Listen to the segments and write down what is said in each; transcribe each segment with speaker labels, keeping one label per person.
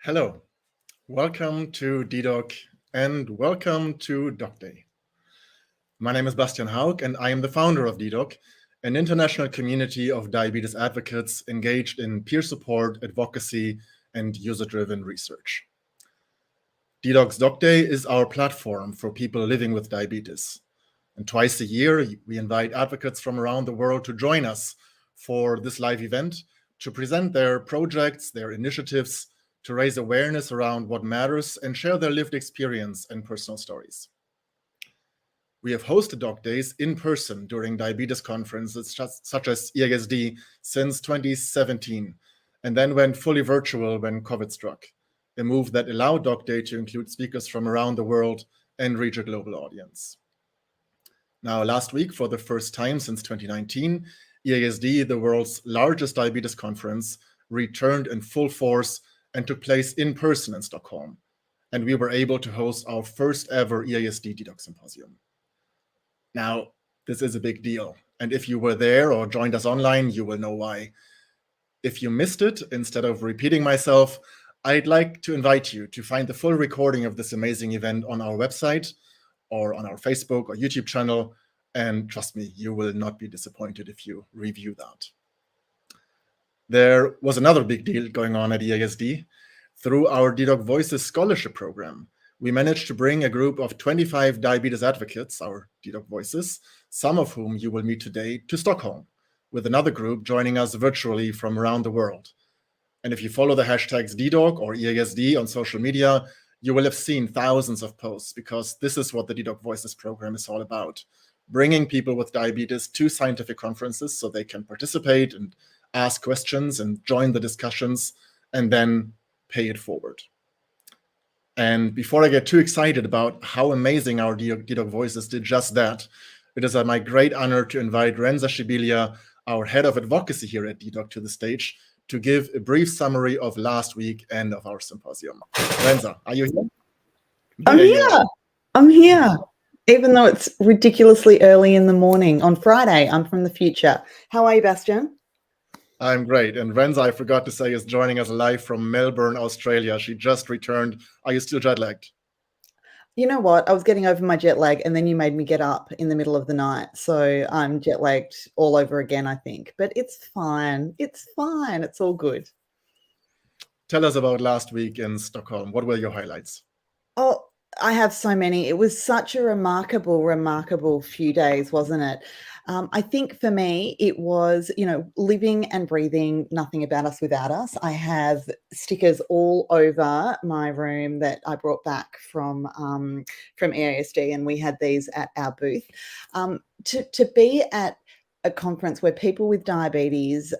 Speaker 1: Hello, welcome to DDoc and welcome to docday. My name is Bastian Haug and I am the founder of DDoc, an international community of diabetes advocates engaged in peer support, advocacy, and user-driven research. DDoc's docday is our platform for people living with diabetes. And twice a year, we invite advocates from around the world to join us for this live event to present their projects, their initiatives, to raise awareness around what matters and share their lived experience and personal stories. We have hosted Doc Days in person during diabetes conferences such as EASD since 2017, and then went fully virtual when COVID struck, a move that allowed Doc Day to include speakers from around the world and reach a global audience. Now, last week, for the first time since 2019, EASD, the world's largest diabetes conference, returned in full force and took place in person in Stockholm. And we were able to host our first ever EASD DDoc Symposium. Now, this is a big deal. And if you were there or joined us online, you will know why. If you missed it, instead of repeating myself, I'd like to invite you to find the full recording of this amazing event on our website or on our Facebook or YouTube channel. And trust me, you will not be disappointed if you review that. There was another big deal going on at EASD. Through our DDoc Voices Scholarship Program, we managed to bring a group of 25 diabetes advocates, our DDoc Voices, some of whom you will meet today, to Stockholm, with another group joining us virtually from around the world. And if you follow the hashtags DDoc or EASD on social media, you will have seen thousands of posts, because this is what the DDoc Voices program is all about: bringing people with diabetes to scientific conferences so they can participate and ask questions and join the discussions and then pay it forward. And before I get too excited about how amazing our DDoc Voices did just that, it is my great honor to invite Renza Scibilia, our head of advocacy here at DDoc, to the stage to give a brief summary of last week and of our symposium. Renza, are you here?
Speaker 2: I'm here. Even though it's ridiculously early in the morning on Friday, I'm from the future. How are you, Bastian?
Speaker 1: I'm great. And Renza, I forgot to say, is joining us live from Melbourne, Australia. She just returned. Are you still jet lagged?
Speaker 2: You know what? I was getting over my jet lag, and then you made me get up in the middle of the night. So I'm jet lagged all over again, I think. But it's fine. It's fine. It's all good.
Speaker 1: Tell us about last week in Stockholm. What were your highlights?
Speaker 2: Oh, I have so many. It was such a remarkable few days, wasn't it? I think for me, it was, living and breathing Nothing About Us Without Us. I have stickers all over my room that I brought back from EASD, and we had these at our booth. To be at a conference where people with diabetes,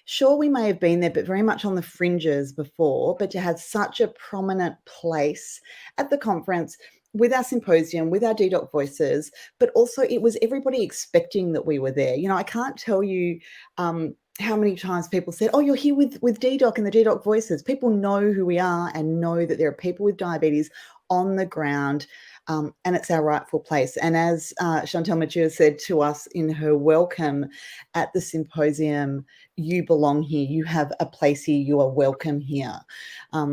Speaker 2: sure, we may have been there, but very much on the fringes before, but to have such a prominent place at the conference with our symposium, with our DDoc Voices, but also it was everybody expecting that we were there. I can't tell you how many times people said, oh, you're here with DDoc and the DDoc Voices. People know who we are and know that there are people with diabetes on the ground, and it's our rightful place. And as Chantal Mathieu said to us in her welcome at the symposium, you belong here, you have a place here, you are welcome here.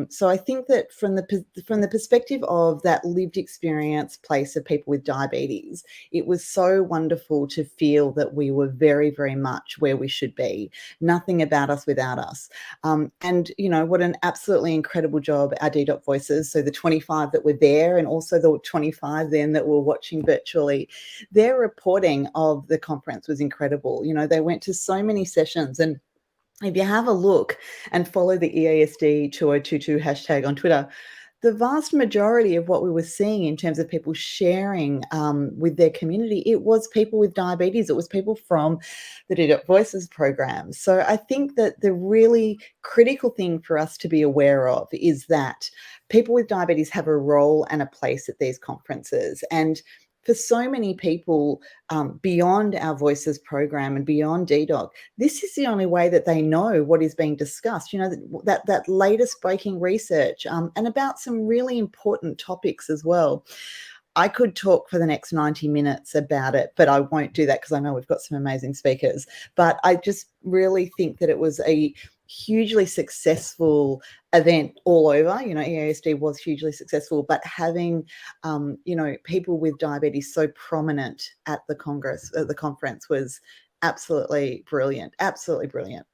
Speaker 2: So I think that from the perspective of that lived experience place of people with diabetes, it was so wonderful to feel that we were very, very much where we should be. Nothing about us without us. And what an absolutely incredible job our DDoc Voices, so the 25 that were there and also the 25 then that were watching virtually, their reporting of the conference was incredible. They went to so many sessions, and if you have a look and follow the EASD 2022 hashtag on Twitter, the vast majority of what we were seeing in terms of people sharing with their community, it was people with diabetes. It was people from the DDoc Voices program. So I think that the really critical thing for us to be aware of is that people with diabetes have a role and a place at these conferences. And for so many people beyond our Voices program and beyond DDoc, this is the only way that they know what is being discussed, that latest breaking research and about some really important topics as well. I could talk for the next 90 minutes about it, but I won't do that because I know we've got some amazing speakers. But I just really think that it was a hugely successful event all over. You know, EASD was hugely successful, but having, you know, people with diabetes so prominent at the conference was absolutely brilliant. Absolutely brilliant.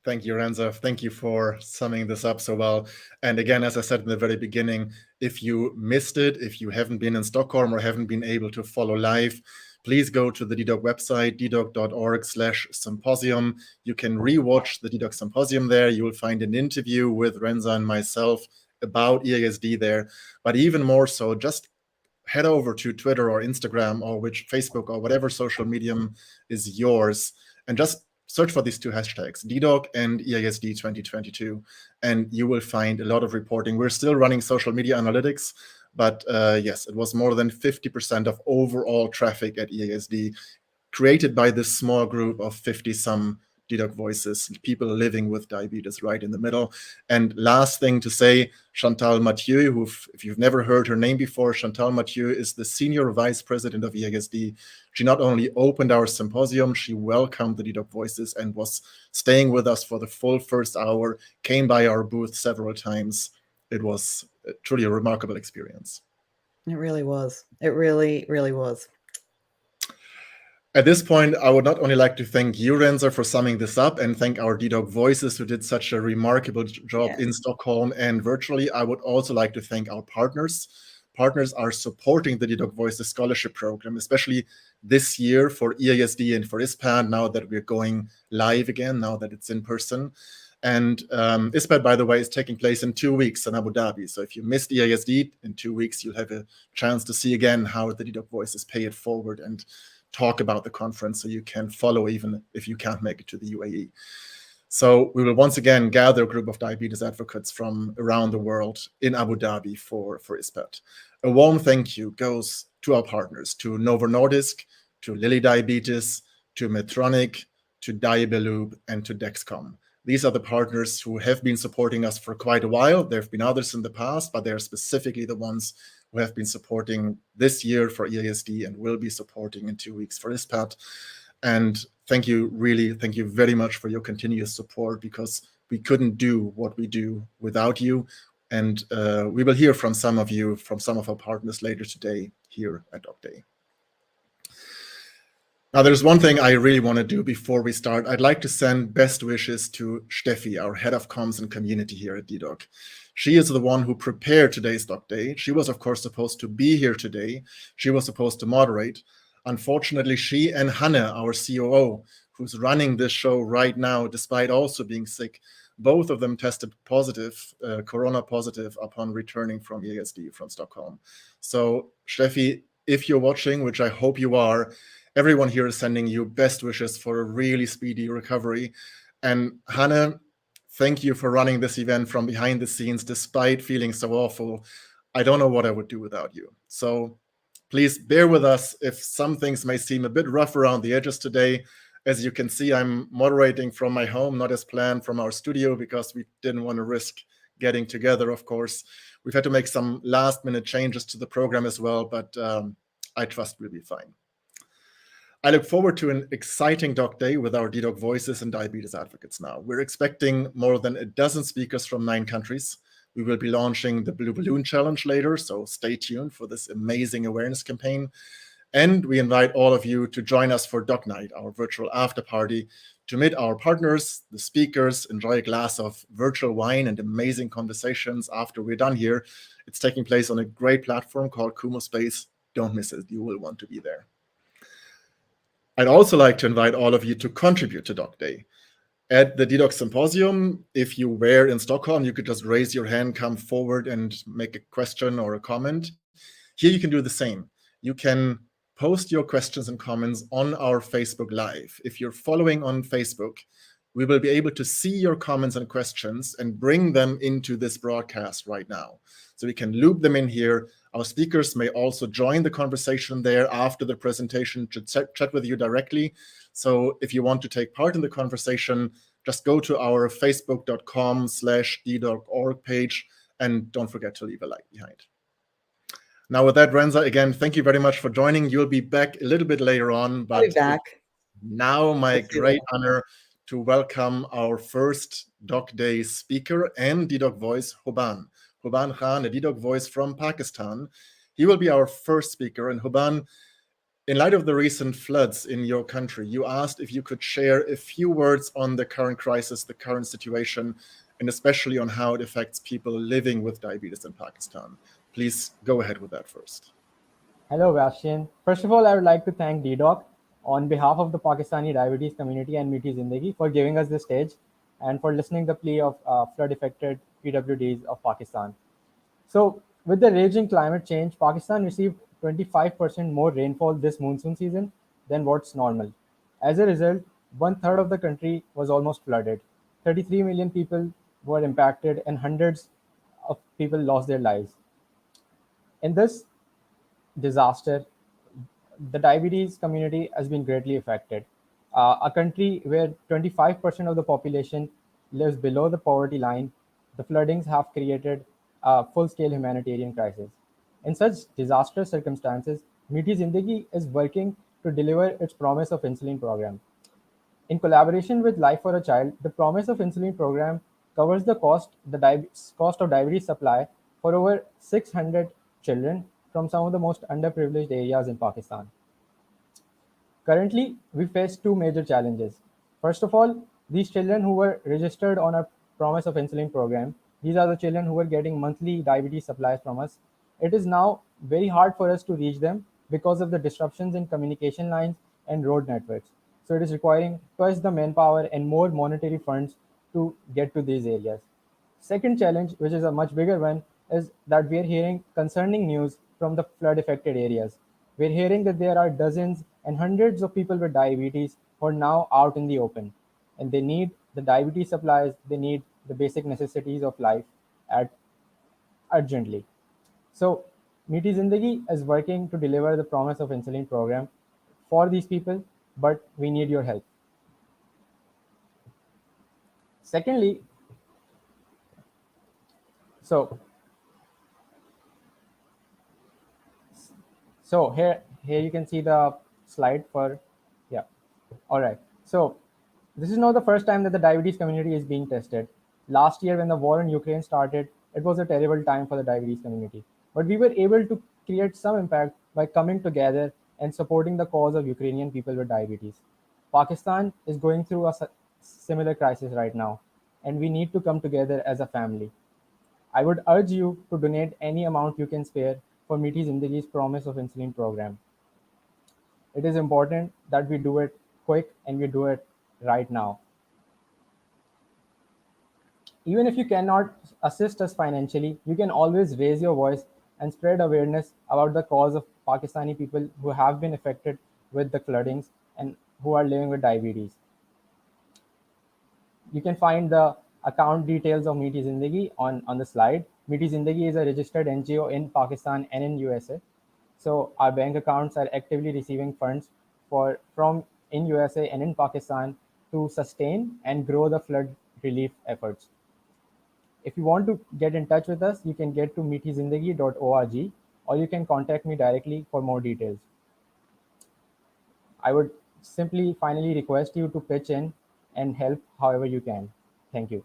Speaker 1: Thank you, Renza. Thank you for summing this up so well. And again, as I said in the very beginning, if you missed it, if you haven't been in Stockholm or haven't been able to follow live, please go to the DDoc website, ddoc.org/symposium. You can rewatch the DDoc symposium there. You will find an interview with Renza and myself about EASD there. But even more so, just head over to Twitter or Instagram or Facebook or whatever social medium is yours, and just search for these two hashtags, DDoc and EASD 2022, and you will find a lot of reporting. We're still running social media analytics, but yes, it was more than 50% of overall traffic at EASD created by this small group of 50-some DDoc voices, people living with diabetes right in the middle. And last thing to say, Chantal Mathieu, who, if you've never heard her name before, Chantal Mathieu is the Senior Vice President of EASD. She not only opened our symposium, she welcomed the DDoc voices and was staying with us for the full first hour, came by our booth several times. It was truly a remarkable experience.
Speaker 2: It really was. It really, really was.
Speaker 1: At this point, I would not only like to thank you, Renza, for summing this up, and thank our DDoc voices who did such a remarkable job in Stockholm and virtually. I would also like to thank our partners. Partners are supporting the DDoc Voices Scholarship Program, especially this year for EASD and for ISPAD, now that we're going live again, now that it's in person. And ISPAD, by the way, is taking place in 2 weeks in Abu Dhabi. So if you missed EASD, in 2 weeks, you'll have a chance to see again how the DDoc Voices pay it forward and talk about the conference, so you can follow even if you can't make it to the UAE. So we will once again gather a group of diabetes advocates from around the world in Abu Dhabi for ISPAD. A warm thank you goes to our partners, to Novo Nordisk, to Lilly Diabetes, to Medtronic, to Diabeloop, and to Dexcom. These are the partners who have been supporting us for quite a while. There have been others in the past, but they're specifically the ones who have been supporting this year for EASD and will be supporting in 2 weeks for ISPAD. And thank you very much for your continuous support, because we couldn't do what we do without you. And we will hear from some of you, from some of our partners later today here at docday. Now, there's one thing I really want to do before we start. I'd like to send best wishes to Steffi, our head of comms and community here at DDoc. She is the one who prepared today's docday. She was, of course, supposed to be here today. She was supposed to moderate. Unfortunately, she and Hannah, our COO, who's running this show right now, despite also being sick, both of them tested positive, corona positive, upon returning from EASD from Stockholm. So, Steffi, if you're watching, which I hope you are, everyone here is sending you best wishes for a really speedy recovery. And Hannah, thank you for running this event from behind the scenes, despite feeling so awful. I don't know what I would do without you. So please bear with us if some things may seem a bit rough around the edges today. As you can see, I'm moderating from my home, not as planned from our studio, because we didn't want to risk getting together, of course. We've had to make some last-minute changes to the program as well, but I trust we'll be fine. I look forward to an exciting Doc Day with our DDoc voices and diabetes advocates now. We're expecting more than a dozen speakers from 9 countries. We will be launching the Blue Balloon Challenge later, so stay tuned for this amazing awareness campaign. And we invite all of you to join us for Doc Night, our virtual after party, to meet our partners, the speakers, enjoy a glass of virtual wine and amazing conversations after we're done here. It's taking place on a great platform called Kumo Space. Don't miss it. You will want to be there. I'd also like to invite all of you to contribute to Doc Day. At the DDoc Symposium, if you were in Stockholm, you could just raise your hand, come forward and make a question or a comment. Here you can do the same. You can post your questions and comments on our Facebook Live. If you're following on Facebook, we will be able to see your comments and questions and bring them into this broadcast right now. So we can loop them in here. Our speakers may also join the conversation there after the presentation to chat with you directly. So if you want to take part in the conversation, just go to our facebook.com/ddoc.org page and don't forget to leave a like behind. Now with that, Renza, again, thank you very much for joining. You'll be back a little bit later on, but
Speaker 2: I'll be back.
Speaker 1: Now my great honor to welcome our first Doc Day speaker and DDoc voice, Hubban Khan, a DDoc voice from Pakistan. He will be our first speaker. And Hubban, in light of the recent floods in your country, you asked if you could share a few words on the current crisis, the current situation, and especially on how it affects people living with diabetes in Pakistan. Please go ahead with that first.
Speaker 3: Hello, Bastian. First of all, I would like to thank DDoc on behalf of the Pakistani diabetes community and Meeti Zindagi for giving us the stage and for listening the plea of flood-affected PWDs of Pakistan. So, with the raging climate change, Pakistan received 25% more rainfall this monsoon season than what's normal. As a result, 1/3 of the country was almost flooded. 33 million people were impacted and hundreds of people lost their lives. In this disaster, the diabetes community has been greatly affected. A country where 25% of the population lives below the poverty line, the floodings have created a full-scale humanitarian crisis. In such disastrous circumstances, Meeti Zindagi is working to deliver its Promise of Insulin program. In collaboration with Life for a Child, the Promise of Insulin program covers the cost of diabetes supply for over 600 children from some of the most underprivileged areas in Pakistan. Currently, we face two major challenges. First of all, these children who were registered on our Promise of Insulin program, these are the children who were getting monthly diabetes supplies from us. It is now very hard for us to reach them because of the disruptions in communication lines and road networks. So it is requiring twice the manpower and more monetary funds to get to these areas. Second challenge, which is a much bigger one, is that we are hearing concerning news from the flood-affected areas. We're hearing that there are dozens and hundreds of people with diabetes who are now out in the open, and they need the diabetes supplies, they need the basic necessities of life urgently. So, Meeti Zindagi is working to deliver the Promise of Insulin program for these people, but we need your help. Secondly, so here you can see the slide for, yeah. All right. So this is not the first time that the diabetes community is being tested. Last year when the war in Ukraine started, it was a terrible time for the diabetes community. But we were able to create some impact by coming together and supporting the cause of Ukrainian people with diabetes. Pakistan is going through a similar crisis right now, and we need to come together as a family. I would urge you to donate any amount you can spare for Meeti Zindagi's Promise of Insulin program. It is important that we do it quick and we do it right now. Even if you cannot assist us financially, you can always raise your voice and spread awareness about the cause of Pakistani people who have been affected with the floodings and who are living with diabetes. You can find the account details of Meeti Zindagi on the slide. Meeti Zindagi is a registered NGO in Pakistan and in USA. So our bank accounts are actively receiving funds from in USA and in Pakistan to sustain and grow the flood relief efforts. If you want to get in touch with us, you can get to meetizindagi.org or you can contact me directly for more details. I would simply finally request you to pitch in and help however you can. Thank you.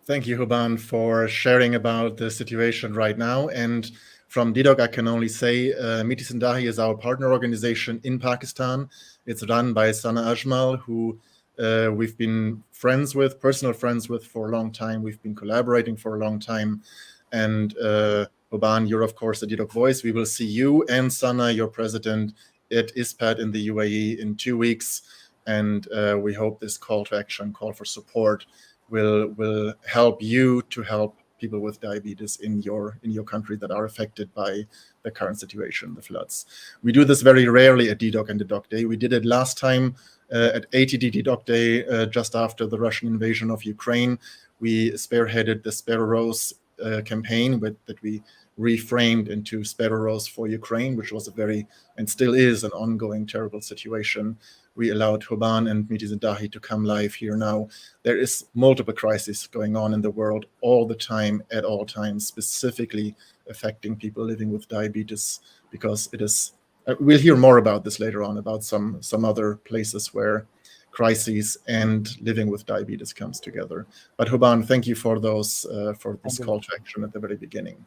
Speaker 1: Thank you, Hubban, for sharing about the situation right now. And from DDoc, I can only say Meeti Zindagi is our partner organization in Pakistan. It's run by Sana Ajmal, who we've been personal friends with for a long time. We've been collaborating for a long time. And Hubban, you're of course a DDoc voice. We will see you and Sana, your president, at ISPAD in the UAE in 2 weeks. And we hope this call to action, call for support, will help you to help people with diabetes in your country that are affected by the current situation, the floods. We do this very rarely at DDoc and the Doc Day. We did it last time at ATD Doc Day just after the Russian invasion of Ukraine. We spearheaded the Spare Rose campaign that we reframed into Spare Rose for Ukraine, which was a very, and still is, an ongoing terrible situation. We allowed Hubban and Meeti Zindagi to come live here now. There is multiple crises going on in the world all the time, at all times, specifically affecting people living with diabetes, because it is We'll hear more about this later on, about some other places where crises and living with diabetes comes together. But Hubban, thank you for this call to action at the very beginning.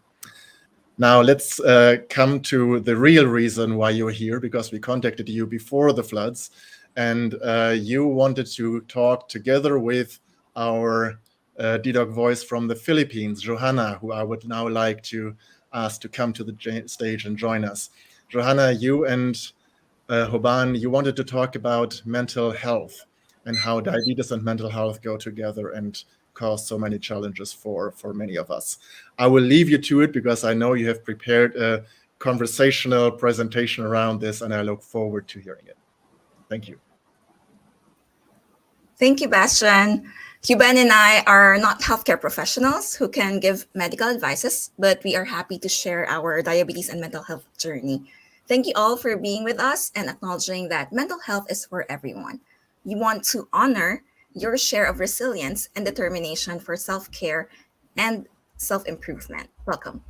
Speaker 1: Now let's come to the real reason why you're here, because we contacted you before the floods, and you wanted to talk together with our DDoc voice from the Philippines, Johanna, who I would now like to ask to come to the stage and join us. Johanna, you and Hubban, you wanted to talk about mental health and how diabetes and mental health go together and cause so many challenges for many of us. I will leave you to it because I know you have prepared a conversational presentation around this, and I look forward to hearing it. Thank you.
Speaker 4: Thank you, Bastian. Hubban and I are not healthcare professionals who can give medical advices, but we are happy to share our diabetes and mental health journey. Thank you all for being with us and acknowledging that mental health is for everyone. We want to honor your share of resilience and determination for self-care and self-improvement. Welcome.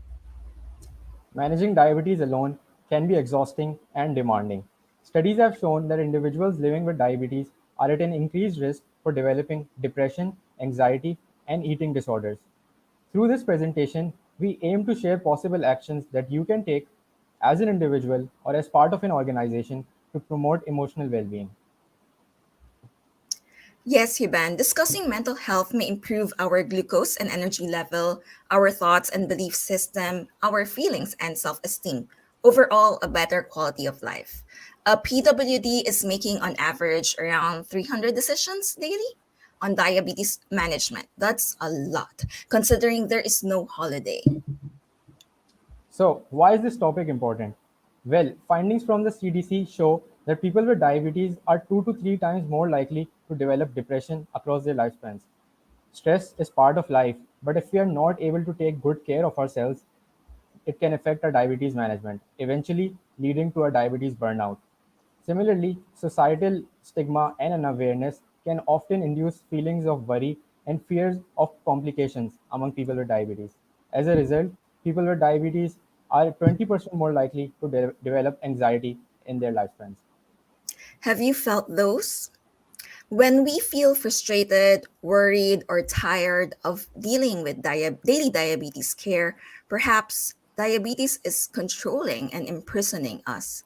Speaker 3: Managing diabetes alone can be exhausting and demanding. Studies have shown that individuals living with diabetes are at an increased risk for developing depression, anxiety, and eating disorders. Through this presentation, we aim to share possible actions that you can take as an individual or as part of an organization to promote emotional well-being.
Speaker 4: Yes, Hubban, discussing mental health may improve our glucose and energy level, our thoughts and belief system, our feelings and self-esteem. Overall, a better quality of life. A PWD is making on average around 300 decisions daily on diabetes management. That's a lot, considering there is no holiday.
Speaker 3: So, why is this topic important? Well, findings from the CDC show that people with diabetes are 2 to 3 times more likely to develop depression across their lifespans. Stress is part of life, but if we are not able to take good care of ourselves, it can affect our diabetes management, eventually leading to a diabetes burnout. Similarly, societal stigma and unawareness can often induce feelings of worry and fears of complications among people with diabetes. As a result, people with diabetes are 20% more likely to develop anxiety in their lifespans.
Speaker 4: Have you felt those? When we feel frustrated, worried, or tired of dealing with daily diabetes care, perhaps diabetes is controlling and imprisoning us.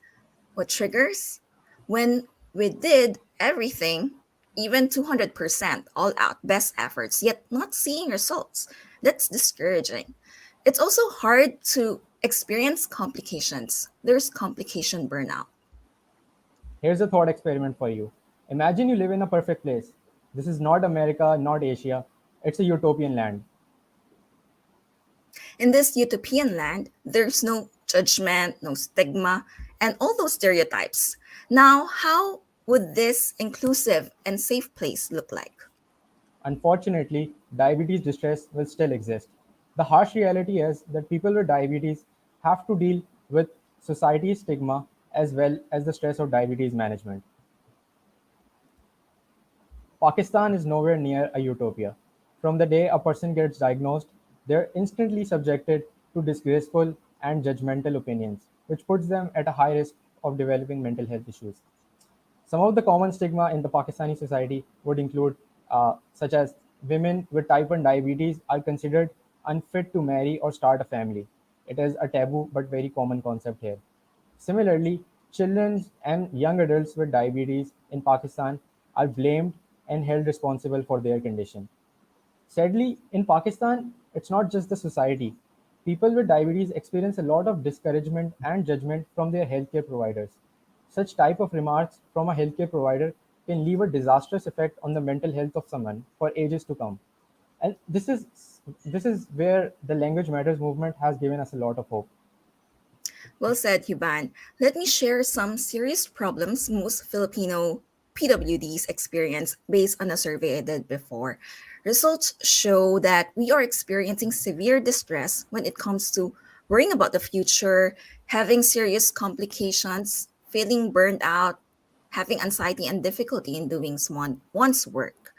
Speaker 4: What triggers? When we did everything, even 200% all out, best efforts, yet not seeing results. That's discouraging. It's also hard to experience complications. There's complication burnout.
Speaker 3: Here's a thought experiment for you. Imagine you live in a perfect place. This is not America, not Asia. It's a utopian land.
Speaker 4: In this utopian land, there's no judgment, no stigma, and all those stereotypes. Now, how would this inclusive and safe place look like?
Speaker 3: Unfortunately, diabetes distress will still exist. The harsh reality is that people with diabetes have to deal with society's stigma as well as the stress of diabetes management. Pakistan is nowhere near a utopia. From the day a person gets diagnosed, they're instantly subjected to disgraceful and judgmental opinions, which puts them at a high risk of developing mental health issues. Some of the common stigma in the Pakistani society would include, such as women with type 1 diabetes are considered unfit to marry or start a family. It is a taboo but very common concept here. Similarly, children and young adults with diabetes in Pakistan are blamed and held responsible for their condition. Sadly, in Pakistan, it's not just the society. People with diabetes experience a lot of discouragement and judgment from their healthcare providers. Such type of remarks from a healthcare provider can leave a disastrous effect on the mental health of someone for ages to come. And this is where the Language Matters movement has given us a lot of hope.
Speaker 4: Well said, Hubban. Let me share some serious problems most Filipino PWDs experience based on a survey I did before. Results show that we are experiencing severe distress when it comes to worrying about the future, having serious complications, feeling burned out, having anxiety and difficulty in doing one's work.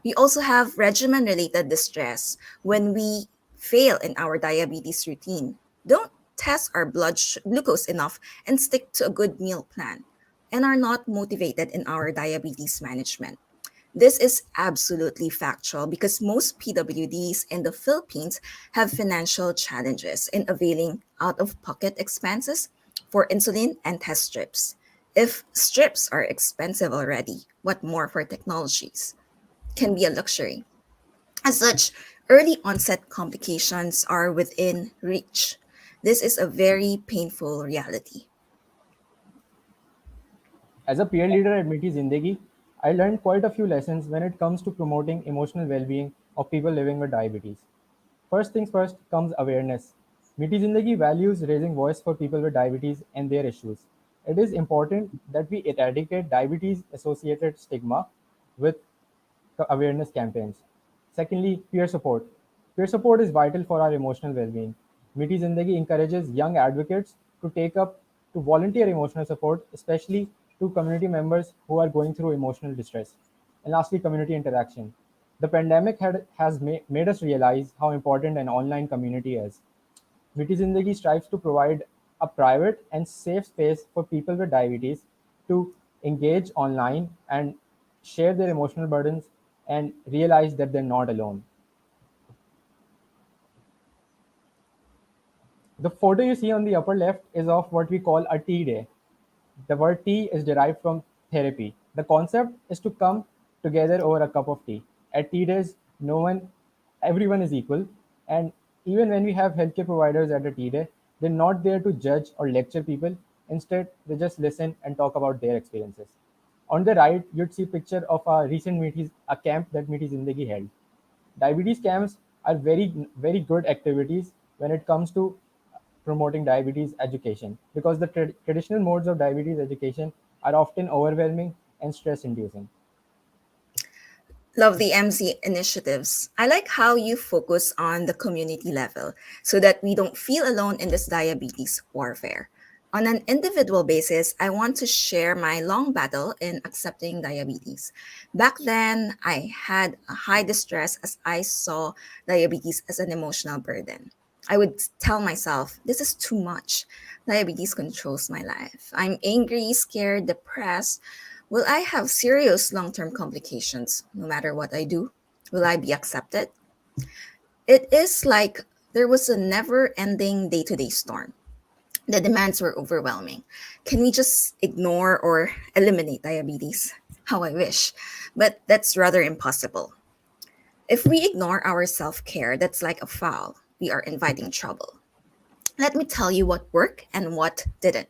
Speaker 4: We also have regimen related distress when we fail in our diabetes routine. Don't test our glucose enough and stick to a good meal plan, and are not motivated in our diabetes management. This is absolutely factual because most PWDs in the Philippines have financial challenges in availing out of pocket expenses for insulin and test strips. If strips are expensive already, what more for technologies? Can be a luxury. As such, early onset complications are within reach. This is a very painful reality.
Speaker 3: As a peer leader at Meeti Zindagi, I learned quite a few lessons when it comes to promoting emotional well-being of people living with diabetes. First things first comes awareness. Meeti Zindagi values raising voice for people with diabetes and their issues. It is important that we eradicate diabetes-associated stigma with awareness campaigns. Secondly, peer support. Peer support is vital for our emotional well-being. Meeti Zindagi encourages young advocates to take up to volunteer emotional support, especially to community members who are going through emotional distress. And lastly, community interaction. The pandemic has made us realize how important an online community is. Meeti Zindagi strives to provide a private and safe space for people with diabetes to engage online and share their emotional burdens and realize that they're not alone. The photo you see on the upper left is of what we call a tea day. The word tea is derived from therapy. The concept is to come together over a cup of tea. At tea days, everyone is equal. And even when we have healthcare providers at a tea day, they're not there to judge or lecture people. Instead, they just listen and talk about their experiences. On the right, you'd see a picture of a camp that Meeti Zindagi held. Diabetes camps are very good activities when it comes to promoting diabetes education because the traditional modes of diabetes education are often overwhelming and stress inducing.
Speaker 4: Love the MZ initiatives. I like how you focus on the community level so that we don't feel alone in this diabetes warfare. On an individual basis, I want to share my long battle in accepting diabetes. Back then, I had a high distress as I saw diabetes as an emotional burden. I would tell myself, this is too much. Diabetes controls my life. I'm angry, scared, depressed. Will I have serious long term complications no matter what I do? Will I be accepted? It is like there was a never ending day to day storm. The demands were overwhelming. Can we just ignore or eliminate diabetes? How I wish. But that's rather impossible. If we ignore our self care, that's like a foul. We are inviting trouble. Let me tell you what worked and what didn't.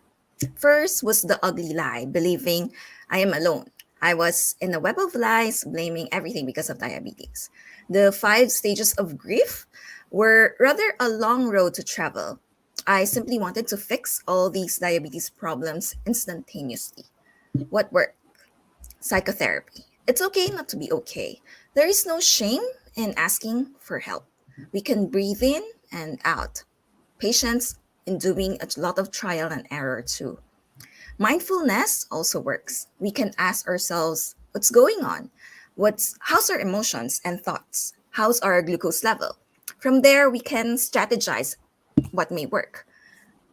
Speaker 4: First was the ugly lie, believing I am alone. I was in a web of lies, blaming everything because of diabetes. The 5 stages of grief were rather a long road to travel. I simply wanted to fix all these diabetes problems instantaneously. What worked? Psychotherapy. It's okay not to be okay. There is no shame in asking for help. We can breathe in and out. Patience in doing a lot of trial and error too. Mindfulness also works. We can ask ourselves, what's going on? How's our emotions and thoughts? How's our glucose level? From there, we can strategize what may work.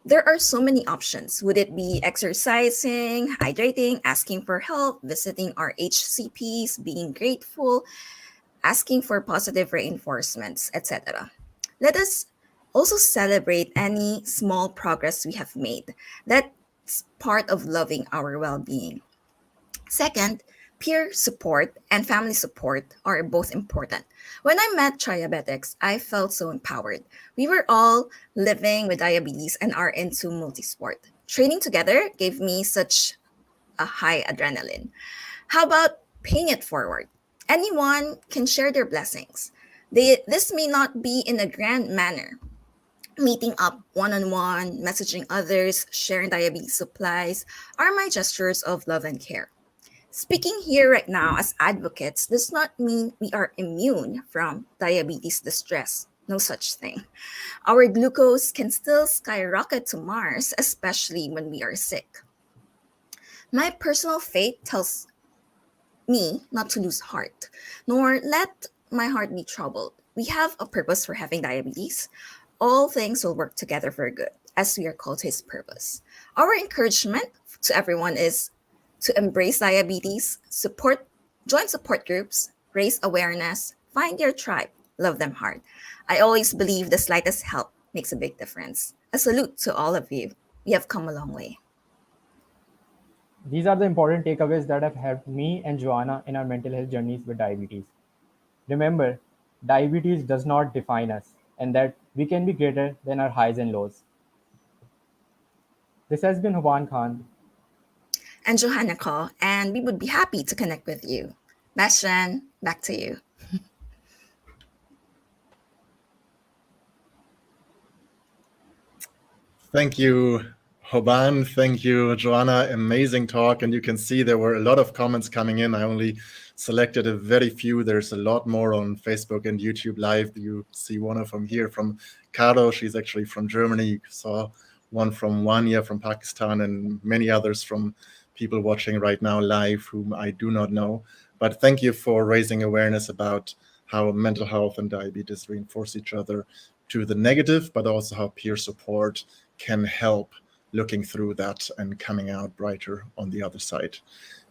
Speaker 4: There are so many options. Would it be exercising, hydrating, asking for help, visiting our HCPs, being grateful, asking for positive reinforcements, etc. Let us also celebrate any small progress we have made. That's part of loving our well being. Second, peer support and family support are both important. When I met Triabetics, I felt so empowered. We were all living with diabetes and are into multisport. Training together gave me such a high adrenaline. How about paying it forward? Anyone can share their blessings. This may not be in a grand manner. Meeting up one on one, messaging others, sharing diabetes supplies are my gestures of love and care. Speaking here right now as advocates does not mean we are immune from diabetes distress. No such thing. Our glucose can still skyrocket to Mars, especially when we are sick. My personal faith tells me not to lose heart, nor let my heart be troubled. We have a purpose for having diabetes. All things will work together for good. as we are called to His purpose. Our encouragement to everyone is to embrace diabetes, join support groups, raise awareness, find your tribe, love them hard. I always believe the slightest help makes a big difference. A salute to all of you. We have come a long way.
Speaker 3: These are the important takeaways that have helped me and Johanna in our mental health journeys with diabetes. Remember, diabetes does not define us, and that we can be greater than our highs and lows. This has been Hubban Khan
Speaker 4: and Johanah Co, and we would be happy to connect with you. Bastian, back to you.
Speaker 1: Thank you, Hubban. Thank you, Johanna. Amazing talk. And you can see there were a lot of comments coming in. I only selected a very few. There's a lot more on Facebook and YouTube Live. You see one of them here from Caro. She's actually from Germany. You saw one from Wanya from Pakistan, and many others from people watching right now live whom I do not know. But thank you for raising awareness about how mental health and diabetes reinforce each other to the negative, but also how peer support can help looking through that and coming out brighter on the other side.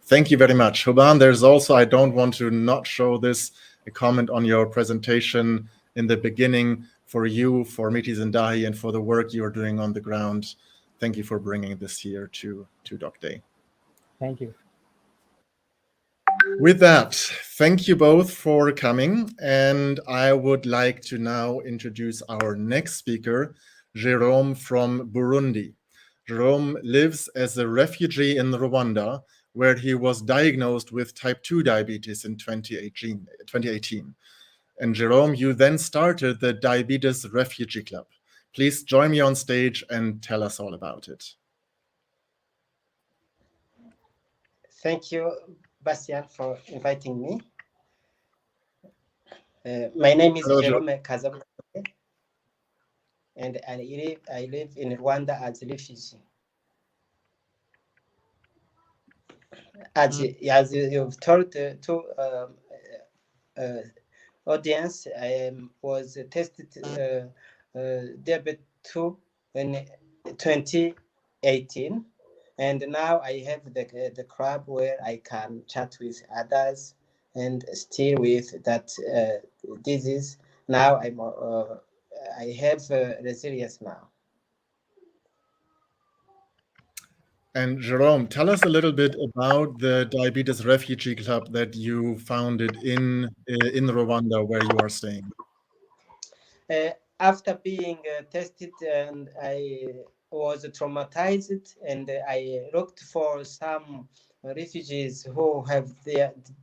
Speaker 1: Thank you very much. Hubban, there's also, I don't want to not show this, a comment on your presentation in the beginning for you, for Metis and Dahi, and for the work you're doing on the ground. Thank you for bringing this here to docday.
Speaker 3: Thank you.
Speaker 1: With that, thank you both for coming. And I would like to now introduce our next speaker, Jérôme from Burundi. Jérôme lives as a refugee in Rwanda, where he was diagnosed with type 2 diabetes in 2018. And Jérôme, you then started the Diabetes Refugee Club. Please join me on stage and tell us all about it.
Speaker 5: Thank you, Bastian, for inviting me. My name is Jérôme Kazabukeye, and I live in Rwanda as a refugee. As you've told to audience, I was tested diabetes 2 in 2018, and now I have the club where I can chat with others and still with that disease. Now I have resilience now.
Speaker 1: And Jérôme, tell us a little bit about the Diabetes Refugee Club that you founded in Rwanda, where you are staying.
Speaker 5: After being tested, and I was traumatized, and I looked for some refugees who have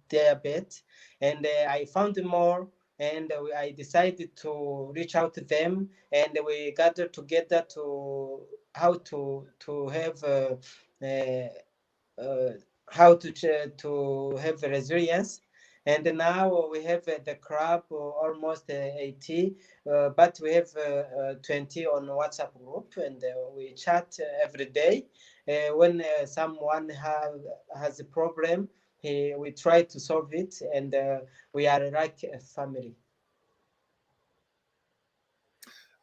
Speaker 5: diabetes, and I found more, and I decided to reach out to them, and we gathered together to how to have how to have resilience. And now we have the club almost 80, but we have 20 on WhatsApp group, and we chat every day. When someone has a problem, we try to solve it, and we are like a family.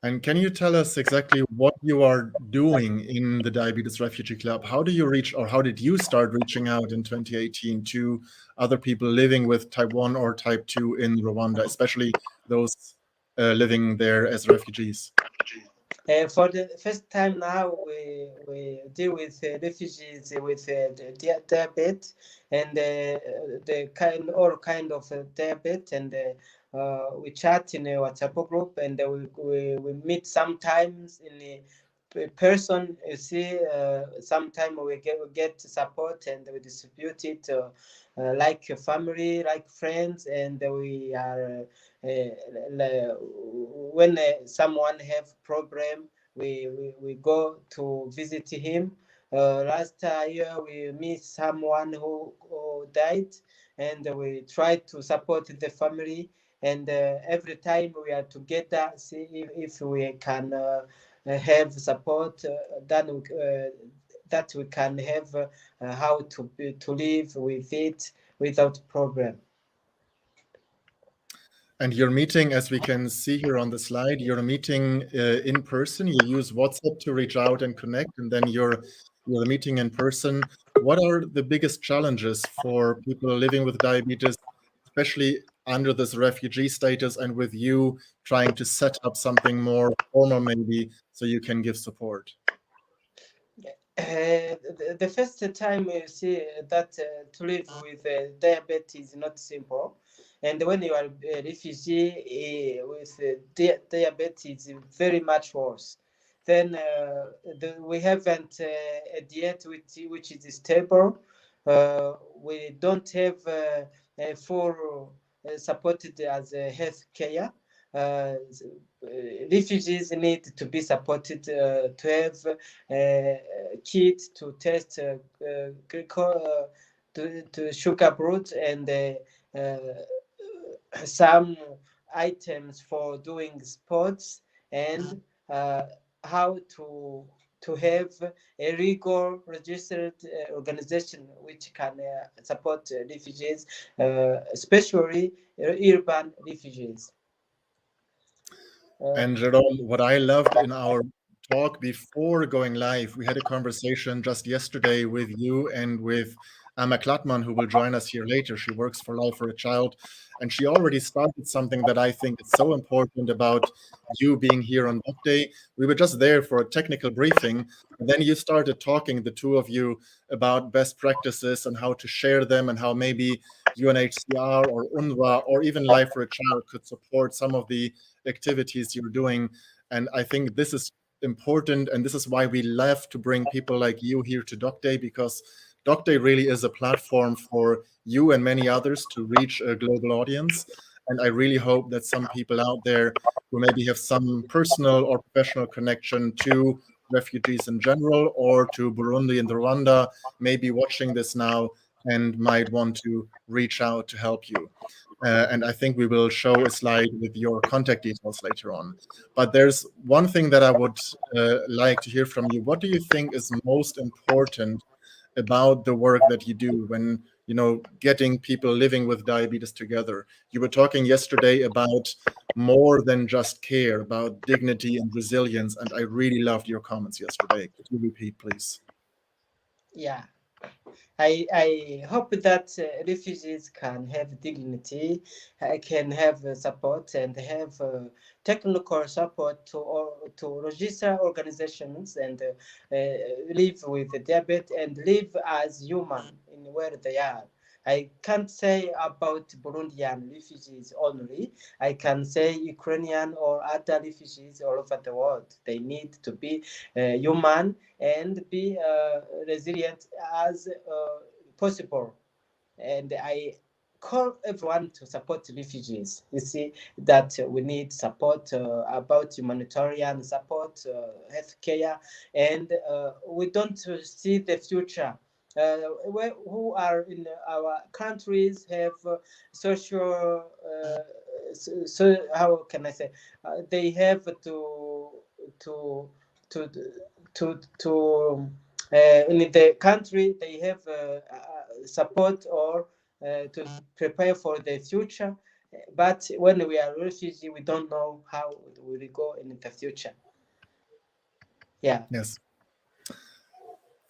Speaker 1: And can you tell us exactly what you are doing in the Diabetes Refugee Club? How do you reach, or how did you start reaching out in 2018 to other people living with type 1 or type 2 in Rwanda, especially those living there as refugees?
Speaker 5: For the first time now, we deal with refugees with diabetes, and all kind of diabetes, and we chat in a WhatsApp group, and we meet sometimes in a person. You see, sometimes we get support, and we distribute it like a family, like friends, and we are. When someone have problem, we go to visit him. Last year we meet someone who died, and we try to support the family. And every time we are together, see if we can have support, then that we can have how to live with it without problem.
Speaker 1: And you're meeting, as we can see here on the slide, you're meeting in person. You use WhatsApp to reach out and connect, and then you're meeting in person. What are the biggest challenges for people living with diabetes, especially under this refugee status, and with you trying to set up something more formal maybe so you can give support?
Speaker 5: The first time you see that to live with diabetes is not simple, and when you are a refugee with diabetes, it's very much worse. Then we haven't a diet which is stable. We don't have a full supported as a health care. Refugees need to be supported to have kits to test to sugar blood and some items for doing sports, and how to have a legal registered organization which can support refugees, especially urban refugees.
Speaker 1: And Jérôme, what I loved in our talk before going live, we had a conversation just yesterday with you and with Amma Klatman, who will join us here later. She works for Life for a Child, and she already started something that I think is so important about you being here on docday. We were just there for a technical briefing, and then you started talking, the two of you, about best practices and how to share them, and how maybe UNHCR or UNRWA or even Life for a Child could support some of the activities you're doing. And I think this is important, and this is why we love to bring people like you here to docday, because docday really is a platform for you and many others to reach a global audience. And I really hope that some people out there who maybe have some personal or professional connection to refugees in general or to Burundi and Rwanda may be watching this now and might want to reach out to help you. And I think we will show a slide with your contact details later on. But there's one thing that I would like to hear from you. What do you think is most important about the work that you do when, getting people living with diabetes together? You were talking yesterday about more than just care, about dignity and resilience, and I really loved your comments yesterday. Could you repeat, please?
Speaker 5: Yeah. I hope that refugees can have dignity, can have support, and have technical support to register organizations and live with diabetes and live as human in where they are. I can't say about Burundian refugees only. I can say Ukrainian or other refugees all over the world. They need to be human and be resilient as possible. And I call everyone to support refugees. You see that we need support about humanitarian support, healthcare, and we don't see the future. Who are in our countries have social, so how can I say? They have to in the country they have support or to prepare for the future, but when we are refugee we don't know how we will go in the future.
Speaker 1: Yes.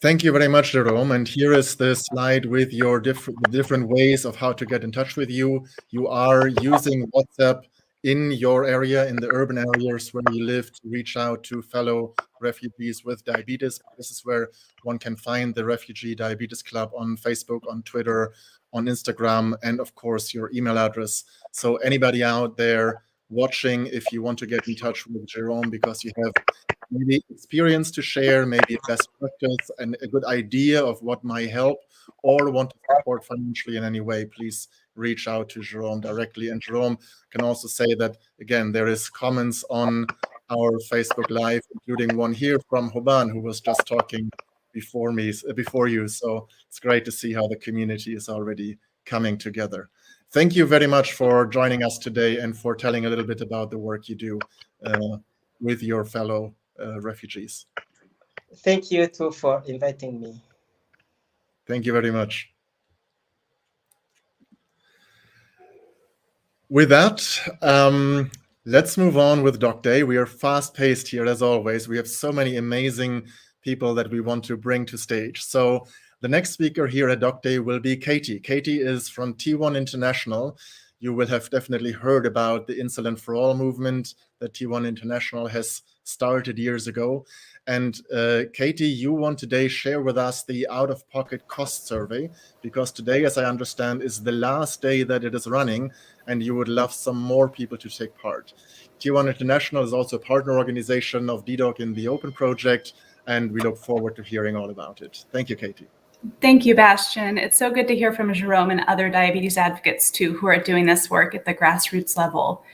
Speaker 1: Thank you very much, Jérôme. And here is the slide with your different ways of how to get in touch with you. You are using WhatsApp in your area, in the urban areas where you live, to reach out to fellow refugees with diabetes. This is where one can find the Refugee Diabetes Club on Facebook, on Twitter, on Instagram, and of course your email address. So anybody out there watching, if you want to get in touch with Jérôme because you have maybe experience to share, maybe a best practice and a good idea of what might help, or want to support financially in any way, please reach out to Jérôme directly. And Jérôme can also say that, again, there is comments on our Facebook Live, including one here from Hubban, who was just talking before you. So it's great to see how the community is already coming together. Thank you very much for joining us today and for telling a little bit about the work you do with your fellow refugees.
Speaker 5: Thank you too for inviting me.
Speaker 1: Thank you very much. With that, let's move on with docday. We are fast-paced here as always. We have so many amazing people that we want to bring to stage. So the next speaker here at docday will be Katie. Katie is from T1 International. You will have definitely heard about the Insulin for All movement that T1 International has started years ago. And Katie, you want today share with us the out-of-pocket cost survey, because today, as I understand, is the last day that it is running, and you would love some more people to take part. T1 International is also a partner organization of DDoC in the Open Project, and we look forward to hearing all about it. Thank you, Katie.
Speaker 6: Thank you, Bastian. It's so good to hear from Jérôme and other diabetes advocates too, who are doing this work at the grassroots level.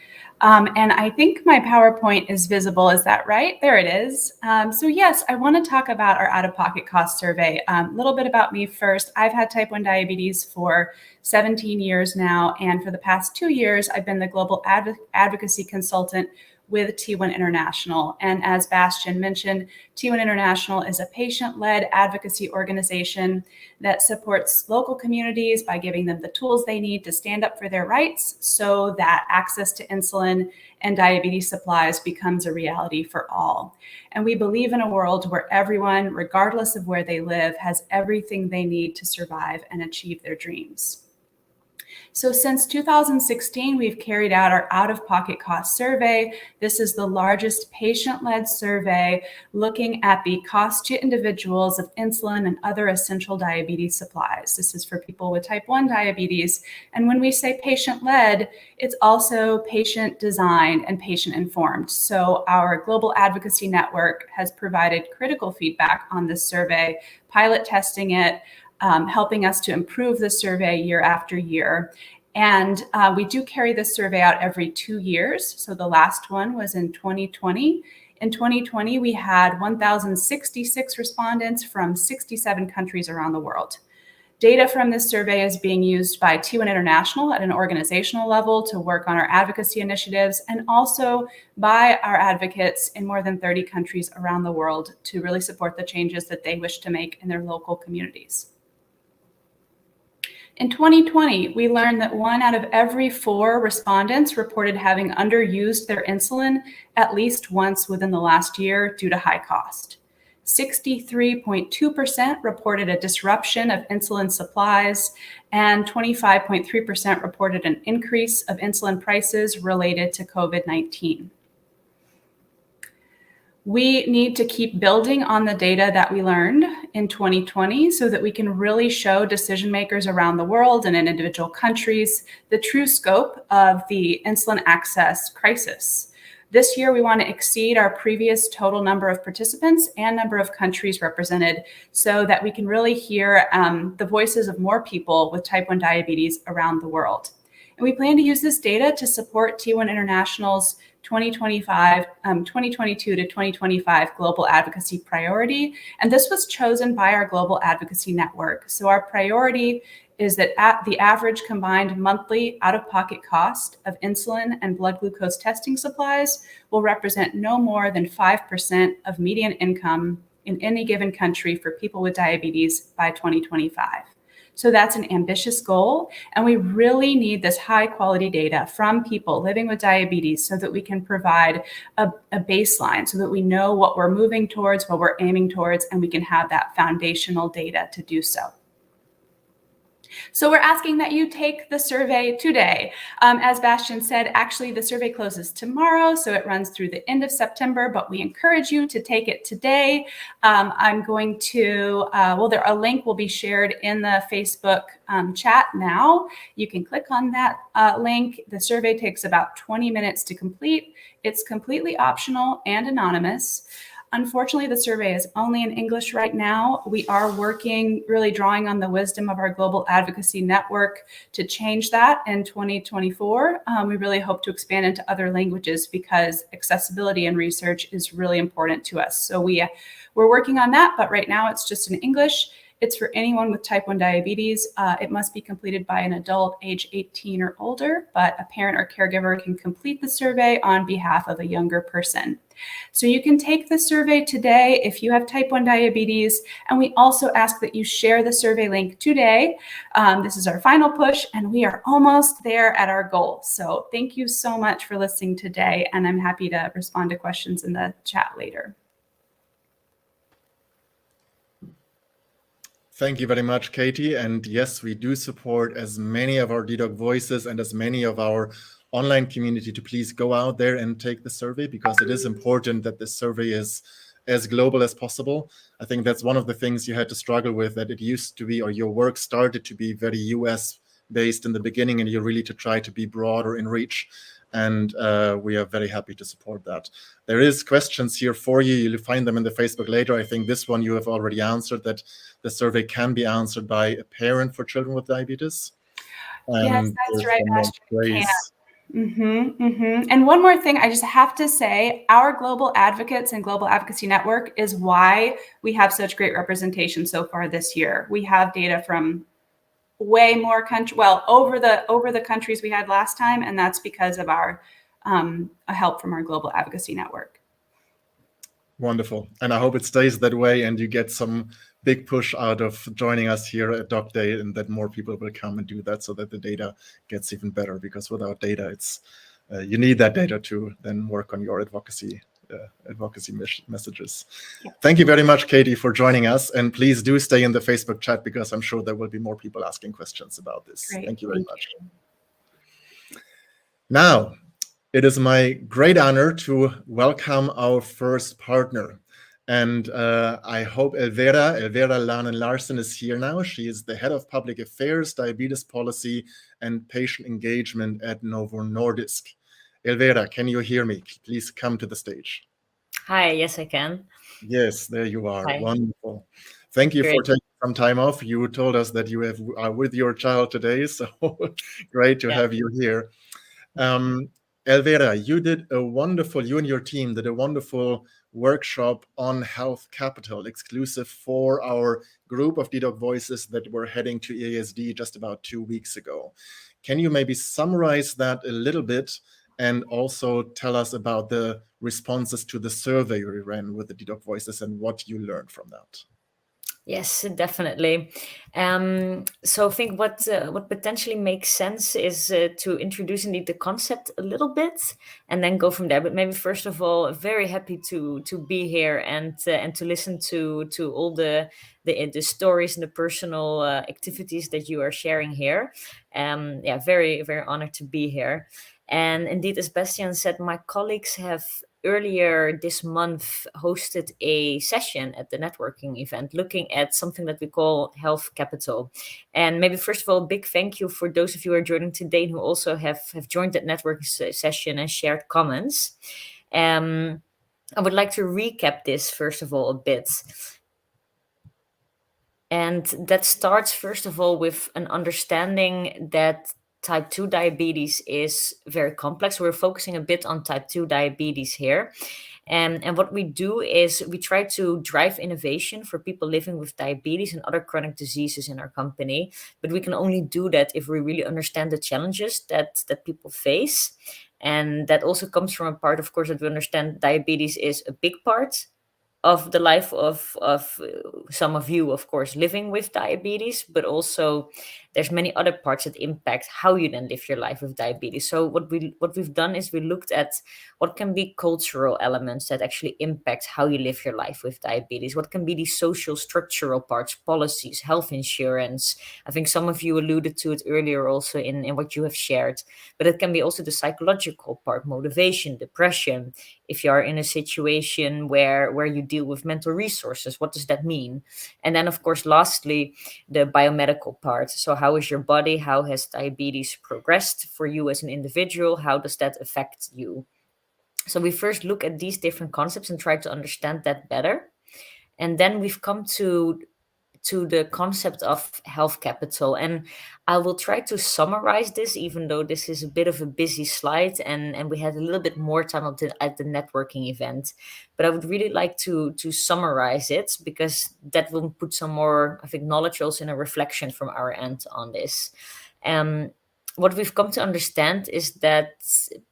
Speaker 6: And I think my PowerPoint is visible. Is that right? There it is. So yes, I want to talk about our out-of-pocket cost survey. A little bit about me first. I've had type 1 diabetes for 17 years now. And for the past 2 years, I've been the global advocacy consultant with T1 International. And as Bastian mentioned, T1 International is a patient-led advocacy organization that supports local communities by giving them the tools they need to stand up for their rights so that access to insulin and diabetes supplies becomes a reality for all. And we believe in a world where everyone, regardless of where they live, has everything they need to survive and achieve their dreams. So since 2016, we've carried out our out-of-pocket cost survey. This is the largest patient-led survey looking at the cost to individuals of insulin and other essential diabetes supplies. This is for people with type 1 diabetes. And when we say patient-led, it's also patient-designed and patient-informed. So our global advocacy network has provided critical feedback on this survey, pilot testing it, helping us to improve the survey year after year. And we do carry this survey out every 2 years. So the last one was in 2020. In 2020, we had 1,066 respondents from 67 countries around the world. Data from this survey is being used by T1 International at an organizational level to work on our advocacy initiatives, and also by our advocates in more than 30 countries around the world to really support the changes that they wish to make in their local communities. In 2020, we learned that 1 out of every 4 respondents reported having underused their insulin at least once within the last year due to high cost. 63.2% reported a disruption of insulin supplies, and 25.3% reported an increase of insulin prices related to COVID-19. We need to keep building on the data that we learned in 2020 so that we can really show decision makers around the world and in individual countries the true scope of the insulin access crisis. This year, we want to exceed our previous total number of participants and number of countries represented so that we can really hear the voices of more people with type 1 diabetes around the world. And we plan to use this data to support T1 International's 2022 to 2025 global advocacy priority. And this was chosen by our global advocacy network. So our priority is that at the average combined monthly out-of-pocket cost of insulin and blood glucose testing supplies will represent no more than 5% of median income in any given country for people with diabetes by 2025. So that's an ambitious goal. And we really need this high quality data from people living with diabetes so that we can provide a baseline so that we know what we're moving towards, what we're aiming towards, and we can have that foundational data to do so. So we're asking that you take the survey today. As Bastian said, actually the survey closes tomorrow, so it runs through the end of September, but we encourage you to take it today. I'm going to, a link will be shared in the Facebook chat now. You can click on that link. The survey takes about 20 minutes to complete. It's completely optional and anonymous. Unfortunately, the survey is only in English right now. We are working, really drawing on the wisdom of our global advocacy network to change that in 2024. We really hope to expand into other languages because accessibility and research is really important to us. So we're working on that, but right now it's just in English. It's for anyone with type 1 diabetes. It must be completed by an adult age 18 or older, but a parent or caregiver can complete the survey on behalf of a younger person. So you can take the survey today if you have type 1 diabetes, and we also ask that you share the survey link today. This is our final push, and we are almost there at our goal. So thank you so much for listening today, and I'm happy to respond to questions in the chat later.
Speaker 1: Thank you very much, Katie. And yes, we do support as many of our DDoc voices and as many of our online community to please go out there and take the survey, because it is important that this survey is as global as possible. I think that's one of the things you had to struggle with, that it used to be, or your work started to be very US based in the beginning, and you really to try to be broader in reach. And we are very happy to support that. There is questions here for you. You'll find them in the Facebook later. I think this one you have already answered, that the survey can be answered by a parent for children with diabetes.
Speaker 6: Yes, that's right, Bastian. And one more thing, I just have to say, our global advocates and global advocacy network is why we have such great representation so far this year. We have data from way more over the countries we had last time, and that's because of our help from our global advocacy network.
Speaker 1: Wonderful. And I hope it stays that way and you get some big push out of joining us here at docday, and that more people will come and do that so that the data gets even better, because without data, it's you need that data to then work on your advocacy messages. Yeah. Thank you very much, Katie, for joining us. And please do stay in the Facebook chat, because I'm sure there will be more people asking questions about this. Great. Thank you very much. Now, it is my great honor to welcome our first partner. And I hope Elvira Lanen Larsen is here now. She is the head of public affairs, diabetes policy, and patient engagement at Novo Nordisk. Elvira, can you hear me? Please come to the stage.
Speaker 7: Hi, yes, I can.
Speaker 1: Yes, there you are.
Speaker 7: Hi.
Speaker 1: Wonderful. Thank you for taking some time off. You told us that you are with your child today, so great to have you here. Elvira, you and your team did a wonderful workshop on health capital, exclusive for our group of DDoc voices that were heading to EASD just about 2 weeks ago. Can you maybe summarize that a little bit, and also tell us about the responses to the survey you ran with the DDoc voices and what you learned from that?
Speaker 7: Yes, definitely. So I think what potentially makes sense is to introduce indeed the concept a little bit, and then go from there. But maybe first of all, very happy to be here and to listen to all the stories and the personal activities that you are sharing here. Very, very honored to be here. And indeed, as Bastian said, my colleagues have earlier this month hosted a session at the networking event looking at something that we call health capital. And maybe first of all, a big thank you for those of you who are joining today and who also have joined that networking session and shared comments. I would like to recap this first of all a bit. And that starts first of all with an understanding that type 2 diabetes is very complex. We're focusing a bit on type 2 diabetes here. And what we do is we try to drive innovation for people living with diabetes and other chronic diseases in our company. But we can only do that if we really understand the challenges that people face. And that also comes from a part, of course, that we understand diabetes is a big part of the life of some of you, of course, living with diabetes, but also there's many other parts that impact how you then live your life with diabetes. So what we've done is we looked at what can be cultural elements that actually impact how you live your life with diabetes. What can be the social structural parts, policies, health insurance. I think some of you alluded to it earlier also in what you have shared, but it can be also the psychological part, motivation, depression. If you are in a situation where you deal with mental resources, what does that mean? And then, of course, lastly, the biomedical part. So how is your body? How has diabetes progressed for you as an individual? How does that affect you? So we first look at these different concepts and try to understand that better. And then we've come to to the concept of health capital. And I will try to summarize this, even though this is a bit of a busy slide and we had a little bit more time at the networking event. But I would really like to summarize it, because that will put some more, I think, knowledge also in a reflection from our end on this. What we've come to understand is that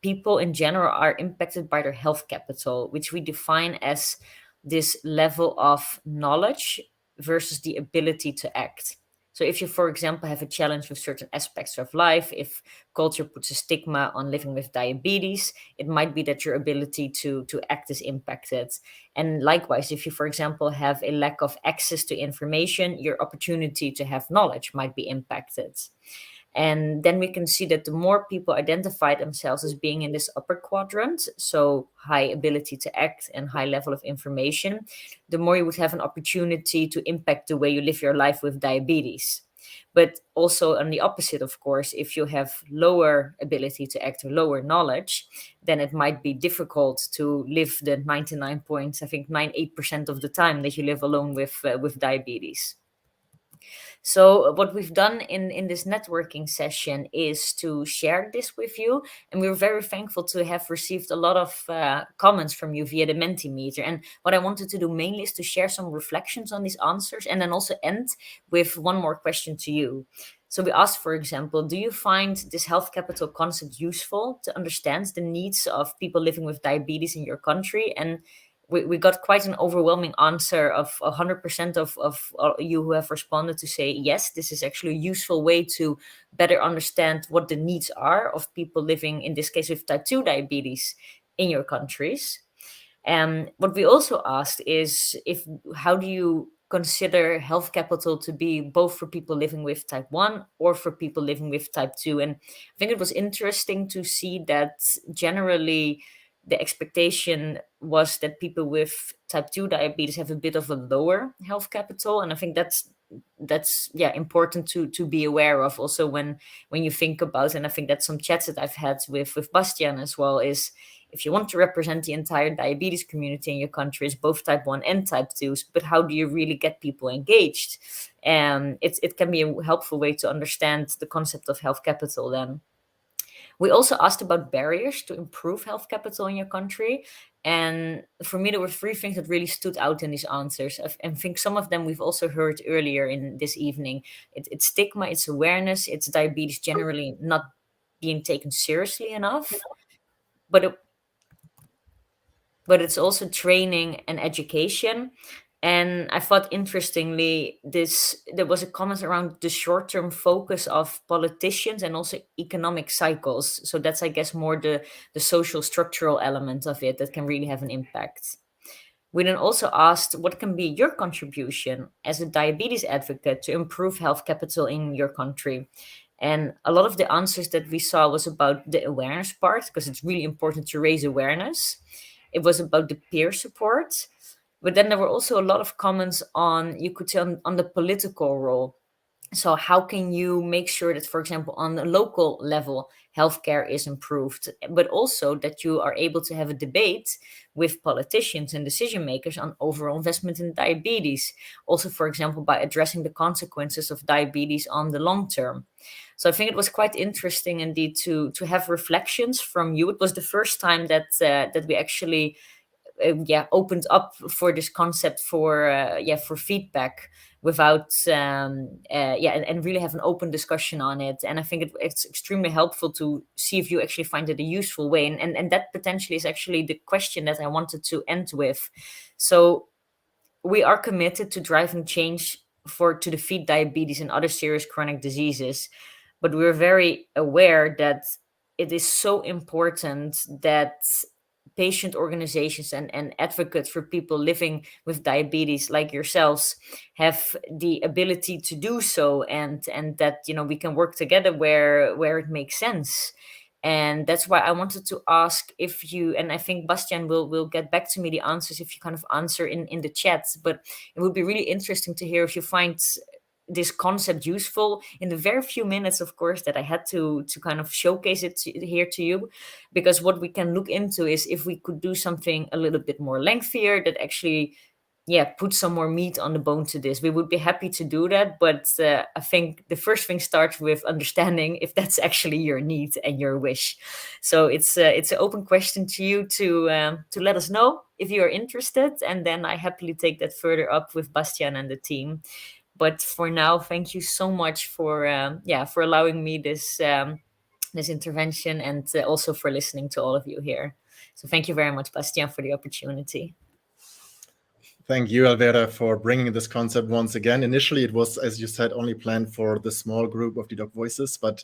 Speaker 7: people in general are impacted by their health capital, which we define as this level of knowledge versus the ability to act. So if you, for example, have a challenge with certain aspects of life, if culture puts a stigma on living with diabetes, it might be that your ability to act is impacted. And likewise, if you, for example, have a lack of access to information, your opportunity to have knowledge might be impacted. And then we can see that the more people identify themselves as being in this upper quadrant, so high ability to act and high level of information, the more you would have an opportunity to impact the way you live your life with diabetes. But also on the opposite, of course, if you have lower ability to act or lower knowledge, then it might be difficult to live the 98% of the time that you live alone with diabetes. So what we've done in this networking session is to share this with you. And we were very thankful to have received a lot of comments from you via the Mentimeter. And what I wanted to do mainly is to share some reflections on these answers, and then also end with one more question to you. So we asked, for example, do you find this health capital concept useful to understand the needs of people living with diabetes in your country? And we got quite an overwhelming answer of 100% of you who have responded to say, yes, this is actually a useful way to better understand what the needs are of people living, in this case, with type 2 diabetes in your countries. And what we also asked is, how do you consider health capital to be both for people living with type 1 or for people living with type 2? And I think it was interesting to see that generally the expectation was that people with type 2 diabetes have a bit of a lower health capital. And I think that's important to be aware of also when you think about, and I think that's some chats that I've had with Bastian as well, is if you want to represent the entire diabetes community in your country, is both type 1 and type 2, but how do you really get people engaged? And it can be a helpful way to understand the concept of health capital then. We also asked about barriers to improve health capital in your country. And for me, there were 3 things that really stood out in these answers. And I think some of them we've also heard earlier in this evening. It's stigma, it's awareness, it's diabetes generally not being taken seriously enough. But it's also training and education. And I thought, interestingly, there was a comment around the short-term focus of politicians and also economic cycles. So that's, I guess, more the social structural element of it that can really have an impact. We then also asked, what can be your contribution as a diabetes advocate to improve health capital in your country? And a lot of the answers that we saw was about the awareness part, because it's really important to raise awareness. It was about the peer support. But then there were also a lot of comments on, you could say, on the political role. So how can you make sure that, for example, on the local level, healthcare is improved, but also that you are able to have a debate with politicians and decision makers on overall investment in diabetes. Also, for example, by addressing the consequences of diabetes on the long term. So I think it was quite interesting indeed to have reflections from you. It was the first time that we actually opened up for this concept for feedback without and really have an open discussion on it. And I think it's extremely helpful to see if you actually find it a useful way. And that potentially is actually the question that I wanted to end with. So we are committed to driving change to defeat diabetes and other serious chronic diseases. But we're very aware that it is so important that patient organizations and advocates for people living with diabetes like yourselves have the ability to do so, and that we can work together where it makes sense. And that's why I wanted to ask if you, and I think Bastian will get back to me the answers if you kind of answer in the chat, but it would be really interesting to hear if you find this concept useful in the very few minutes, of course, that I had to kind of showcase it here to you. Because what we can look into is if we could do something a little bit more lengthier that actually put some more meat on the bone to this. We would be happy to do that, but I think the first thing starts with understanding if that's actually your need and your wish. So it's an open question to you to let us know if you are interested, and then I happily take that further up with Bastian and the team. But for now, thank you so much for allowing me this intervention, and also for listening to all of you here. So thank you very much, Bastian, for the opportunity.
Speaker 1: Thank you, Alvera, for bringing this concept once again. Initially, it was, as you said, only planned for the small group of DDoc Voices, but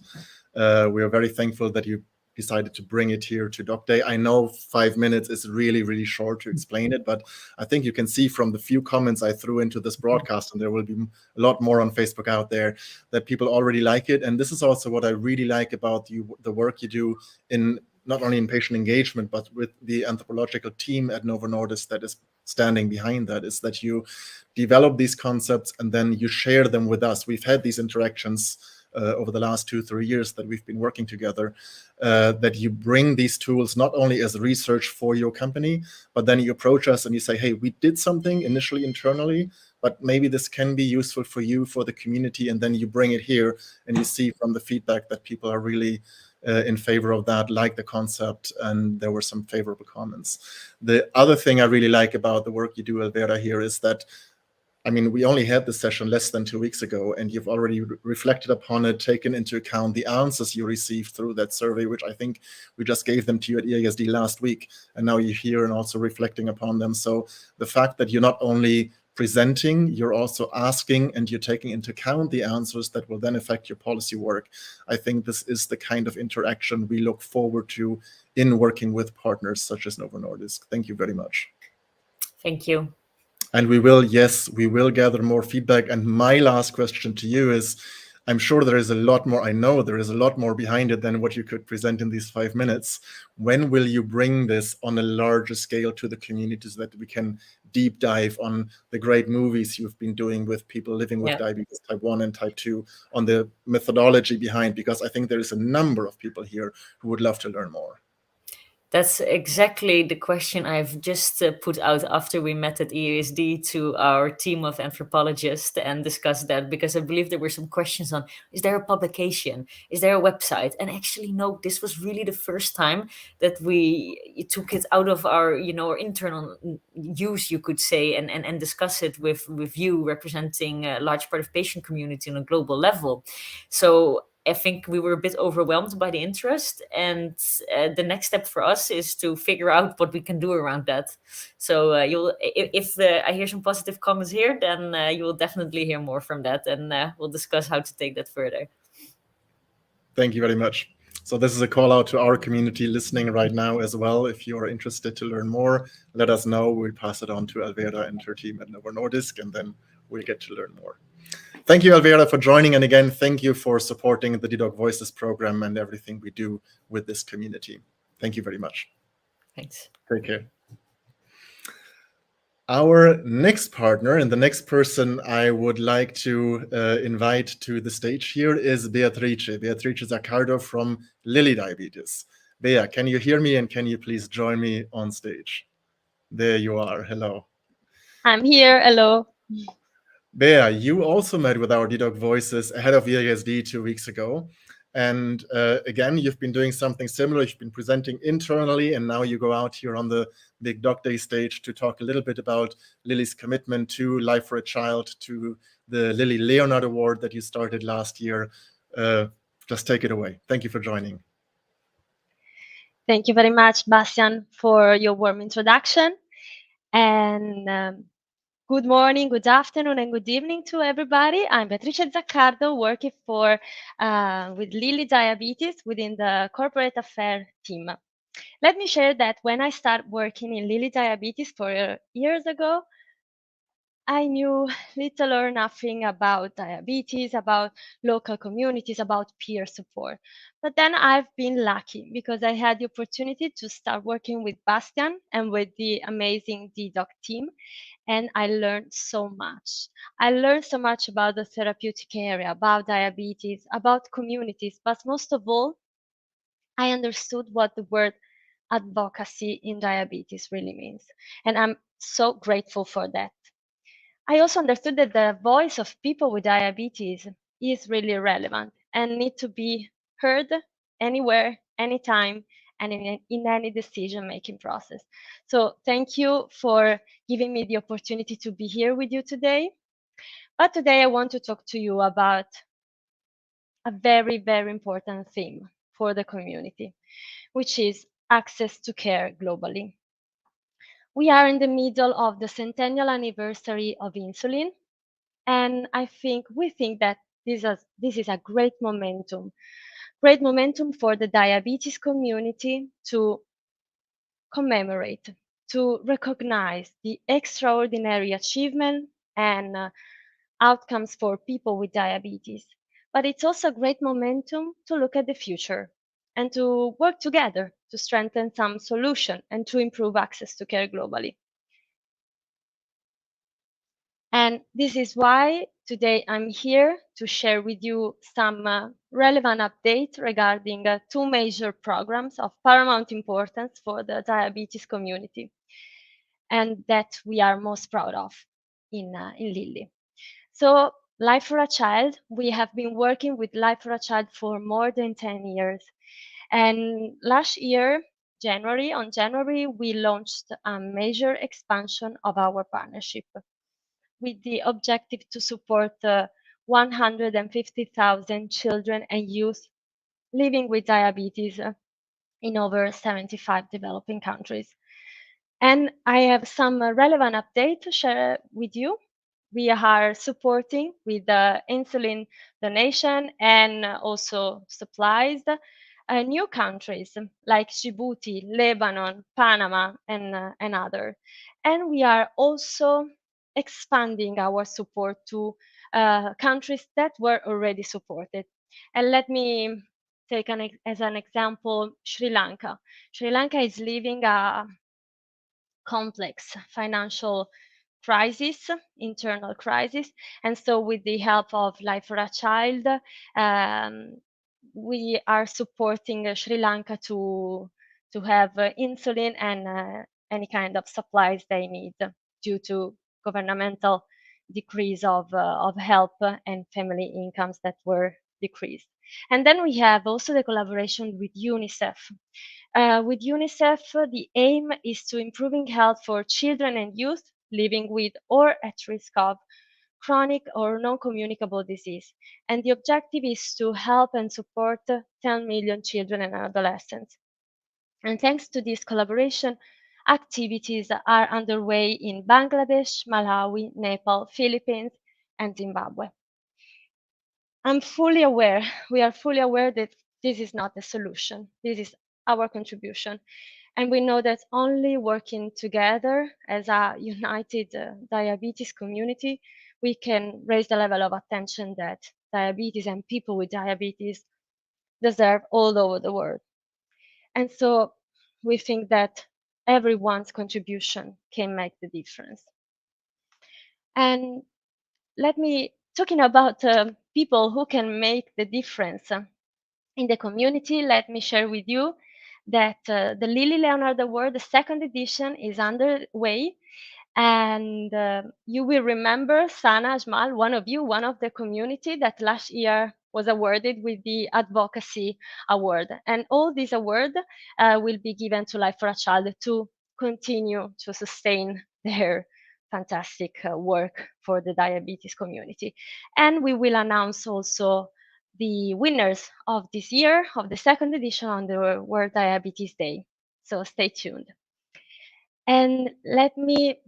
Speaker 1: we are very thankful that you decided to bring it here to docday. I know 5 minutes is really, really short to explain it, but I think you can see from the few comments I threw into this broadcast, and there will be a lot more on Facebook out there, that people already like it. And this is also what I really like about the work you do in not only in patient engagement, but with the anthropological team at Novo Nordisk that is standing behind that, is that you develop these concepts and then you share them with us. We've had these interactions over the last 2-3 years that we've been working together, that you bring these tools not only as research for your company, but then you approach us and you say, hey, we did something initially internally, but maybe this can be useful for you, for the community, and then you bring it here and you see from the feedback that people are really in favor of that, like the concept, and there were some favorable comments. The other thing I really like about the work you do, Alvera, here is that, I mean, we only had this session less than 2 weeks ago, and you've already reflected upon it, taken into account the answers you received through that survey, which I think we just gave them to you at EASD last week, and now you're here and also reflecting upon them. So the fact that you're not only presenting, you're also asking, and you're taking into account the answers that will then affect your policy work. I think this is the kind of interaction we look forward to in working with partners such as Novo Nordisk. Thank you very much.
Speaker 7: Thank you.
Speaker 1: And we will gather more feedback. And my last question to you is, I'm sure there is a lot more, I know there is a lot more behind it than what you could present in these 5 minutes. When will you bring this on a larger scale to the community so that we can deep dive on the great movies you've been doing with people living with diabetes type 1 and type 2, on the methodology behind? Because I think there is a number of people here who would love to learn more.
Speaker 7: That's exactly the question I've just put out after we met at EASD to our team of anthropologists and discussed that, because I believe there were some questions on, is there a publication? Is there a website? And actually, no, this was really the first time that we took it out of our, our internal use, you could say, and discuss it with you representing a large part of patient community on a global level. So I think we were a bit overwhelmed by the interest, and the next step for us is to figure out what we can do around that. So if I hear some positive comments here, then you will definitely hear more from that, and we'll discuss how to take that further.
Speaker 1: Thank you very much. So this is a call out to our community listening right now as well. If you are interested to learn more, let us know. We'll pass it on to Alvera and her team at Novo Nordisk, and then we'll get to learn more. Thank you, Alvera, for joining. And again, thank you for supporting the DDoc Voices program and everything we do with this community. Thank you very much.
Speaker 7: Thanks.
Speaker 1: Take care. Our next partner and the next person I would like to invite to the stage here is Beatrice Zaccardo from Lilly Diabetes. Bea, can you hear me, and can you please join me on stage? There you are. Hello.
Speaker 8: I'm here. Hello.
Speaker 1: Bea, you also met with our DDoc Voices ahead of EASD 2 weeks ago. And again, you've been doing something similar. You've been presenting internally, and now you go out here on the big docday stage to talk a little bit about Lilly's commitment to Life for a Child, to the Lilly Leonard Award that you started last year. Just take it away. Thank you for joining.
Speaker 8: Thank you very much, Bastian, for your warm introduction. And good morning, good afternoon, and good evening to everybody. I'm Beatrice Zaccardo, working with Lilly Diabetes within the corporate affairs team. Let me share that when I started working in Lilly Diabetes 4 years ago, I knew little or nothing about diabetes, about local communities, about peer support. But then I've been lucky because I had the opportunity to start working with Bastian and with the amazing DDoc team, and I learned so much. I learned so much about the therapeutic area, about diabetes, about communities, but most of all, I understood what the word advocacy in diabetes really means. And I'm so grateful for that. I also understood that the voice of people with diabetes is really relevant and need to be heard anywhere, anytime, and in any decision-making process. So thank you for giving me the opportunity to be here with you today. But today I want to talk to you about a very, very important theme for the community, which is access to care globally. We are in the middle of the centennial anniversary of insulin, and we think that this is a great momentum for the diabetes community to commemorate, to recognize the extraordinary achievement and outcomes for people with diabetes. But it's also a great momentum to look at the future and to work together to strengthen some solution and to improve access to care globally. And this is why today I'm here to share with you some relevant updates regarding two major programs of paramount importance for the diabetes community and that we are most proud of in Lilly. So Life for a Child, we have been working with Life for a Child for more than 10 years. And last year, on January, we launched a major expansion of our partnership with the objective to support 150,000 children and youth living with diabetes in over 75 developing countries. And I have some relevant update to share with you. We are supporting with insulin donation and also supplies new countries like Djibouti, Lebanon, Panama, and others. And we are also expanding our support to countries that were already supported. And let me take as an example Sri Lanka. Sri Lanka is living a complex financial crisis, internal crisis. And so with the help of Life for a Child, we are supporting Sri Lanka to have insulin and any kind of supplies they need due to governmental decrease of help and family incomes that were decreased. And then we have also the collaboration with UNICEF. With UNICEF, the aim is to improving health for children and youth living with or at risk of chronic or non-communicable disease. And the objective is to help and support 10 million children and adolescents. And thanks to this collaboration, activities are underway in Bangladesh, Malawi, Nepal, Philippines, and Zimbabwe. We are fully aware that this is not the solution. This is our contribution. And we know that only working together as a united diabetes community, we can raise the level of attention that diabetes and people with diabetes deserve all over the world. And so we think that everyone's contribution can make the difference. And talking about people who can make the difference in the community, let me share with you that the Lilly Leonard Award, the second edition, is underway. And you will remember Sana Ajmal, one of the community that last year was awarded with the Advocacy Award. And all these awards will be given to Life for a Child to continue to sustain their fantastic work for the diabetes community. And we will announce also the winners of this year, of the second edition, on the World Diabetes Day. So stay tuned. And let me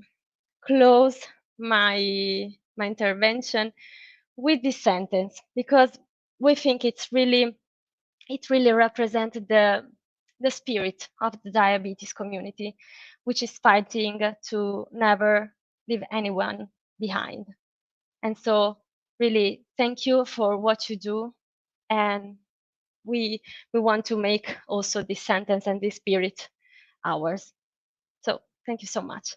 Speaker 8: close my intervention with this sentence, because we think it really represents the spirit of the diabetes community, which is fighting to never leave anyone behind. And so really thank you for what you do, and we want to make also this sentence and this spirit ours. So thank you so much.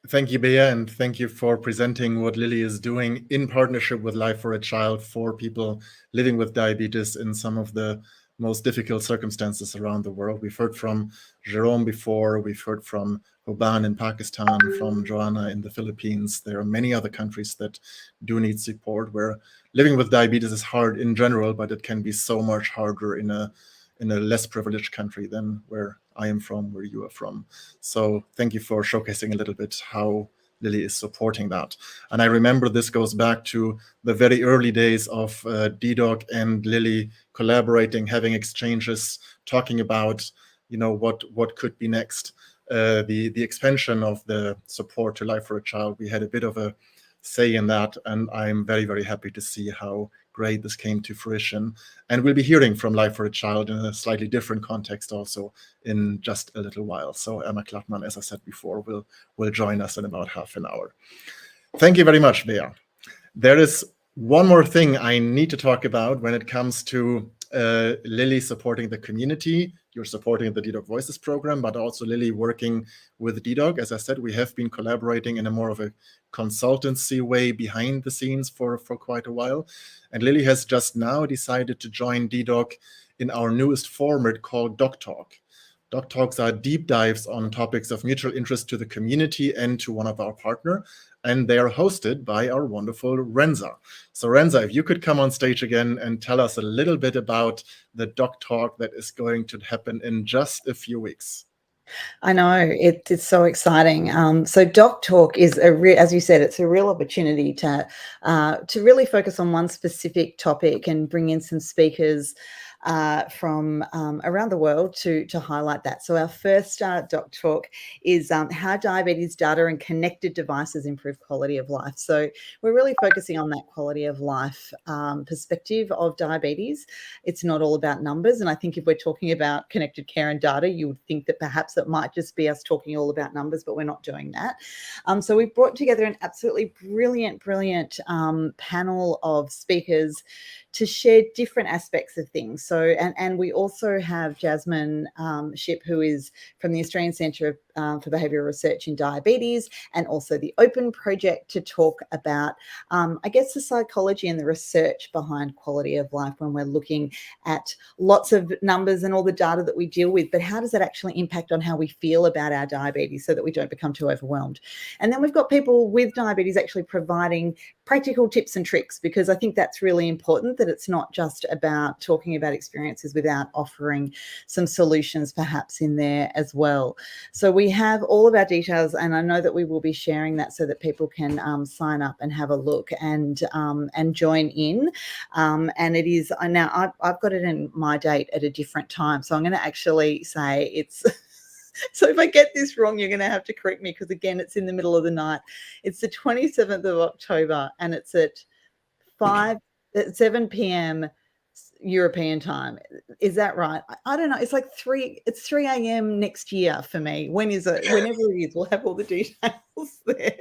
Speaker 1: Thank you, Bea, and thank you for presenting what Lilly is doing in partnership with Life for a Child for people living with diabetes in some of the most difficult circumstances around the world. We've heard from Jérôme before, we've heard from Hubban in Pakistan, from Johanna in the Philippines. There are many other countries that do need support, where living with diabetes is hard in general, but it can be so much harder in a less privileged country than where I am from, where you are from. So thank you for showcasing a little bit how Lilly is supporting that. And I remember this goes back to the very early days of DDoc and Lilly collaborating, having exchanges, talking about, you know, what could be next. The expansion of the support to Life for a Child, we had a bit of a say in that, and I'm very, very happy to see how great this came to fruition. And we'll be hearing from Life for a Child in a slightly different context also in just a little while. So Emma Klappmann, as I said before, will join us in about half an hour. Thank you very much, Bea. There is one more thing I need to talk about when it comes to Lilly supporting the community. You're supporting the DDoc Voices program, but also Lilly working with DDoc. As I said, we have been collaborating in a more of a consultancy way behind the scenes for quite a while. And Lilly has just now decided to join DDoc in our newest format called doctalk. Doctalks are deep dives on topics of mutual interest to the community and to one of our partners. And they are hosted by our wonderful Renza. So Renza, if you could come on stage again and tell us a little bit about the doctalk that is going to happen in just a few weeks.
Speaker 2: I know, it's so exciting. So Doc Talk is as you said, it's a real opportunity to really focus on one specific topic and bring in some speakers from around the world to highlight that. So our first Doc Talk is how diabetes data and connected devices improve quality of life. So we're really focusing on that quality of life perspective of diabetes. It's not all about numbers. And I think if we're talking about connected care and data, you would think that perhaps it might just be us talking all about numbers, but we're not doing that. So we've brought together an absolutely brilliant panel of speakers to share different aspects of things. So, and we also have Jasmine Ship, who is from the Australian Centre for Behavioural Research in Diabetes, and also the Open Project, to talk about, I guess, the psychology and the research behind quality of life when we're looking at lots of numbers and all the data that we deal with, but how does that actually impact on how we feel about our diabetes so that we don't become too overwhelmed? And then we've got people with diabetes actually providing practical tips and tricks, because I think that's really important, that it's not just about talking about experiences without offering some solutions perhaps in there as well. So we have all of our details, and I know that we will be sharing that so that people can sign up and have a look and join in. And it is now I've got it in my date at a different time, so I'm going to actually say it's so if I get this wrong, you're going to have to correct me, because again, it's in the middle of the night. It's the 27th of October, and it's at 7 p.m. European time. Is that right? I don't know. It's like 3 a.m. next year for me. When is it? Whenever it is, we'll have all the details there.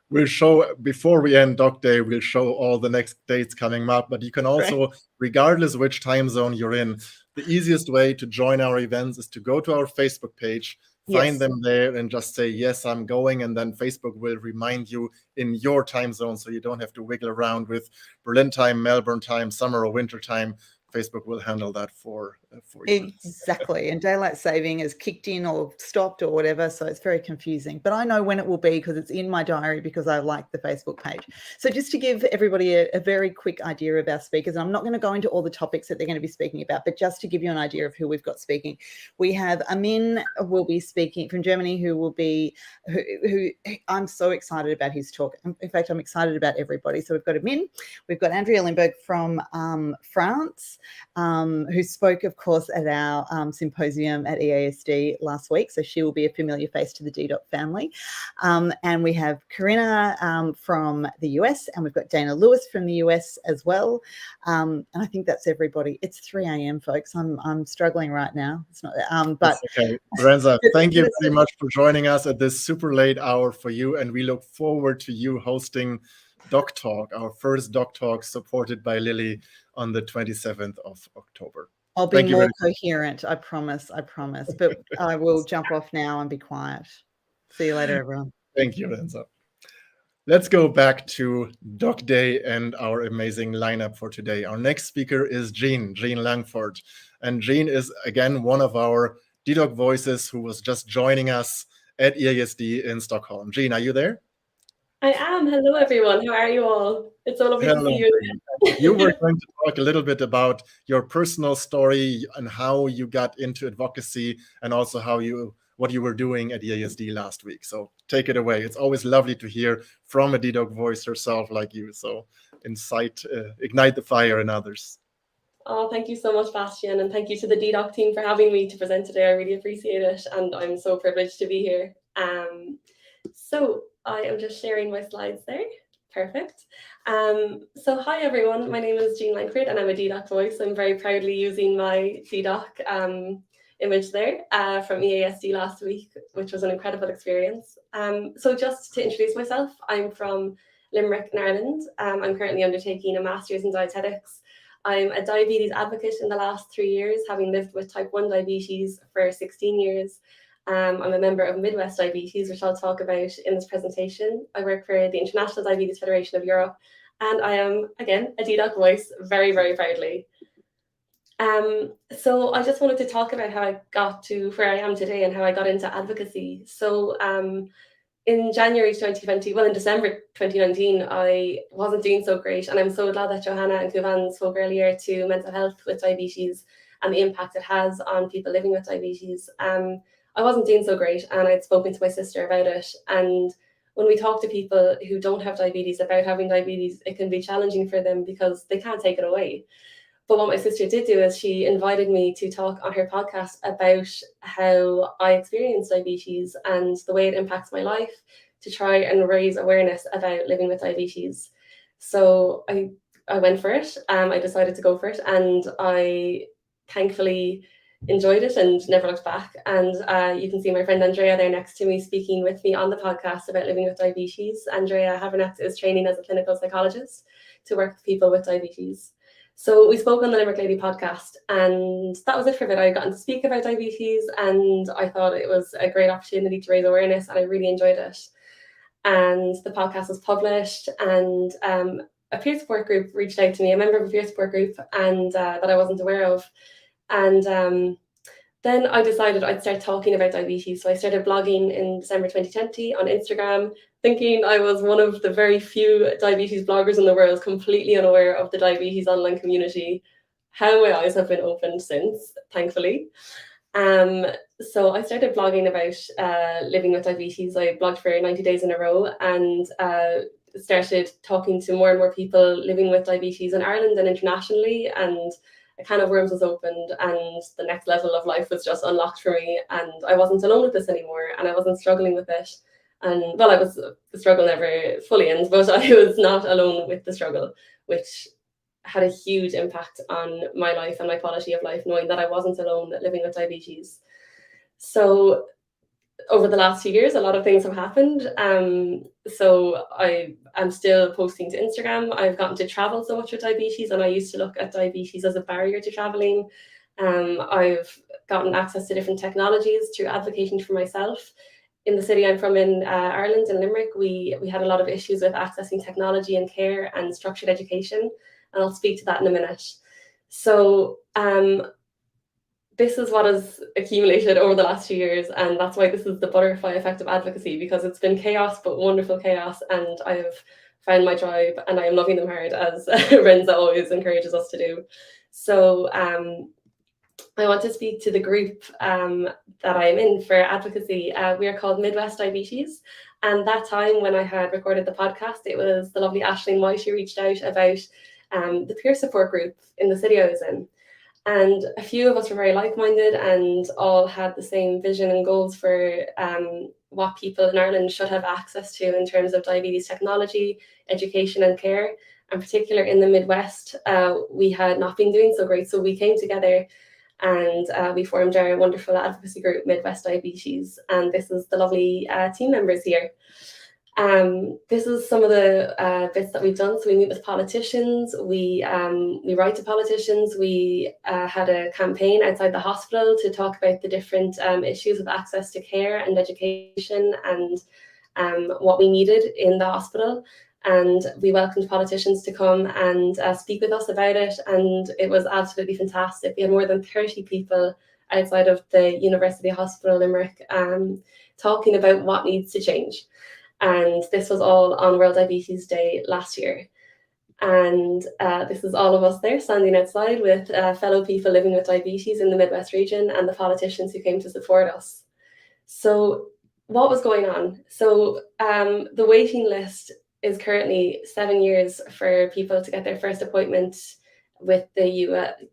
Speaker 1: We'll show, before we end Doc Day, we'll show all the next dates coming up, but you can also, regardless of which time zone you're in, the easiest way to join our events is to go to our Facebook page, find them there, and just say, yes, I'm going. And then Facebook will remind you in your time zone, so you don't have to wiggle around with Berlin time, Melbourne time, summer or winter time. Facebook will handle that for you.
Speaker 2: Exactly. And daylight saving has kicked in or stopped or whatever. So it's very confusing. But I know when it will be, because it's in my diary, because I like the Facebook page. So just to give everybody a very quick idea of our speakers, and I'm not going to go into all the topics that they're going to be speaking about, but just to give you an idea of who we've got speaking. We have Amin will be speaking from Germany, who I'm so excited about his talk. In fact, I'm excited about everybody. So we've got Amin. We've got Andrea Limburg from France, who spoke, of course, at our symposium at EASD last week. So she will be a familiar face to the DDoc family. And we have Karina from the US, and we've got Dana Lewis from the US as well. And I think that's everybody. It's 3 a.m., folks. I'm struggling right now. It's not, but
Speaker 1: that's okay. Renza, thank you very much for joining us at this super late hour for you. And we look forward to you hosting Doc Talk, our first Doc Talk supported by Lilly on the 27th of October.
Speaker 2: I'll be more coherent, I promise. But I will jump off now and be quiet. See you later, everyone.
Speaker 1: Thank you, Renza. Let's go back to Doc Day and our amazing lineup for today. Our next speaker is Jean Langford. And Jean is, again, one of our DDoc voices who was just joining us at EASD in Stockholm. Jean, are you there?
Speaker 9: I am. Hello, everyone. How are you all? It's so lovely to see you again.
Speaker 1: You were going to talk a little bit about your personal story and how you got into advocacy, and also what you were doing at EASD last week. So take it away. It's always lovely to hear from a DDoc voice herself like you. So ignite the fire in others.
Speaker 9: Oh, thank you so much, Bastian, and thank you to the DDoc team for having me to present today. I really appreciate it, and I'm so privileged to be here. So I am just sharing my slides there. Perfect. So hi, everyone. My name is Jean Langford, and I'm a DDoc voice. I'm very proudly using my DDoc image there from EASD last week, which was an incredible experience. So just to introduce myself, I'm from Limerick in Ireland. I'm currently undertaking a master's in dietetics. I'm a diabetes advocate in the last 3 years, having lived with type 1 diabetes for 16 years. I'm a member of Midwest Diabetes, which I'll talk about in this presentation. I work for the International Diabetes Federation of Europe, and I am, again, a DDoc voice, very, very proudly. So I just wanted to talk about how I got to where I am today and how I got into advocacy. So in January 2020, well, in December 2019, I wasn't doing so great. And I'm so glad that Johanna and Hubban spoke earlier to mental health with diabetes and the impact it has on people living with diabetes. I wasn't doing so great, and I'd spoken to my sister about it. And when we talk to people who don't have diabetes about having diabetes, it can be challenging for them because they can't take it away. But what my sister did do is she invited me to talk on her podcast about how I experience diabetes and the way it impacts my life, to try and raise awareness about living with diabetes. So I went for it. I decided to go for it, and I thankfully enjoyed it and never looked back. And you can see my friend Andrea there next to me speaking with me on the podcast about living with diabetes. Andrea Havernack is training as a clinical psychologist to work with people with diabetes. So we spoke on the Limerick Lady podcast, and that was it for a bit. I got to speak about diabetes, and I thought it was a great opportunity to raise awareness, and I really enjoyed it. And the podcast was published, and a peer support group reached out to me, a member of a peer support group, and that I wasn't aware of. And then I decided I'd start talking about diabetes. So I started blogging in December 2020 on Instagram, thinking I was one of the very few diabetes bloggers in the world, completely unaware of the diabetes online community. How my eyes have been opened since, thankfully. So I started blogging about living with diabetes. I blogged for 90 days in a row, and started talking to more and more people living with diabetes in Ireland and internationally. And a can of worms was opened, and the next level of life was just unlocked for me. And I wasn't alone with this anymore, and I wasn't struggling with it. And well, the struggle never fully ends, but I was not alone with the struggle, which had a huge impact on my life and my quality of life, knowing that I wasn't alone living with diabetes. So over the last 2 years, a lot of things have happened. So I am still posting to Instagram. I've gotten to travel so much with diabetes, and I used to look at diabetes as a barrier to traveling. I've gotten access to different technologies through advocating for myself. In the city I'm from in Ireland, in Limerick, we had a lot of issues with accessing technology and care and structured education, and I'll speak to that in a minute. So this is what has accumulated over the last 2 years, and that's why this is the butterfly effect of advocacy, because it's been chaos, but wonderful chaos, and I have found my tribe, and I am loving them hard, as Renza always encourages us to do. So I want to speak to the group that I am in for advocacy. We are called Midwest Diabetes, and that time when I had recorded the podcast, it was the lovely Aisling White who reached out about the peer support group in the city I was in. And a few of us were very like-minded and all had the same vision and goals for what people in Ireland should have access to in terms of diabetes technology, education and care. In particular, in the Midwest, we had not been doing so great. So we came together and we formed our wonderful advocacy group, Midwest Diabetes. And this is the lovely team members here. This is some of the bits that we've done. So we meet with politicians, we write to politicians, we had a campaign outside the hospital to talk about the different issues of access to care and education and what we needed in the hospital. And we welcomed politicians to come and speak with us about it, and it was absolutely fantastic. We had more than 30 people outside of the University Hospital Limerick talking about what needs to change. And this was all on World Diabetes Day last year. And this is all of us there standing outside with fellow people living with diabetes in the Midwest region and the politicians who came to support us. So what was going on? So the waiting list is currently 7 years for people to get their first appointment with the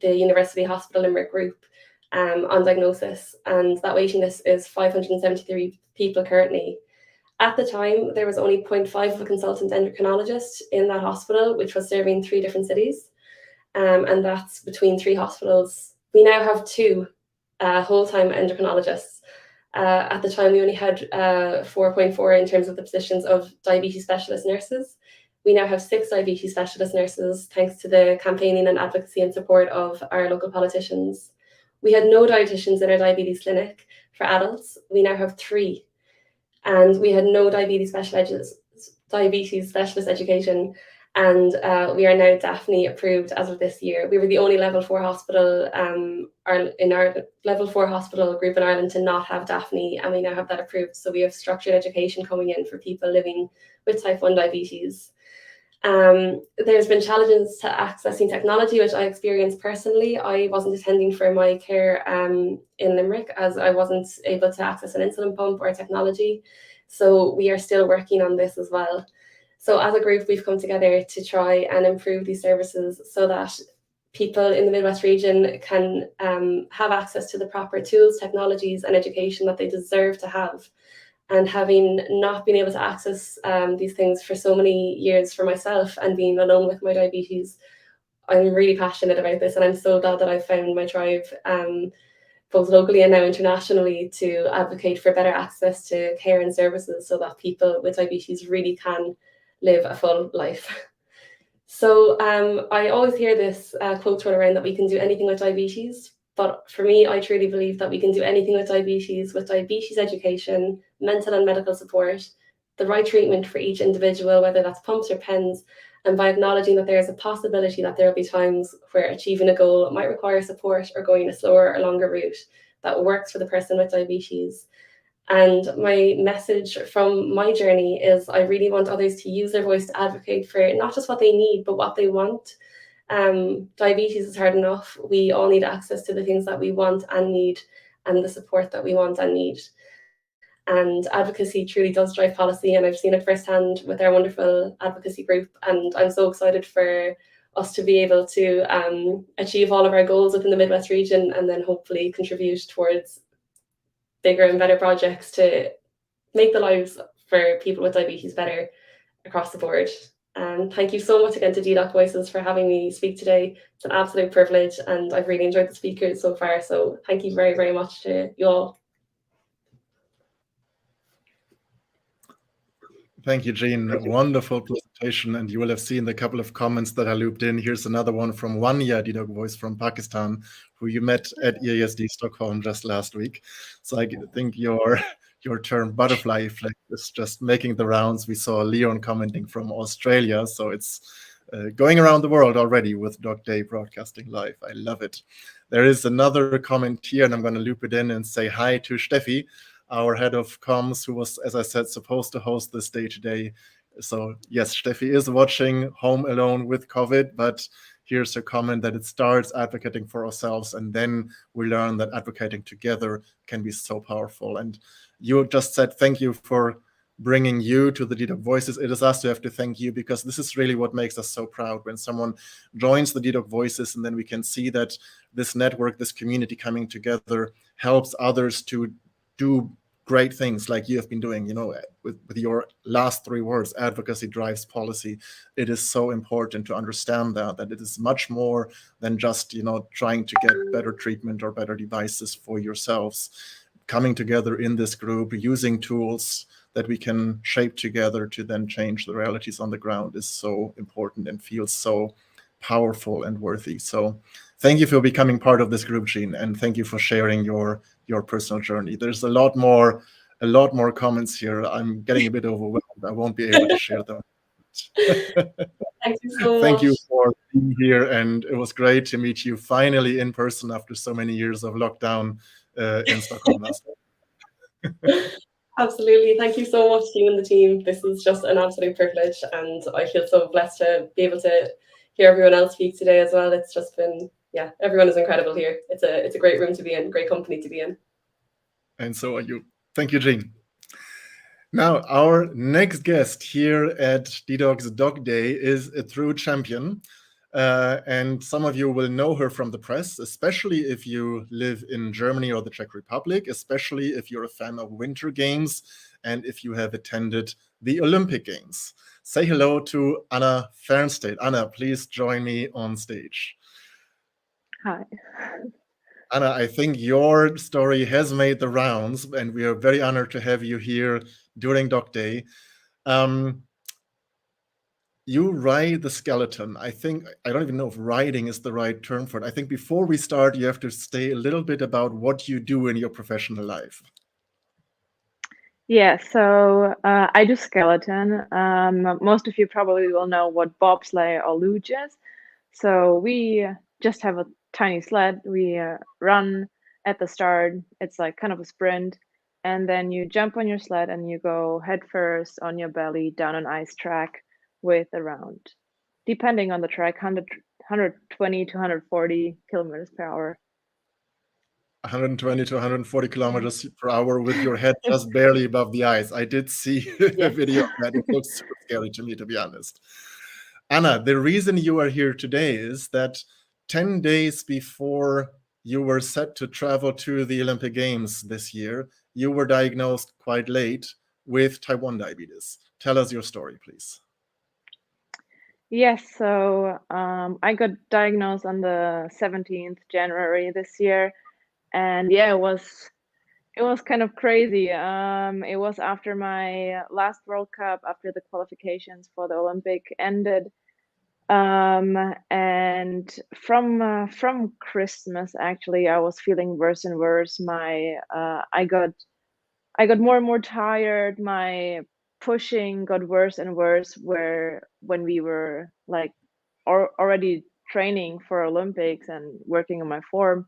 Speaker 9: University Hospital Limerick group on diagnosis. And that waiting list is 573 people currently. At the time, there was only 0.5 of a consultant endocrinologist in that hospital, which was serving 3 different cities. And that's between 3 hospitals. We now have 2 whole-time endocrinologists. At the time, we only had 4.4 in terms of the positions of diabetes specialist nurses. We now have 6 diabetes specialist nurses, thanks to the campaigning and advocacy and support of our local politicians. We had no dietitians in our diabetes clinic for adults. We now have 3. And we had no diabetes specialist education, and we are now DAPHNE approved as of this year. We were the only level 4 hospital in our level 4 hospital group in Ireland to not have DAPHNE, and we now have that approved. So we have structured education coming in for people living with type 1 diabetes. There's been challenges to accessing technology, which I experienced personally. I wasn't attending for my care in Limerick, as I wasn't able to access an insulin pump or technology. So we are still working on this as well. So as a group, we've come together to try and improve these services so that people in the Midwest region can have access to the proper tools, technologies, and education that they deserve to have. And having not been able to access these things for so many years for myself and being alone with my diabetes, I'm really passionate about this, and I'm so glad that I've found my tribe, both locally and now internationally, to advocate for better access to care and services so that people with diabetes really can live a full life. So I always hear this quote thrown around that we can do anything with diabetes. But for me, I truly believe that we can do anything with diabetes education, mental and medical support, the right treatment for each individual, whether that's pumps or pens, and by acknowledging that there is a possibility that there will be times where achieving a goal might require support or going a slower or longer route that works for the person with diabetes. And my message from my journey is I really want others to use their voice to advocate for not just what they need, but what they want. Diabetes is hard enough. We all need access to the things that we want and need, and the support that we want and need. And advocacy truly does drive policy, and I've seen it firsthand with our wonderful advocacy group. And I'm so excited for us to be able to achieve all of our goals within the Midwest region, and then hopefully contribute towards bigger and better projects to make the lives for people with diabetes better across the board. Thank you so much again to DDoC Voices for having me speak today. It's an absolute privilege, and I've really enjoyed the speakers so far. So thank you very, very much to you all.
Speaker 1: Thank you, Jean. Wonderful presentation. And you will have seen the couple of comments that are looped in. Here's another one from Wanya, DDoC Voice from Pakistan, who you met at EASD Stockholm just last week. So I think your term butterfly effect is just making the rounds. We saw Leon commenting from Australia. So it's going around the world already with docday broadcasting live. I love it. There is another comment here, and I'm going to loop it in and say hi to Steffi, our head of comms, who was, as I said, supposed to host this day today. So yes, Steffi is watching home alone with COVID, but here's her comment that it starts advocating for ourselves, and then we learn that advocating together can be so powerful. And you just said thank you for bringing you to the DDoC Voices. It is us who have to thank you, because this is really what makes us so proud when someone joins the DDoC Voices, and then we can see that this network, this community coming together helps others to do great things like you have been doing, with your last 3 words, advocacy drives policy. It is so important to understand that it is much more than just, trying to get better treatment or better devices for yourselves. Coming together in this group, using tools that we can shape together to then change the realities on the ground is so important and feels so powerful and worthy. So thank you for becoming part of this group, Jean, and thank you for sharing your personal journey. There's a lot more comments here. I'm getting a bit overwhelmed. I won't be able to share them.
Speaker 9: Thank you so
Speaker 1: Thank
Speaker 9: much.
Speaker 1: you for being here, and it was great to meet you finally in person after so many years of lockdown in Stockholm last time.
Speaker 9: Absolutely. Thank you so much to you and the team. This is just an absolute privilege, and I feel so blessed to be able to hear everyone else speak today as well. It's just been, yeah, everyone is incredible here. It's a great room to be in, great company to be in.
Speaker 1: And so are you. Thank you, Jean. Now, our next guest here at DDOC's Dog Day is a true champion. And some of you will know her from the press, especially if you live in Germany or the Czech Republic, especially if you're a fan of Winter Games and if you have attended the Olympic Games. Say hello to Anna Fernstädt. Anna, please join me on stage.
Speaker 10: Hi.
Speaker 1: Anna, I think your story has made the rounds, and we are very honored to have you here during Dog Day. You ride the skeleton. I don't even know if riding is the right term for it. I think before we start, you have to say a little bit about what you do in your professional life.
Speaker 10: Yeah, so I do skeleton. Most of you probably will know what bobsleigh or luge is. So we just have a tiny sled. We run at the start. It's like kind of a sprint. And then you jump on your sled and you go head first on your belly down an ice track with around, depending on the track, 120 to 140 kilometers per hour.
Speaker 1: 120 to 140 kilometers per hour with your head just barely above the ice. I did see a video of that. It looks super scary to me, to be honest. Anna, the reason you are here today is that 10 days before you were set to travel to the Olympic Games this year, you were diagnosed quite late with type 1 diabetes. Tell us your story, please.
Speaker 10: Yes, so I got diagnosed on the 17th January this year. And yeah, it was kind of crazy. It was after my last World Cup, after the qualifications for the Olympic ended. And from Christmas, actually, I was feeling worse and worse. I got more and more tired. My pushing got worse and worse. When we were like already training for Olympics and working on my form.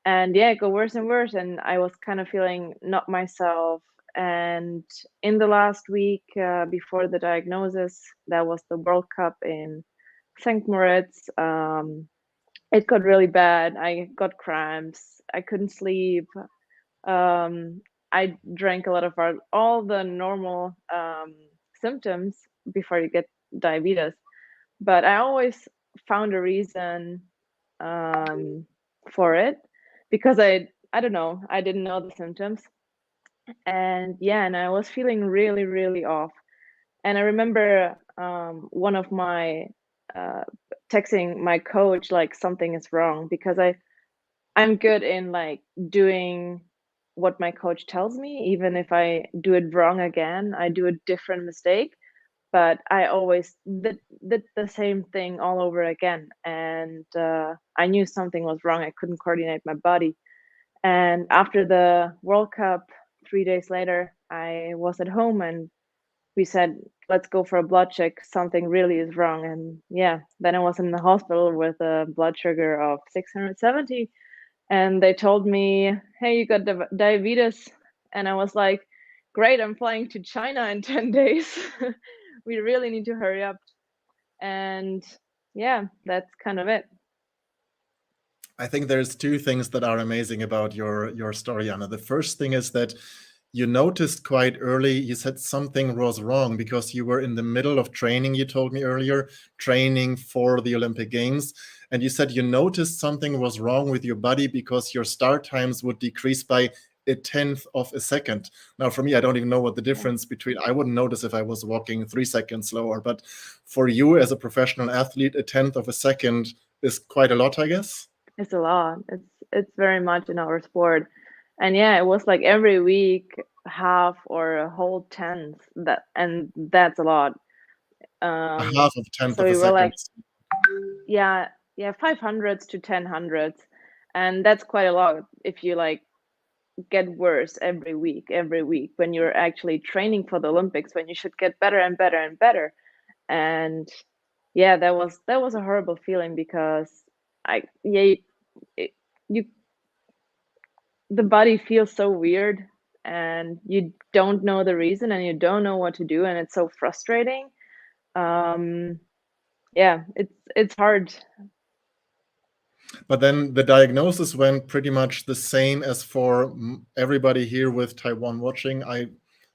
Speaker 10: And yeah, it got worse and worse, and I was kind of feeling not myself. And in the last week before the diagnosis, that was the World Cup in St. Moritz. It got really bad. I got cramps. I couldn't sleep. I drank a lot of all the normal symptoms before you get diabetes, but I always found a reason for it. Because I don't know, I didn't know the symptoms. And yeah, and I was feeling really, really off. And I remember one of my texting my coach, like, something is wrong, because I'm good in like doing what my coach tells me. Even if I do it wrong again, I do a different mistake. But I always did the same thing all over again. And I knew something was wrong. I couldn't coordinate my body. And after the World Cup, 3 days later, I was at home and we said, let's go for a blood check. Something really is wrong. And yeah, then I was in the hospital with a blood sugar of 670. And they told me, hey, you got diabetes. And I was like, great, I'm flying to China in 10 days. We really need to hurry up. And yeah, that's kind of it.
Speaker 1: I think there's two things that are amazing about your story, Anna. The first thing is that you noticed quite early, you said something was wrong because you were in the middle of training, you told me earlier, training for the Olympic Games. And you said you noticed something was wrong with your body because your start times would decrease by 1/10 of a second. Now, for me, I don't even know what the difference between, I wouldn't notice if I was walking 3 seconds slower, but for you as a professional athlete, 1/10 of a second is quite a lot, I guess.
Speaker 10: It's a lot. It's very much in our sport. And yeah, it was like every week, half or a whole tenth. That's a lot.
Speaker 1: A half of 1/10
Speaker 10: so
Speaker 1: of a
Speaker 10: we were
Speaker 1: second.
Speaker 10: like, yeah, 500s to 1000s. And that's quite a lot if you like get worse every week when you're actually training for the Olympics, when you should get better and better and better. And yeah, that was a horrible feeling, because the body feels so weird, and you don't know the reason, and you don't know what to do, and it's so frustrating. Yeah, it's hard.
Speaker 1: But then the diagnosis went pretty much the same as for everybody here with type 1 watching.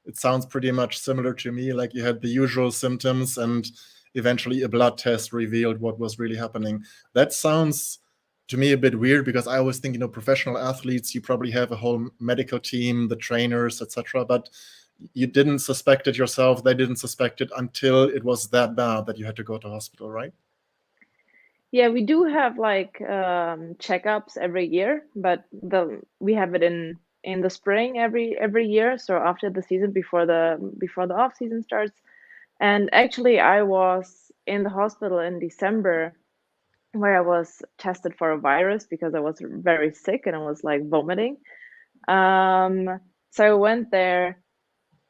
Speaker 1: It sounds pretty much similar to me, like you had the usual symptoms and eventually a blood test revealed what was really happening. That sounds to me a bit weird, because I always think, professional athletes, you probably have a whole medical team, the trainers, etc. But you didn't suspect it yourself. They didn't suspect it until it was that bad that you had to go to hospital, right?
Speaker 10: Yeah, we do have like checkups every year, but we have it in the spring every year. So after the season, before the off season starts. And actually, I was in the hospital in December, where I was tested for a virus because I was very sick and I was like vomiting. So I went there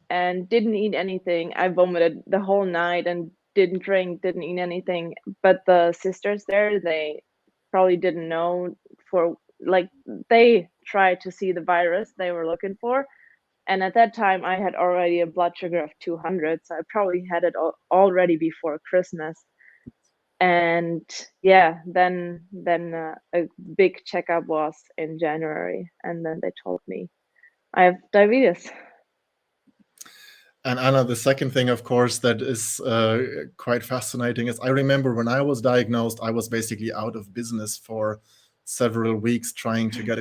Speaker 10: and didn't eat anything. I vomited the whole night and didn't drink, didn't eat anything. But the sisters there, they probably didn't know, they tried to see the virus they were looking for. And at that time, I had already a blood sugar of 200. So I probably had it already before Christmas. And yeah, then a big checkup was in January. And then they told me I have diabetes.
Speaker 1: And Anna, the second thing, of course, that is quite fascinating is I remember when I was diagnosed, I was basically out of business for several weeks trying to get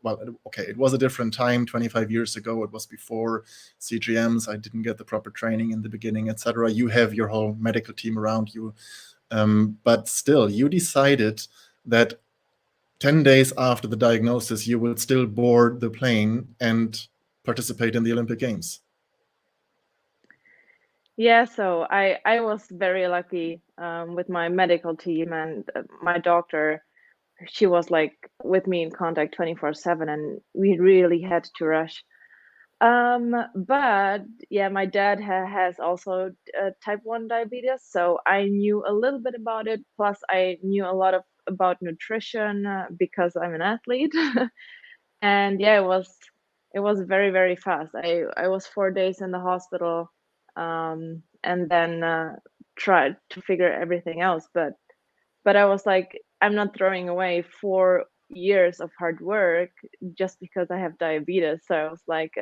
Speaker 1: well, okay, it was a different time, 25 years ago. It was before CGMs. I didn't get the proper training in the beginning, etc. You have your whole medical team around you. But still, you decided that 10 days after the diagnosis, you would still board the plane and participate in the Olympic Games.
Speaker 10: Yeah, so I was very lucky with my medical team, and my doctor. She was like with me in contact 24/7, and we really had to rush. But yeah, my dad has also type 1 diabetes, so I knew a little bit about it. Plus, I knew a lot about nutrition because I'm an athlete. And yeah, it was very, very fast. I was 4 days in the hospital, and then tried to figure everything else. But I was like, I'm not throwing away 4 years of hard work just because I have diabetes. So I was like,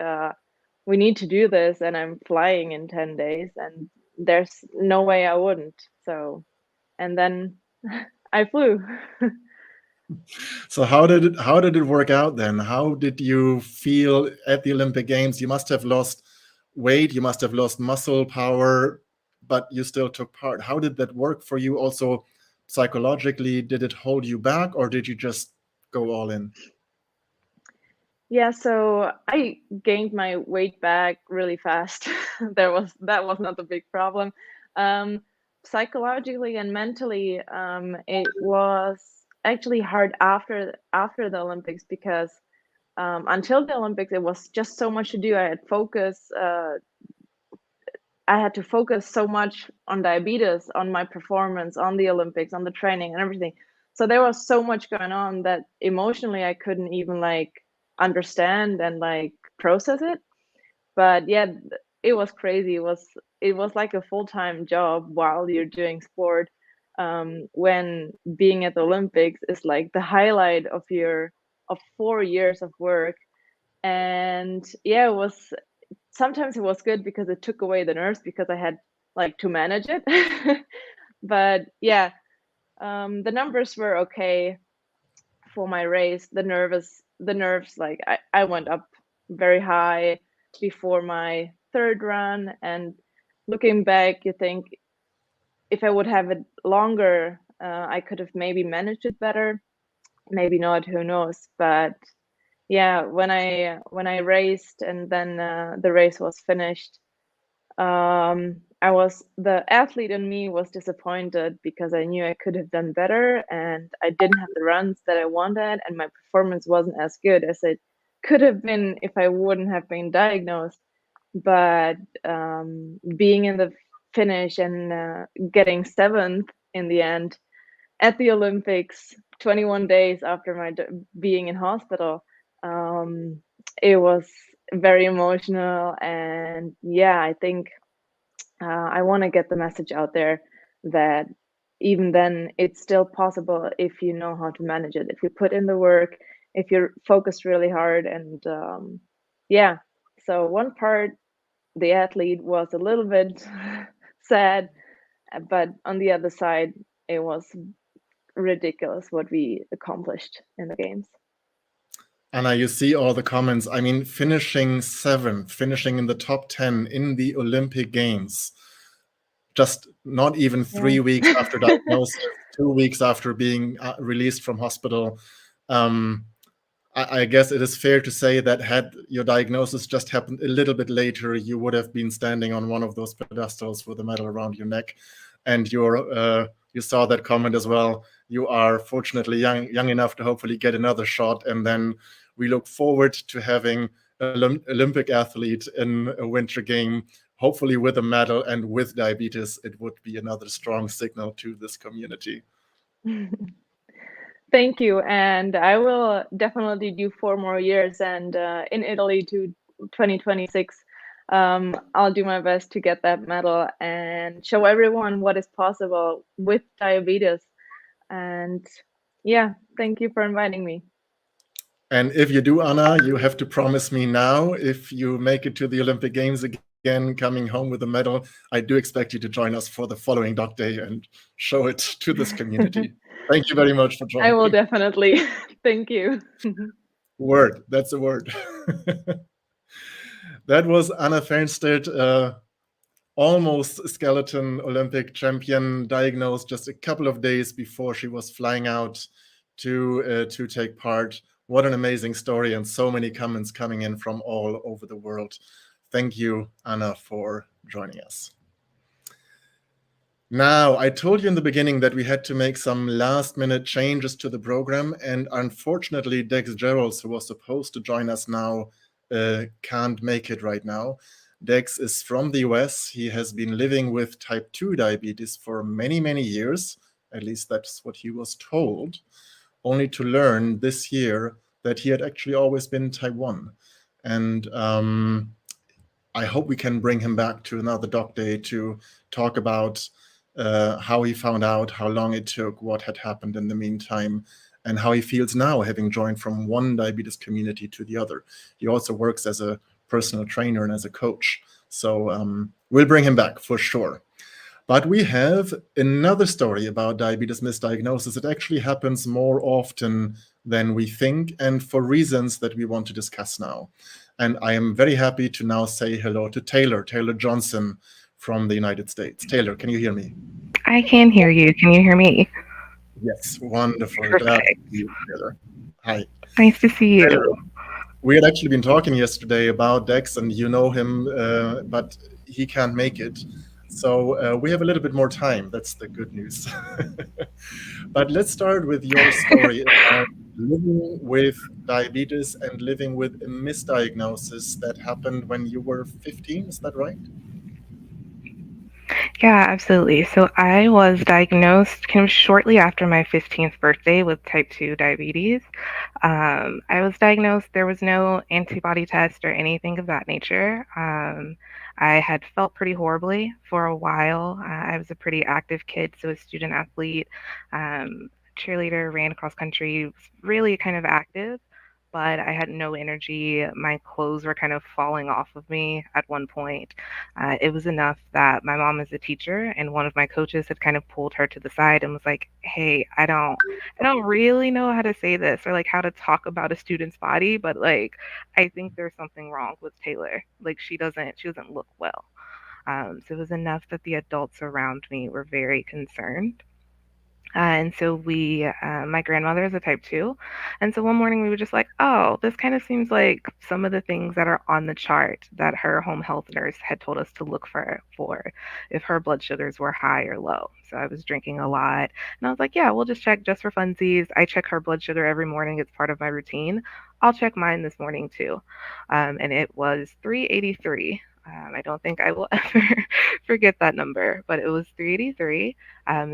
Speaker 10: we need to do this, and I'm flying in 10 days, and there's no way I wouldn't. So, and then I flew.
Speaker 1: So how did it work out then? How did you feel at the Olympic Games? You must have lost weight, you must have lost muscle power, but you still took part. How did that work for you also psychologically? Did it hold you back, or did you just go all in?
Speaker 10: Yeah, so I gained my weight back really fast. That was not the big problem. Psychologically and mentally, it was actually hard after the Olympics, because until the Olympics, it was just so much to do. I had to focus so much on diabetes, on my performance, on the Olympics, on the training and everything. So there was so much going on that emotionally I couldn't even like understand and like process it. But yeah, it was crazy. It was like a full-time job while you're doing sport, when being at the Olympics is like the highlight of 4 years of work. And yeah, sometimes it was good because it took away the nerves, because I had like to manage it. But yeah, the numbers were okay for my race. The nerves, like I went up very high before my third run, and looking back, you think if I would have it longer, I could have maybe managed it better. Maybe not, who knows. But yeah, when I raced, and then the race was finished, the athlete in me was disappointed, because I knew I could have done better, and I didn't have the runs that I wanted, and my performance wasn't as good as it could have been if I wouldn't have been diagnosed. But being in the finish and getting 7th in the end at the Olympics, 21 days after my being in hospital. It was very emotional, and yeah, I think I want to get the message out there that even then it's still possible if you know how to manage it, if you put in the work, if you're focused really hard. And yeah, so one part, the athlete, was a little bit sad, but on the other side, it was ridiculous what we accomplished in the games.
Speaker 1: Anna, you see all the comments. I mean, finishing 7th, finishing in the top 10 in the Olympic Games, just not even 3 weeks after diagnosis, 2 weeks after being released from hospital. I guess it is fair to say that had your diagnosis just happened a little bit later, you would have been standing on one of those pedestals with a medal around your neck. And you saw that comment as well. You are fortunately young enough to hopefully get another shot. And then we look forward to having an Olympic athlete in a winter game, hopefully with a medal and with diabetes. It would be another strong signal to this community.
Speaker 10: Thank you. And I will definitely do 4 more years. And in Italy to 2026, I'll do my best to get that medal and show everyone what is possible with diabetes. And yeah, thank you for inviting me.
Speaker 1: And if you do, Anna, you have to promise me now, if you make it to the Olympic Games again, coming home with a medal, I do expect you to join us for the following Doc Day and show it to this community. Thank you very much for joining.
Speaker 10: I will definitely. Thank you.
Speaker 1: Word, that's a word. That was Anna Fernstädt, almost skeleton Olympic champion, diagnosed just a couple of days before she was flying out to take part. What an amazing story, and so many comments coming in from all over the world. Thank you, Anna, for joining us. Now, I told you in the beginning that we had to make some last-minute changes to the program, and unfortunately, Dex Gerald, who was supposed to join us now, can't make it right now. Dex is from the US. He has been living with type 2 diabetes for many, many years. At least that's what he was told, only to learn this year that he had actually always been type 1. And I hope we can bring him back to another Doc Day to talk about how he found out, how long it took, what had happened in the meantime, and how he feels now, having joined from one diabetes community to the other. He also works as a personal trainer and as a coach. So we'll bring him back for sure. But we have another story about diabetes misdiagnosis. It actually happens more often than we think, and for reasons that we want to discuss now. And I am very happy to now say hello to Taylor Johnson from the United States. Taylor, can you hear me?
Speaker 11: I can hear you. Can you hear me?
Speaker 1: Yes, wonderful.
Speaker 11: Perfect.
Speaker 1: Glad to see you, Taylor. Hi.
Speaker 11: Nice to see you.
Speaker 1: Taylor, we had actually been talking yesterday about Dex, and you know him, but he can't make it. So we have a little bit more time. That's the good news. But let's start with your story about living with diabetes and living with a misdiagnosis that happened when you were 15. Is that right?
Speaker 11: Yeah, absolutely. So I was diagnosed kind of shortly after my 15th birthday with type 2 diabetes. I was diagnosed, there was no antibody test or anything of that nature. I had felt pretty horribly for a while. I was a pretty active kid, so a student athlete, cheerleader, ran cross country, was really kind of active, but I had no energy. My clothes were kind of falling off of me at one point. It was enough that my mom is a teacher, and one of my coaches had kind of pulled her to the side and was like, "Hey, I don't really know how to say this or like how to talk about a student's body, but like I think there's something wrong with Taylor. Like she doesn't look well." So it was enough that the adults around me were very concerned. And so my grandmother is a type 2. And so one morning we were just like, oh, this kind of seems like some of the things that are on the chart that her home health nurse had told us to look for if her blood sugars were high or low. So I was drinking a lot. And I was like, yeah, we'll just check just for funsies. I check her blood sugar every morning. It's part of my routine. I'll check mine this morning too. And it was 383. I don't think I will ever forget that number, but it was 383.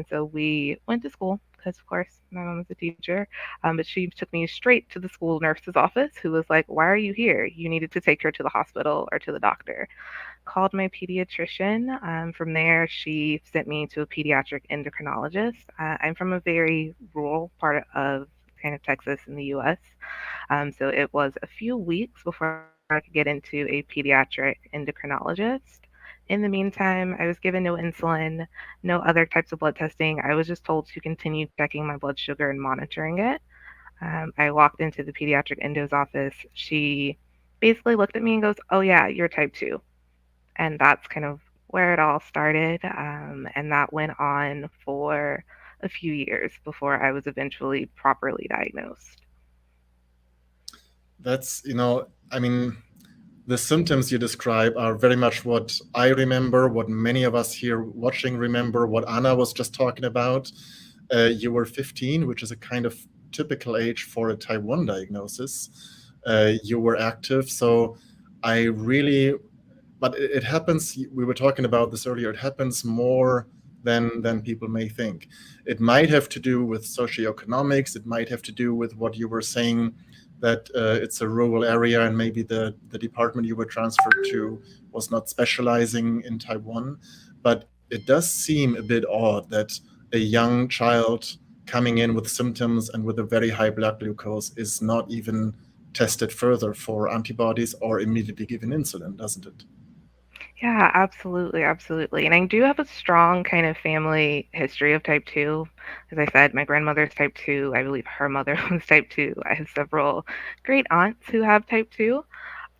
Speaker 11: So we went to school because, of course, my mom was a teacher. But she took me straight to the school nurse's office, who was like, "Why are you here? You needed to take her to the hospital or to the doctor." Called my pediatrician. From there, she sent me to a pediatric endocrinologist. I'm from a very rural part of kind of Texas in the US. So it was a few weeks before I could get into a pediatric endocrinologist. In the meantime, I was given no insulin, no other types of blood testing. I was just told to continue checking my blood sugar and monitoring it. I walked into the pediatric endo's office. She basically looked at me and goes, "Oh, yeah, you're type 2." And that's kind of where it all started. And that went on for a few years before I was eventually properly diagnosed.
Speaker 1: That's, I mean, the symptoms you describe are very much what I remember, what many of us here watching remember, what Anna was just talking about. You were 15, which is a kind of typical age for a type 1 diagnosis. You were active. So I really, but it happens, we were talking about this earlier, it happens more than people may think. It might have to do with socioeconomics. It might have to do with what you were saying, that it's a rural area and maybe the department you were transferred to was not specializing in type 1. But it does seem a bit odd that a young child coming in with symptoms and with a very high blood glucose is not even tested further for antibodies or immediately given insulin, doesn't it?
Speaker 11: Yeah, absolutely, absolutely. And I do have a strong kind of family history of type 2. As I said, my grandmother's type 2. I believe her mother was type 2. I have several great aunts who have type 2.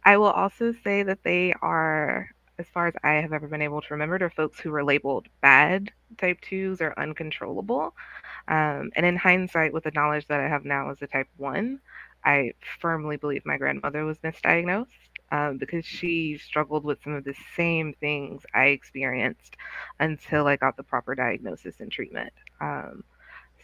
Speaker 11: I will also say that they are, as far as I have ever been able to remember, they're folks who were labeled bad type 2s or uncontrollable. And in hindsight, with the knowledge that I have now as a type 1, I firmly believe my grandmother was misdiagnosed because she struggled with some of the same things I experienced until I got the proper diagnosis and treatment.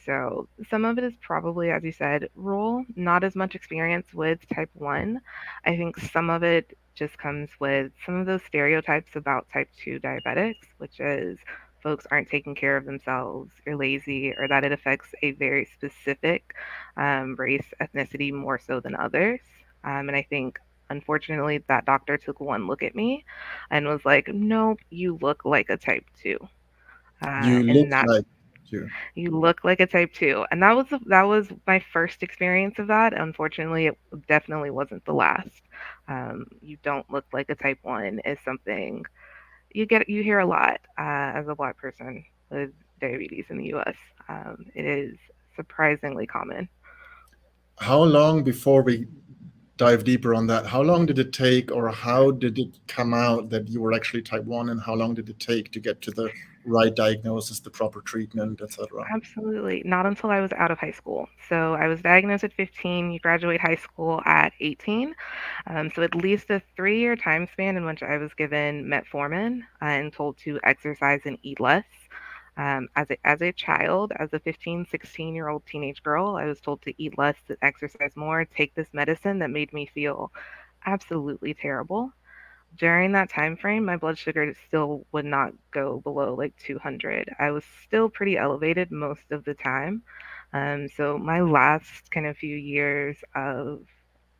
Speaker 11: So some of it is probably, as you said, rural, not as much experience with type 1. I think some of it just comes with some of those stereotypes about type 2 diabetics, which is folks aren't taking care of themselves or lazy, or that it affects a very specific race, ethnicity more so than others. And I think, unfortunately, that doctor took one look at me and was like, "Nope, you look like a type 2."
Speaker 1: You look
Speaker 11: And that
Speaker 1: like you.
Speaker 11: you look like a type 2. And that was my first experience of that. Unfortunately, it definitely wasn't the last. You don't look like a type 1 is something you hear a lot as a Black person with diabetes in the US. It is surprisingly common.
Speaker 1: How long, before we dive deeper on that, how long did it take, or how did it come out that you were actually type 1, and how long did it take to get to the right diagnosis, the proper treatment, etc.?
Speaker 11: Absolutely. Not until I was out of high school. So I was diagnosed at 15. You graduate high school at 18. So at least a 3-year time span in which I was given metformin and told to exercise and eat less. As a child, as a 15, 16-year-old teenage girl, I was told to eat less, to exercise more, take this medicine that made me feel absolutely terrible. During that time frame, my blood sugar still would not go below like 200. I was still pretty elevated most of the time. So my last kind of few years of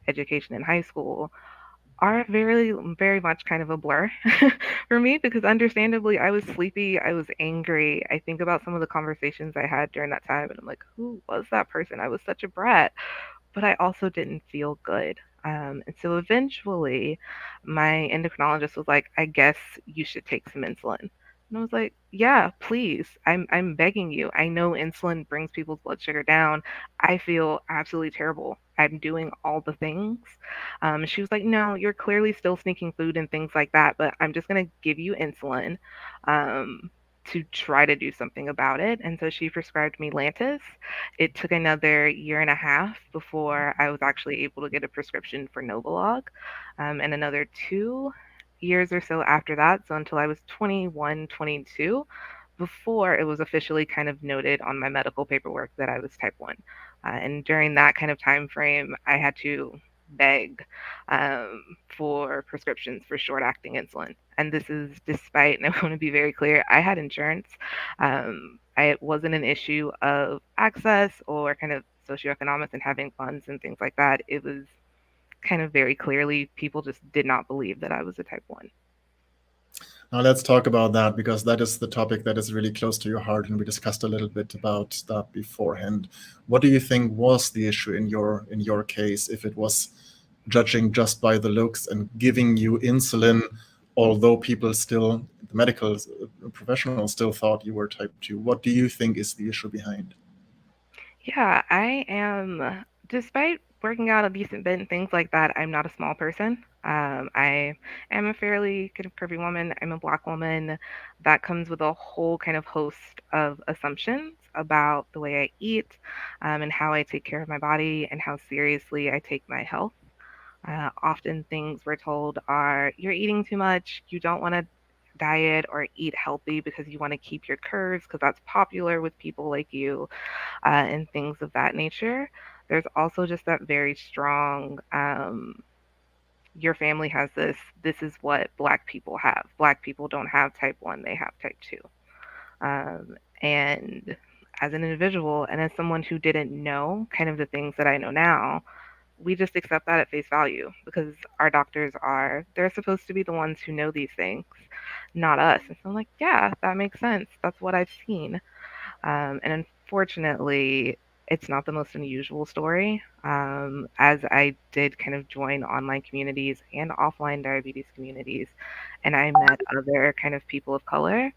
Speaker 11: education in high school are very, very much kind of a blur for me because understandably I was sleepy, I was angry. I think about some of the conversations I had during that time and I'm like, who was that person? I was such a brat, but I also didn't feel good. And so eventually my endocrinologist was like, I guess you should take some insulin. And I was like, yeah, please. I'm begging you. I know insulin brings people's blood sugar down. I feel absolutely terrible. I'm doing all the things. She was like, no, you're clearly still sneaking food and things like that, but I'm just going to give you insulin to try to do something about it. And so she prescribed me Lantus. It took another year and a half before I was actually able to get a prescription for Novolog, and another 2 years or so after that, so until I was 21, 22, before it was officially kind of noted on my medical paperwork that I was type 1. And during that kind of time frame, I had to beg for prescriptions for short-acting insulin. And this is despite, and I want to be very clear, I had insurance. It wasn't an issue of access or kind of socioeconomics and having funds and things like that. It was kind of very clearly people just did not believe that I was a type 1.
Speaker 1: Now let's talk about that, because that is the topic that is really close to your heart, and we discussed a little bit about that beforehand. What do you think was the issue in your case, if it was judging just by the looks and giving you insulin, although people still, the medical professionals still thought you were type 2? What do you think is the issue behind?
Speaker 11: Yeah, I am, despite working out a decent bit and things like that, I'm not a small person. I am a fairly kind of curvy woman. I'm a Black woman. That comes with a whole kind of host of assumptions about the way I eat, and how I take care of my body and how seriously I take my health. Often things we're told are, you're eating too much, you don't want to diet or eat healthy because you want to keep your curves because that's popular with people like you, and things of that nature. There's also just that very strong, your family has this is what Black people have. Black people don't have type 1, they have type 2. And as an individual and as someone who didn't know kind of the things that I know now, we just accept that at face value because our doctors they're supposed to be the ones who know these things, not us. And so I'm like, yeah, that makes sense. That's what I've seen. And unfortunately, it's not the most unusual story. As I did kind of join online communities and offline diabetes communities, and I met other kind of people of color,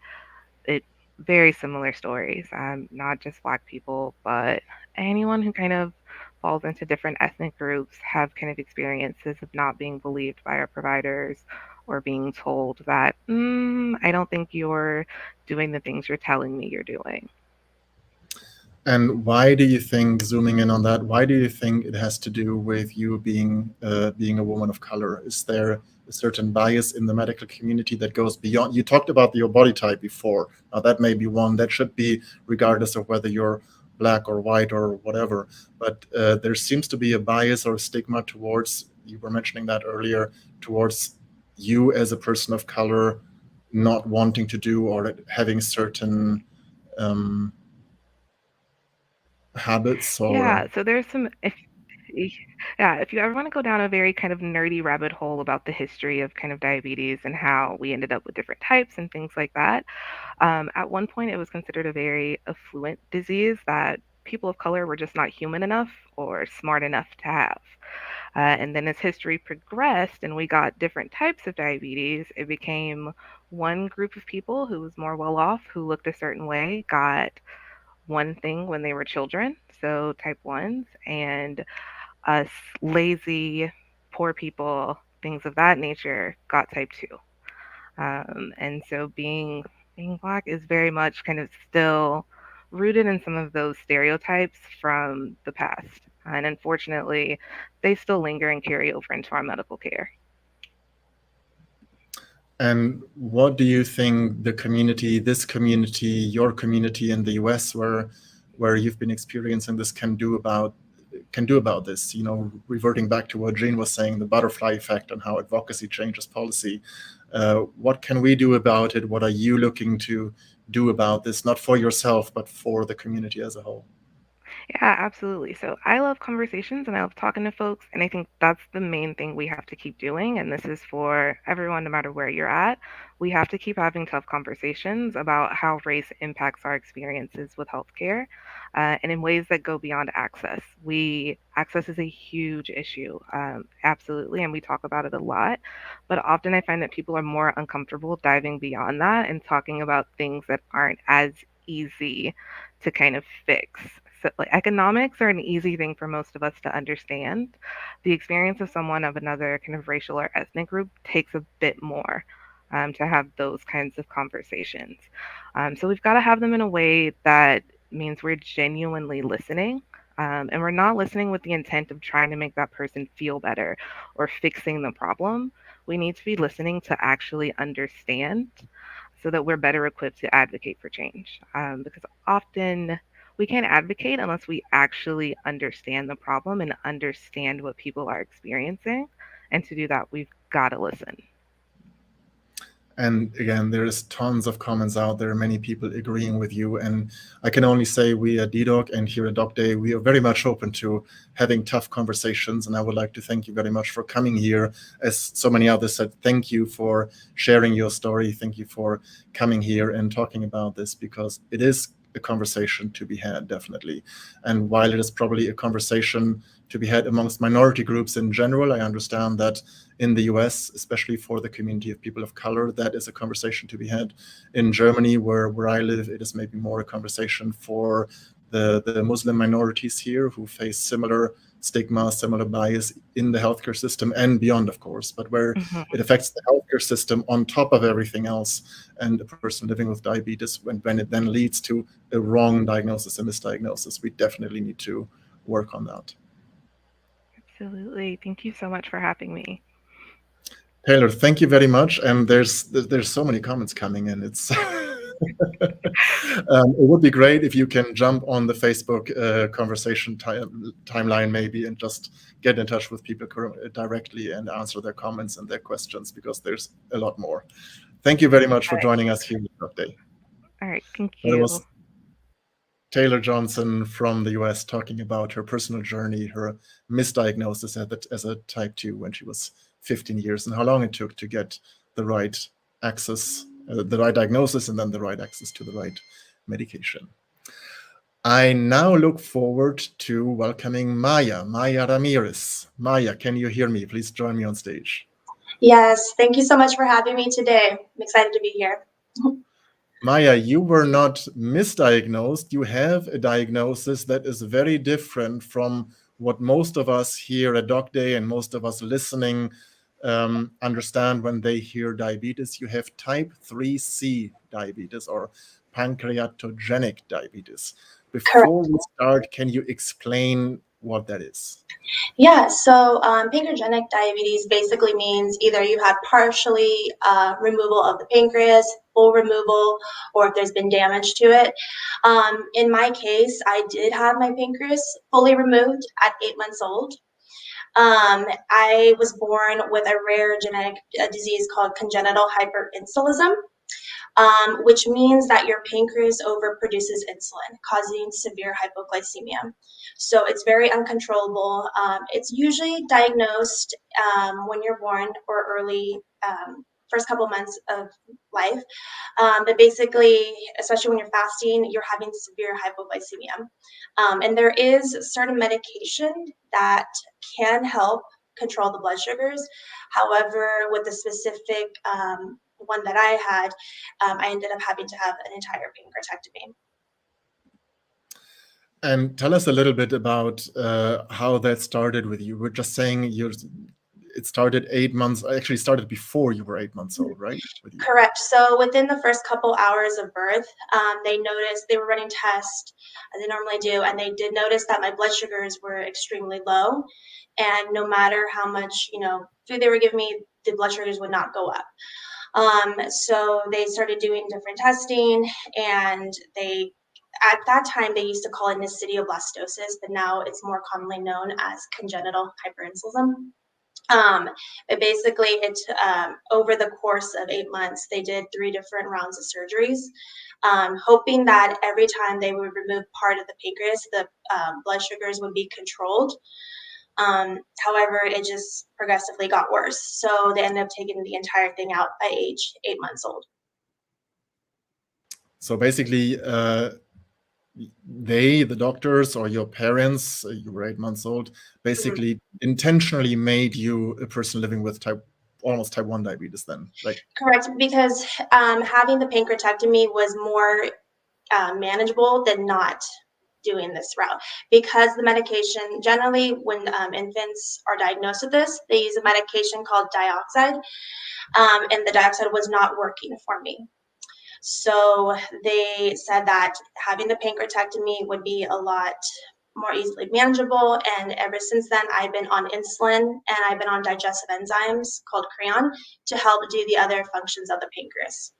Speaker 11: very similar stories. Not just Black people, but anyone who kind of falls into different ethnic groups have kind of experiences of not being believed by our providers or being told that, I don't think you're doing the things you're telling me you're doing.
Speaker 1: And why do you think, zooming in on that, why do you think it has to do with you being a woman of color? Is there a certain bias in the medical community that goes beyond? You talked about your body type before. Now that may be one that should be regardless of whether you're Black or white or whatever. But there seems to be a bias or a stigma towards, you were mentioning that earlier, towards you as a person of color not wanting to do or having certain habits or
Speaker 11: Yeah, so there's some if you ever want to go down a very kind of nerdy rabbit hole about the history of kind of diabetes and how we ended up with different types and things like that, at one point it was considered a very affluent disease that people of color were just not human enough or smart enough to have. And then as history progressed and we got different types of diabetes, it became one group of people who was more well off, who looked a certain way, got one thing when they were children, so type 1s, and us lazy, poor people, things of that nature, got type 2. And so being Black is very much kind of still rooted in some of those stereotypes from the past. And unfortunately, they still linger and carry over into our medical care.
Speaker 1: And what do you think the community, this community, your community in the US where you've been experiencing this can do about this? You know, reverting back to what Jane was saying, the butterfly effect and how advocacy changes policy. What can we do about it? What are you looking to do about this, not for yourself, but for the community as a whole?
Speaker 11: Yeah, absolutely. So I love conversations and I love talking to folks. And I think that's the main thing we have to keep doing. And this is for everyone, no matter where you're at. We have to keep having tough conversations about how race impacts our experiences with healthcare, and in ways that go beyond access. Access is a huge issue, absolutely. And we talk about it a lot. But often I find that people are more uncomfortable diving beyond that and talking about things that aren't as easy to kind of fix. So, like, economics are an easy thing for most of us to understand. The experience of someone of another kind of racial or ethnic group takes a bit more, to have those kinds of conversations. So we've got to have them in a way that means we're genuinely listening. And we're not listening with the intent of trying to make that person feel better or fixing the problem. We need to be listening to actually understand so that we're better equipped to advocate for change. Because often we can't advocate unless we actually understand the problem and understand what people are experiencing. And to do that, we've got to listen.
Speaker 1: And again, there's tons of comments out there, many people agreeing with you. And I can only say we at DDoc and here at docday, we are very much open to having tough conversations. And I would like to thank you very much for coming here. As so many others said, thank you for sharing your story. Thank you for coming here and talking about this, because it is a conversation to be had, definitely. And while it is probably a conversation to be had amongst minority groups in general, I understand that in the US, especially for the community of people of color, that is a conversation to be had. In Germany, where I live, it is maybe more a conversation for the Muslim minorities here who face similar stigma, similar bias in the healthcare system and beyond, of course, but where it affects the healthcare system on top of everything else. And a person living with diabetes, when it then leads to a wrong diagnosis, a misdiagnosis, we definitely need to work on that.
Speaker 11: Absolutely. Thank you so much for having me.
Speaker 1: Taylor, thank you very much. And there's so many comments coming in. It's it would be great if you can jump on the Facebook conversation timeline maybe and just get in touch with people directly and answer their comments and their questions, because there's a lot more. Thank you very much for joining us here today.
Speaker 11: All right, thank you.
Speaker 1: That was Taylor Johnson from the US talking about her personal journey, her misdiagnosis as a type 2 when she was 15 years, and how long it took to get the right access, the right diagnosis, and then the right access to the right medication. I now look forward to welcoming Maya Ramirez. Maya, can you hear me? Please join me on stage.
Speaker 12: Yes, thank you so much for having me today. I'm excited to be here.
Speaker 1: Maya, you were not misdiagnosed. You have a diagnosis that is very different from what most of us here at docday and most of us listening understand when they hear diabetes. You have type 3C diabetes, or pancreatogenic diabetes. Before we start, can you explain what that is?
Speaker 12: Yeah, so pancreatogenic diabetes basically means either you had partially removal of the pancreas, full removal, or if there's been damage to it. In my case, I did have my pancreas fully removed at 8 months old. I was born with a rare genetic disease called congenital hyperinsulinism, which means that your pancreas overproduces insulin, causing severe hypoglycemia. So it's very uncontrollable. It's usually diagnosed when you're born or early, first couple months of life. But basically, especially when you're fasting, you're having severe hypoglycemia. And there is certain medication that can help control the blood sugars. However, with the specific one that I had, I ended up having to have an entire pancreatectomy.
Speaker 1: And tell us a little bit about how that started with you. We're just saying it started 8 months, actually started before you were 8 months old, right?
Speaker 12: Correct. So within the first couple hours of birth, they noticed, they were running tests as they normally do, and they did notice that my blood sugars were extremely low. And no matter how much, food they were giving me, the blood sugars would not go up. So they started doing different testing, and at that time, they used to call it Misdiagnosis, but now it's more commonly known as congenital hyperinsulinism. But basically, over the course of 8 months, they did 3 different rounds of surgeries, hoping that every time they would remove part of the pancreas, the blood sugars would be controlled. However, it just progressively got worse. So they ended up taking the entire thing out by age 8 months old.
Speaker 1: So basically, the doctors or your parents, you were 8 months old, basically intentionally made you a person living with almost type 1 diabetes then, right?
Speaker 12: Correct, because having the pancreatectomy was more manageable than not doing this route, because the medication, generally when infants are diagnosed with this, they use a medication called dioxide, and the dioxide was not working for me. So they said that having the pancreatectomy would be a lot more easily manageable, and ever since then I've been on insulin and I've been on digestive enzymes called Creon to help do the other functions of the pancreas.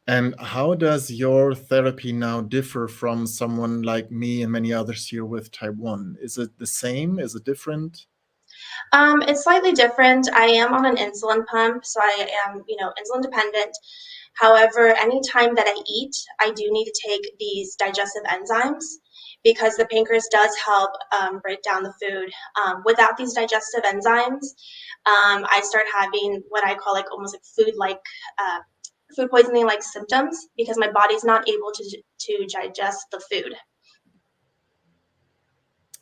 Speaker 1: And how does your therapy now differ from someone like me and many others here with type 1? Is it the same? Is it different?
Speaker 12: It's slightly different. I am on an insulin pump, so I am, insulin dependent. However, anytime that I eat, I do need to take these digestive enzymes because the pancreas does help break down the food. Without these digestive enzymes, I start having what I call like almost like food poisoning like symptoms because my body's not able to digest the food.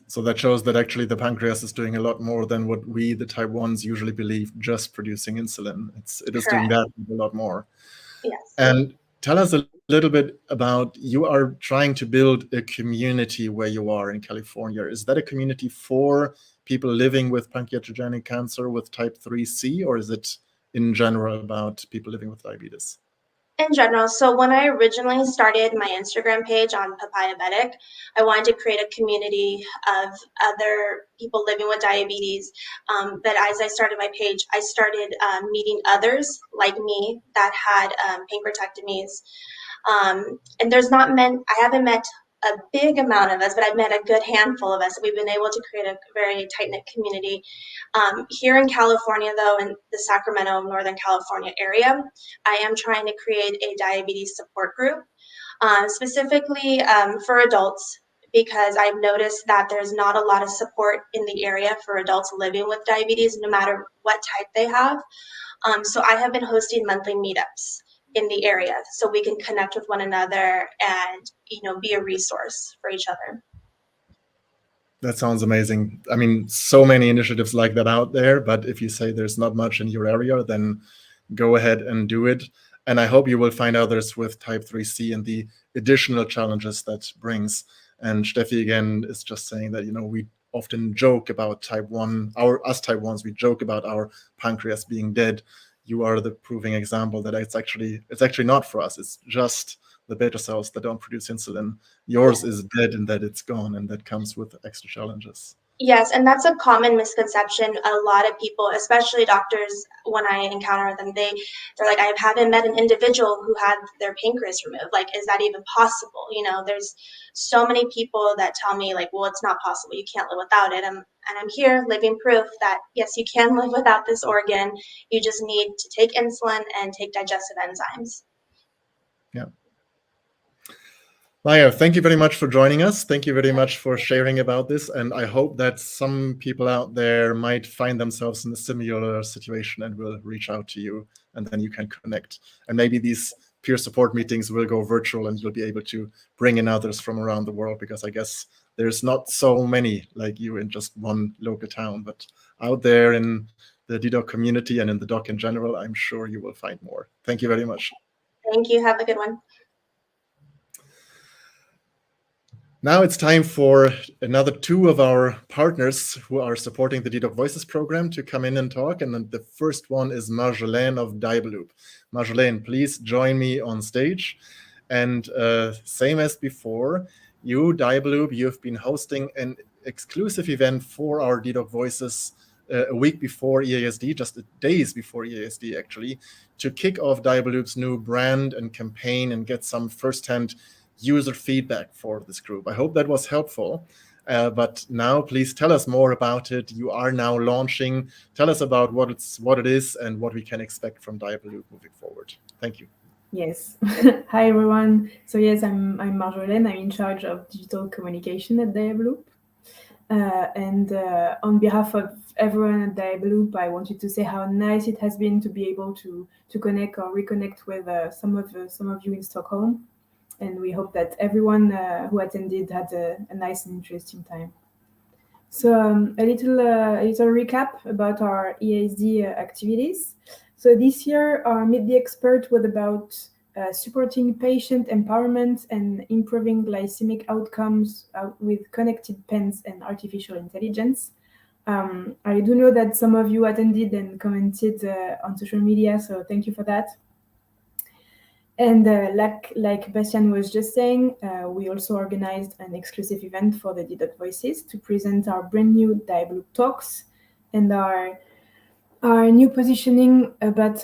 Speaker 1: So that shows that actually the pancreas is doing a lot more than what we, the type 1s, usually believe, just producing insulin. It is doing that a lot more.
Speaker 12: Yes.
Speaker 1: And tell us a little bit about, you are trying to build a community where you are in California. Is that a community for people living with pancreatogenic cancer with type 3C, or is it in general about people living with diabetes?
Speaker 12: In general. So when I originally started my Instagram page on Papayabetic, I wanted to create a community of other people living with diabetes. But as I started my page, I started meeting others like me that had pancreatectomies. And I haven't met a big amount of us, but I've met a good handful of us. We've been able to create a very tight-knit community. Here in California, though, in the Sacramento, Northern California area, I am trying to create a diabetes support group, specifically for adults, because I've noticed that there's not a lot of support in the area for adults living with diabetes, no matter what type they have. So I have been hosting monthly meetups in the area so we can connect with one another and be a resource for each other.
Speaker 1: That sounds amazing. I mean, so many initiatives like that out there, but if you say there's not much in your area, then go ahead and do it. And I hope you will find others with type 3C and the additional challenges that brings. And Steffi again is just saying that, we often joke about type 1, us type 1s, we joke about our pancreas being dead. You are the proving example that it's actually not for us. It's just the beta cells that don't produce insulin. Yours is dead in that it's gone, and that comes with extra challenges.
Speaker 12: Yes, and that's a common misconception. A lot of people, especially doctors, when I encounter them, they're like, I haven't met an individual who had their pancreas removed. Like, is that even possible? There's so many people that tell me like, well, it's not possible. You can't live without it. And I'm here living proof that yes, you can live without this organ. You just need to take insulin and take digestive enzymes.
Speaker 1: Yeah. Maya, thank you very much for joining us. Thank you very much for sharing about this. And I hope that some people out there might find themselves in a similar situation and will reach out to you, and then you can connect. And maybe these peer support meetings will go virtual and you'll be able to bring in others from around the world, because I guess there's not so many like you in just one local town, but out there in the DDoC community and in the doc in general, I'm sure you will find more. Thank you very much.
Speaker 12: Thank you. Have a good one.
Speaker 1: Now it's time for another two of our partners who are supporting the DDoC Voices program to come in and talk. And then the first one is Marjolaine of Diabeloop. Marjolaine, please join me on stage. And same as before, you, Diabeloop, you've been hosting an exclusive event for our DDoC Voices a week before EASD, just days before EASD actually, to kick off Diabeloop's new brand and campaign and get some firsthand user feedback for this group. I hope that was helpful. But now please tell us more about it. You are now launching. Tell us about what it is and what we can expect from Diabeloop moving forward. Thank you.
Speaker 13: Yes. Hi, everyone. So yes, I'm Marjolaine. I'm in charge of digital communication at Diabeloop. And on behalf of everyone at Diabeloop, I wanted to say how nice it has been to be able to connect or reconnect with some of you in Stockholm. And we hope that everyone who attended had a nice and interesting time. So a little recap about our EASD activities. So this year, our Meet the Expert was about supporting patient empowerment and improving glycemic outcomes with connected pens and artificial intelligence. I do know that some of you attended and commented on social media, so thank you for that. And like Bastian was just saying, we also organized an exclusive event for the DDoC Voices to present our brand new Diabeloop Talks and our our new positioning about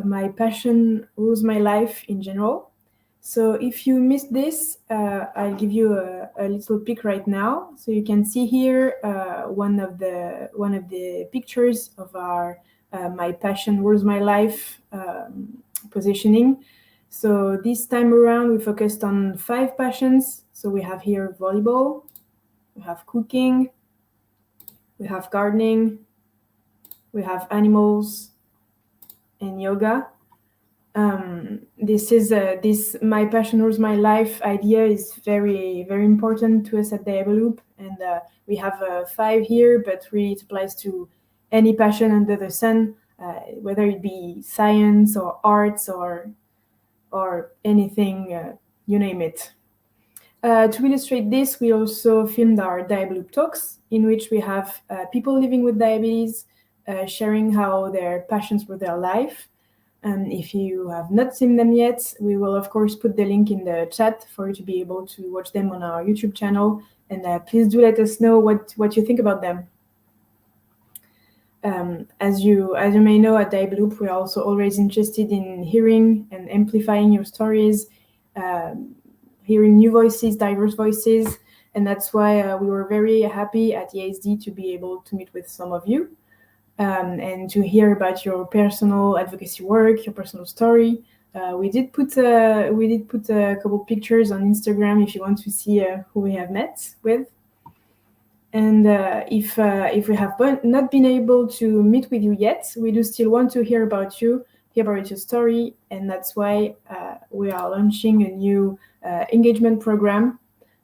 Speaker 13: my passion rules my life in general. So if you missed this, I'll give you a little peek right now. So you can see here one of the pictures of our my passion rules my life positioning. So this time around, we focused on 5 passions. So we have here volleyball, we have cooking, we have gardening, we have animals, and yoga. This my passion rules my life idea is very, very important to us at Diabeloop, and we have 5 here, but really it applies to any passion under the sun, whether it be science or arts or anything, you name it. To illustrate this, we also filmed our Diabeloop Talks, in which we have people living with diabetes sharing how their passions were their life. And if you have not seen them yet, we will of course put the link in the chat for you to be able to watch them on our YouTube channel. And please do let us know what you think about them. As you may know, at Diabeloop, we're also always interested in hearing and amplifying your stories, hearing new voices, diverse voices. And that's why we were very happy at EASD to be able to meet with some of you. And to hear about your personal advocacy work, your personal story. We did put a couple pictures on Instagram if you want to see who we have met with. And if we have not been able to meet with you yet, we do still want to hear about you, hear about your story, and that's why we are launching a new engagement program.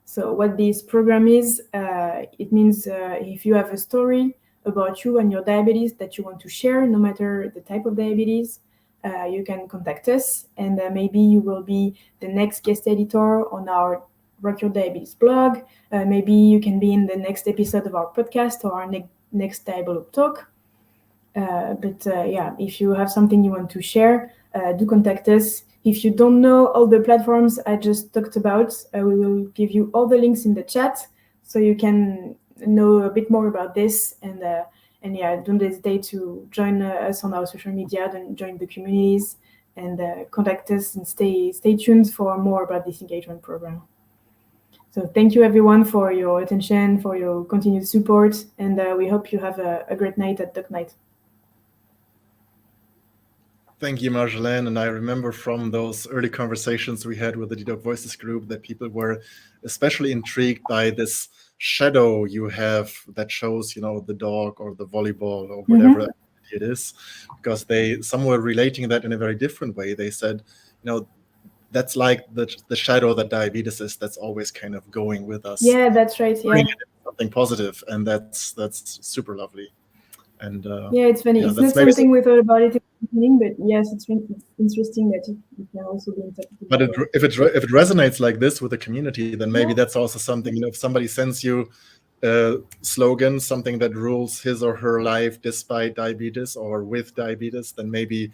Speaker 13: So what this program is, it means if you have a story about you and your diabetes that you want to share, no matter the type of diabetes, you can contact us, and maybe you will be the next guest editor on our Rock Your Diabetes blog. Maybe you can be in the next episode of our podcast or our next Diabeloop Talk. Yeah, if you have something you want to share, do contact us. If you don't know all the platforms I just talked about, we will give you all the links in the chat so you can know a bit more about this, and yeah, don't hesitate to join us on our social media, and join the communities, and contact us, and stay tuned for more about this engagement program. So thank you everyone for your attention, for your continued support, and we hope you have a great night at Doc Night.
Speaker 1: Thank you, Marjolaine. And I remember from those early conversations we had with the DDoC Voices group that people were especially intrigued by this shadow you have that shows, the dog or the volleyball or whatever it is, because some were relating that in a very different way. They said, that's like the shadow that diabetes is, that's always kind of going with us.
Speaker 13: Yeah, that's right. Yeah,
Speaker 1: something positive, and that's super lovely. And
Speaker 13: yeah, it's funny. It's not something we thought about it in the beginning, but yes, it's interesting that it can also be interpreted.
Speaker 1: But if it resonates like this with the community, then maybe that's also something. If somebody sends you a slogan, something that rules his or her life despite diabetes or with diabetes, then maybe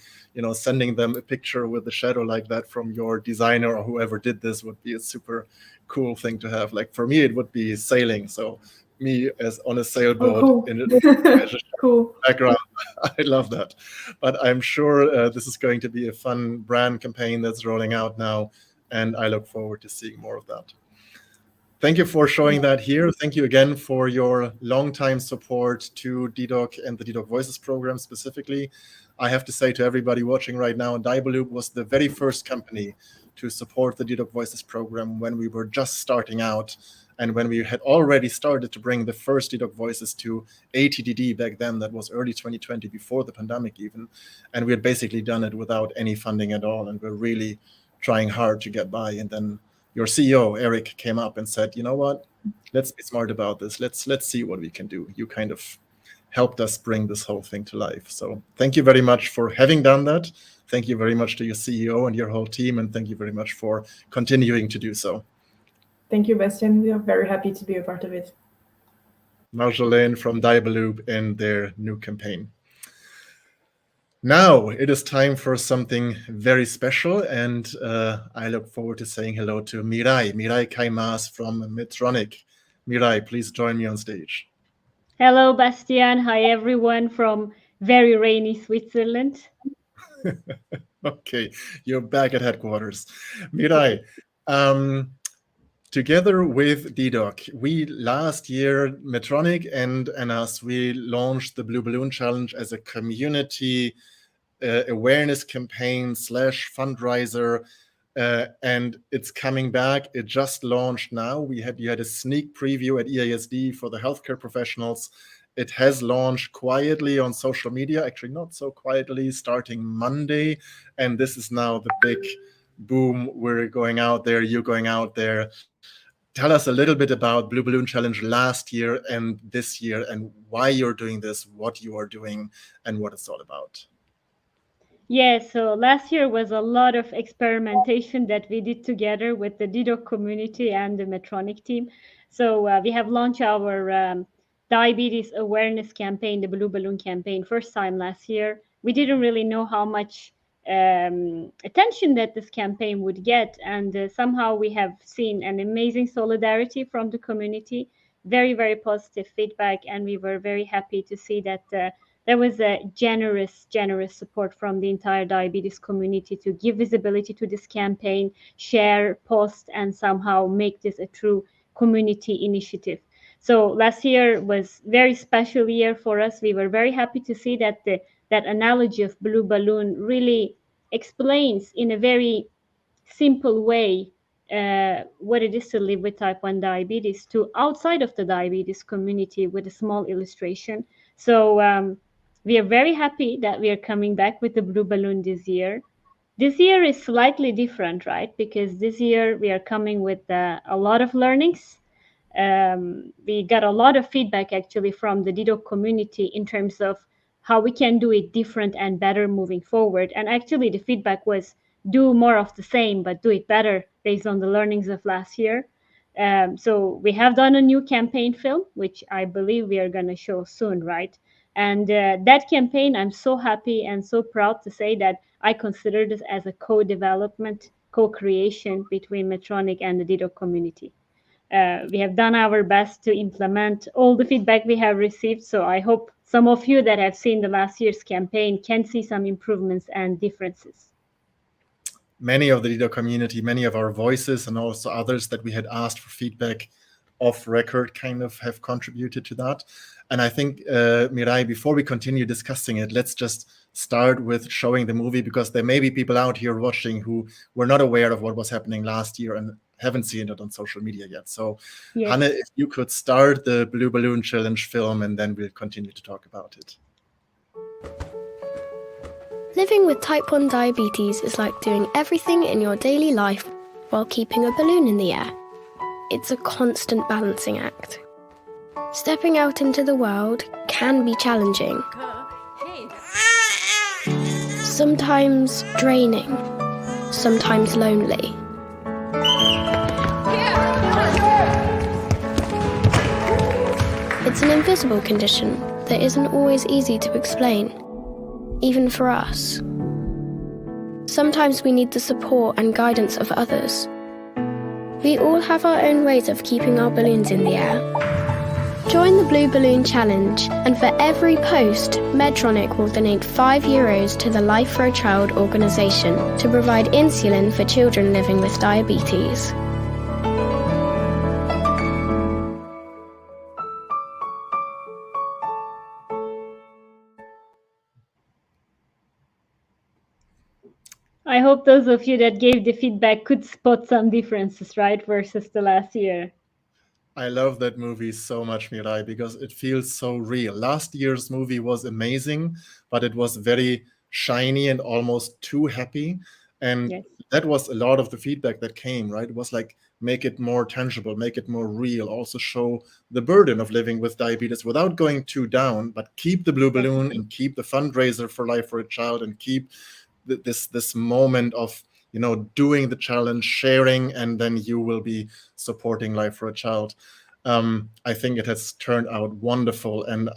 Speaker 1: sending them a picture with a shadow like that from your designer or whoever did this would be a super cool thing to have. Like for me, it would be sailing. So me as on a sailboat in a
Speaker 13: cool
Speaker 1: background. I love that. But I'm sure this is going to be a fun brand campaign that's rolling out now, and I look forward to seeing more of that. Thank you for showing that here. Thank you again for your long-time support to DDoC and the DDoC Voices program specifically. I have to say to everybody watching right now, Diabeloop was the very first company to support the DDoC Voices program when we were just starting out, and when we had already started to bring the first DDoC Voices to ATDD back then. That was early 2020, before the pandemic even. And we had basically done it without any funding at all, and we're really trying hard to get by. And then your CEO, Eric, came up and said, you know what, let's be smart about this. Let's see what we can do. You kind of helped us bring this whole thing to life. So thank you very much for having done that. Thank you very much to your CEO and your whole team, and thank you very much for continuing to do so.
Speaker 13: Thank you, Bastian. We are very happy to be a part of it.
Speaker 1: Marjolaine from Diabeloop and their new campaign. Now it is time for something very special, and I look forward to saying hello to Mirai Kaimas from Medtronic. Mirai, please join me on stage.
Speaker 14: Hello, Bastian. Hi, everyone from very rainy Switzerland.
Speaker 1: Okay, you're back at headquarters. Mirai, together with DDoc, we last year, Medtronic and us, we launched the Blue Balloon Challenge as a community awareness campaign / fundraiser, and it's coming back. It just launched now. You had a sneak preview at EASD for the healthcare professionals. It has launched quietly on social media, actually not so quietly, starting Monday, and this is now the big boom. We're going out there, you're going out there. Tell us a little bit about Blue Balloon Challenge last year and this year, and why you're doing this, what you are doing, and what it's all about.
Speaker 14: Yeah, so last year was a lot of experimentation that we did together with the DDoc community and the Medtronic team. So we have launched our diabetes awareness campaign, the Blue Balloon campaign, first time last year. We didn't really know how much attention that this campaign would get, and somehow we have seen an amazing solidarity from the community, very, very positive feedback, and we were very happy to see that there was a generous support from the entire diabetes community to give visibility to this campaign, share, post, and somehow make this a true community initiative. So last year was a very special year for us. We were very happy to see that that analogy of blue balloon really explains in a very simple way what it is to live with type 1 diabetes to outside of the diabetes community with a small illustration. So we are very happy that we are coming back with the blue balloon this year. This year is slightly different, right? Because this year we are coming with a lot of learnings. We got a lot of feedback actually from the DDoc community in terms of how we can do it different and better moving forward. And actually the feedback was do more of the same, but do it better based on the learnings of last year. So we have done a new campaign film, which I believe we are going to show soon, right? And that campaign, I'm so happy and so proud to say that I consider this as a co-development, co-creation between Medtronic and the DDoc community. We have done our best to implement all the feedback we have received. So I hope some of you that have seen the last year's campaign can see some improvements and differences.
Speaker 1: Many of the DDoc community, many of our voices, and also others that we had asked for feedback off record kind of have contributed to that. And I think, Mirai, before we continue discussing it, let's just start with showing the movie, because there may be people out here watching who were not aware of what was happening last year and haven't seen it on social media yet. So, yes. Hanne, if you could start the Blue Balloon Challenge film, and then we'll continue to talk about it.
Speaker 15: Living with type 1 diabetes is like doing everything in your daily life while keeping a balloon in the air. It's a constant balancing act. Stepping out into the world can be challenging. Sometimes draining, sometimes lonely. It's an invisible condition that isn't always easy to explain, even for us. Sometimes we need the support and guidance of others. We all have our own ways of keeping our balloons in the air. Join the Blue Balloon Challenge, and for every post, Medtronic will donate €5 to the Life for a Child organisation to provide insulin for children living with diabetes.
Speaker 14: I hope those of you that gave the feedback could spot some differences, right, versus the last year.
Speaker 1: I love that movie so much, Mirai, because it feels so real. Last year's movie was amazing, but it was very shiny and almost too happy. And yes, that was a lot of the feedback that came, right? It was like, make it more tangible, make it more real, also show the burden of living with diabetes without going too down, but keep the blue balloon and keep the fundraiser for Life for a Child and keep this moment of, you know, doing the challenge, sharing, and then you will be supporting Life for a Child. I think it has turned out wonderful, and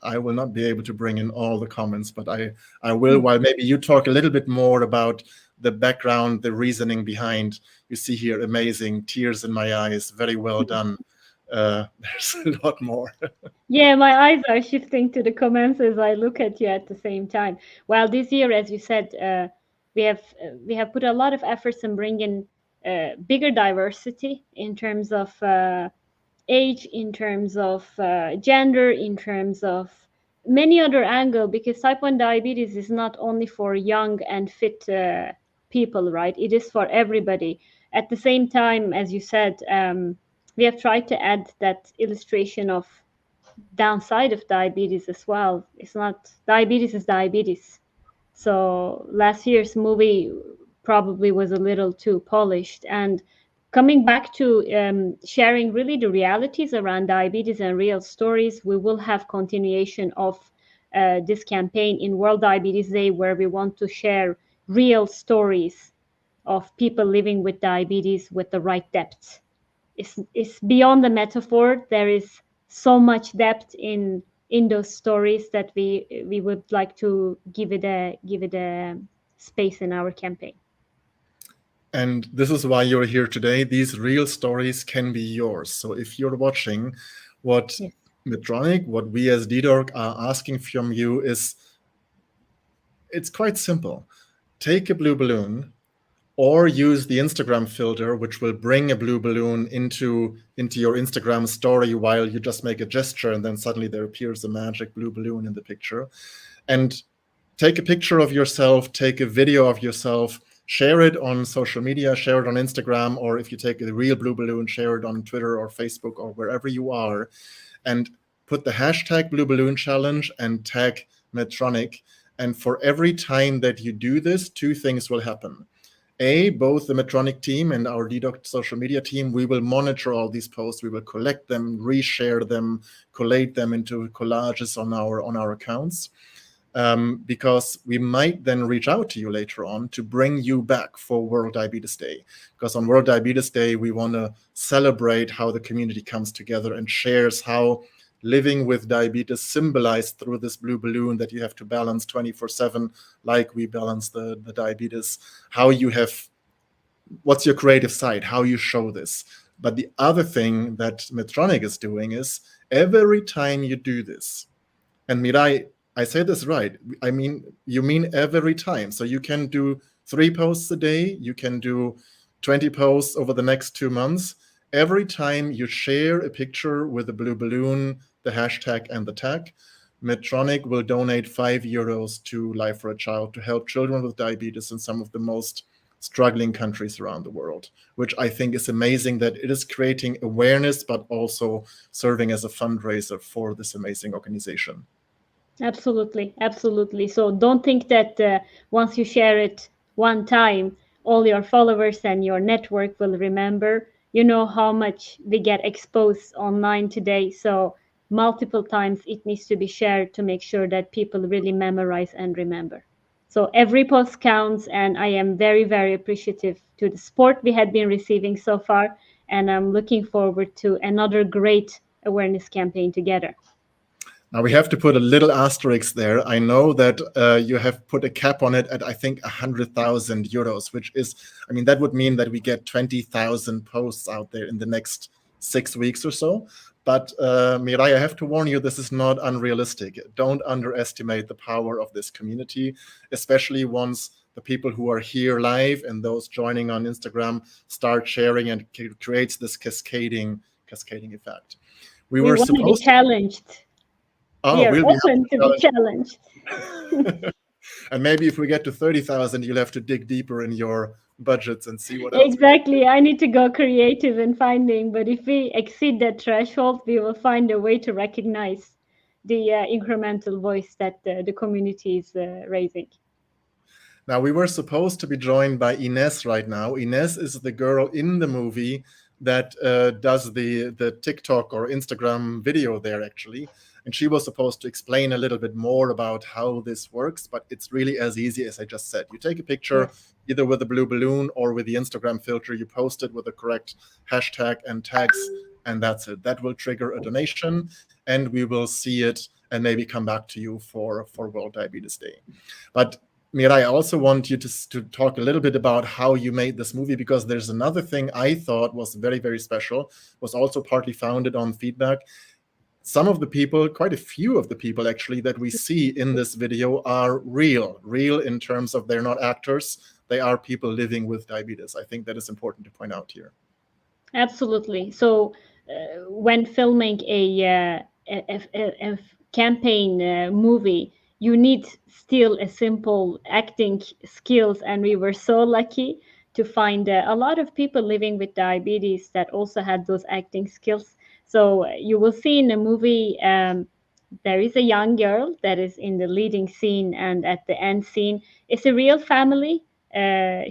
Speaker 1: I will not be able to bring in all the comments, but I will, while maybe you talk a little bit more about the background, the reasoning behind. You see here, amazing, tears in my eyes, very well done. there's a lot more.
Speaker 14: Yeah, my eyes are shifting to the comments as I look at you at the same time. Well, this year, as you said, we have put a lot of efforts in bringing bigger diversity in terms of age, in terms of gender, in terms of many other angles, because type 1 diabetes is not only for young and fit people, right? It is for everybody. At the same time, as you said, we have tried to add that illustration of downside of diabetes as well. It's not diabetes is diabetes. So last year's movie probably was a little too polished. And coming back to sharing really the realities around diabetes and real stories, we will have continuation of this campaign in World Diabetes Day, where we want to share real stories of people living with diabetes with the right depth. It's beyond the metaphor. There is so much depth in those stories that we would like to give it a space in our campaign.
Speaker 1: And this is why you're here today. These real stories can be yours. So if you're watching, what Medtronic, what we as DDOC are asking from you is, it's quite simple. Take a blue balloon, or use the Instagram filter, which will bring a blue balloon into your Instagram story while you just make a gesture, and then suddenly there appears a magic blue balloon in the picture. And take a picture of yourself, take a video of yourself, share it on social media, share it on Instagram, or if you take a real blue balloon, share it on Twitter or Facebook or wherever you are, and put the hashtag BlueBalloonChallenge and tag Medtronic. And for every time that you do this, two things will happen. Both the Medtronic team and our DDOC social media team, we will monitor all these posts. We will collect them, reshare them, collate them into collages on our accounts, because we might then reach out to you later on to bring you back for World Diabetes Day. Because on World Diabetes Day, we want to celebrate how the community comes together and shares how living with diabetes symbolized through this blue balloon that you have to balance 24/7, like we balance the diabetes, how you have, what's your creative side, how you show this. But the other thing that Medtronic is doing is every time you do this, and Mirai, I say this right, I mean, you mean every time. So you can do 3 posts a day, you can do 20 posts over the next 2 months. Every time you share a picture with a blue balloon, the hashtag and the tag, Medtronic will donate €5 to Life for a Child to help children with diabetes in some of the most struggling countries around the world, which I think is amazing that it is creating awareness, but also serving as a fundraiser for this amazing organization.
Speaker 14: Absolutely, absolutely. So don't think that once you share it one time, all your followers and your network will remember. You know how much we get exposed online today. So multiple times it needs to be shared to make sure that people really memorize and remember. So every post counts, and I am very, very appreciative to the support we had been receiving so far. And I'm looking forward to another great awareness campaign together.
Speaker 1: Now we have to put a little asterisk there. I know that you have put a cap on it at, I think, €100,000, which is, I mean, that would mean that we get 20,000 posts out there in the next 6 weeks or so. But Mirai, I have to warn you, this is not unrealistic. Don't underestimate the power of this community, especially once the people who are here live and those joining on Instagram start sharing, and it creates this cascading effect. We were
Speaker 14: supposed to be challenged. We are open to be challenged.
Speaker 1: And maybe if we get to 30,000, you'll have to dig deeper in your budgets and see what else.
Speaker 14: Exactly. I need to go creative in finding, but if we exceed that threshold, we will find a way to recognize the incremental voice that the community is raising.
Speaker 1: Now, we were supposed to be joined by Ines right now. Ines is the girl in the movie that does the TikTok or Instagram video there, actually. And she was supposed to explain a little bit more about how this works, but it's really as easy as I just said. You take a picture, either with a blue balloon or with the Instagram filter, you post it with the correct hashtag and tags, and that's it. That will trigger a donation, and we will see it and maybe come back to you for World Diabetes Day. But Mira, I also want you to talk a little bit about how you made this movie, because there's another thing I thought was very, very special, was also partly founded on feedback. Some of the people, quite a few of the people actually, that we see in this video are real in terms of they're not actors. They are people living with diabetes. I think that is important to point out here.
Speaker 14: Absolutely. So when filming a campaign movie, you need still a simple acting skills, and we were so lucky to find a lot of people living with diabetes that also had those acting skills. So you will see in the movie there is a young girl that is in the leading scene, and at the end scene, it's a real family.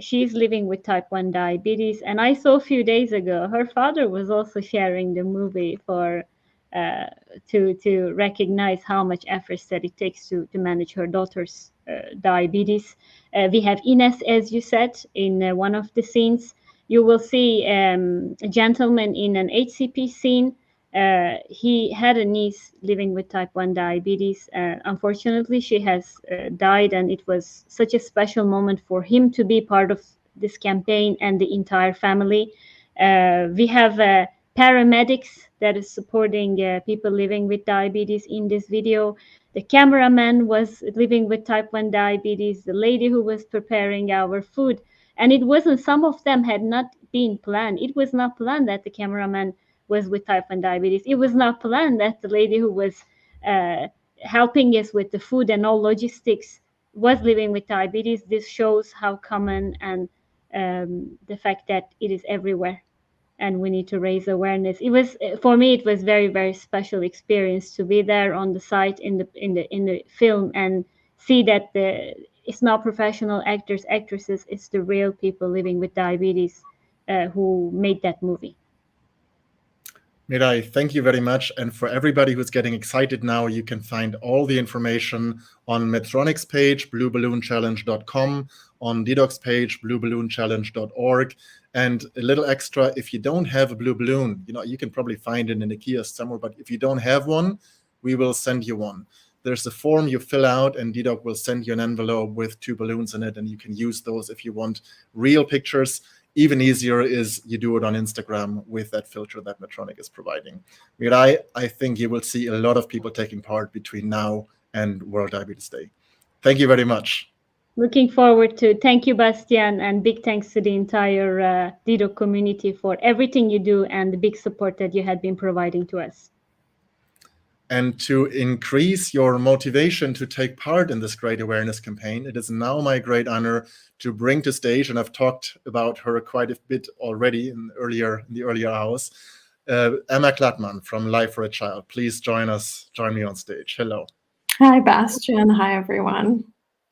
Speaker 14: She's living with type 1 diabetes, and I saw a few days ago her father was also sharing the movie for to recognize how much efforts that it takes to manage her daughter's diabetes. We have Ines, as you said, in one of the scenes. You will see a gentleman in an HCP scene. He had a niece living with type 1 diabetes. Unfortunately, she has died, and it was such a special moment for him to be part of this campaign and the entire family. We have paramedics that is supporting people living with diabetes in this video. The cameraman was living with type 1 diabetes, the lady who was preparing our food. And it wasn't, some of them had not been planned. It was not planned that the cameraman was with type 1 diabetes. It was not planned that the lady who was helping us with the food and all logistics was living with diabetes. This shows how common and the fact that it is everywhere, and we need to raise awareness. It was, for me, it was very, very special experience to be there on the site in the film and see that it's not professional actors, actresses, it's the real people living with diabetes who made that movie.
Speaker 1: Mirai, thank you very much. And for everybody who's getting excited now, you can find all the information on Medtronic's page, BlueBalloonChallenge.com, on DDoc's page, BlueBalloonChallenge.org. And a little extra, if you don't have a blue balloon, you can probably find it in a kiosk somewhere, but if you don't have one, we will send you one. There's a form you fill out, and DDoc will send you an envelope with 2 balloons in it, and you can use those if you want real pictures. Even easier is you do it on Instagram with that filter that Medtronic is providing. Mirai, I think you will see a lot of people taking part between now and World Diabetes Day. Thank you very much.
Speaker 14: Looking forward to. Thank you, Bastian, and big thanks to the entire DDoc community for everything you do and the big support that you had been providing to us.
Speaker 1: And to increase your motivation to take part in this great awareness campaign, it is now my great honor to bring to stage, and I've talked about her quite a bit already in the earlier hours, Emma Klattmann from Life for a Child. Please join me on stage. Hello.
Speaker 16: Hi, Bastian. Hi, everyone.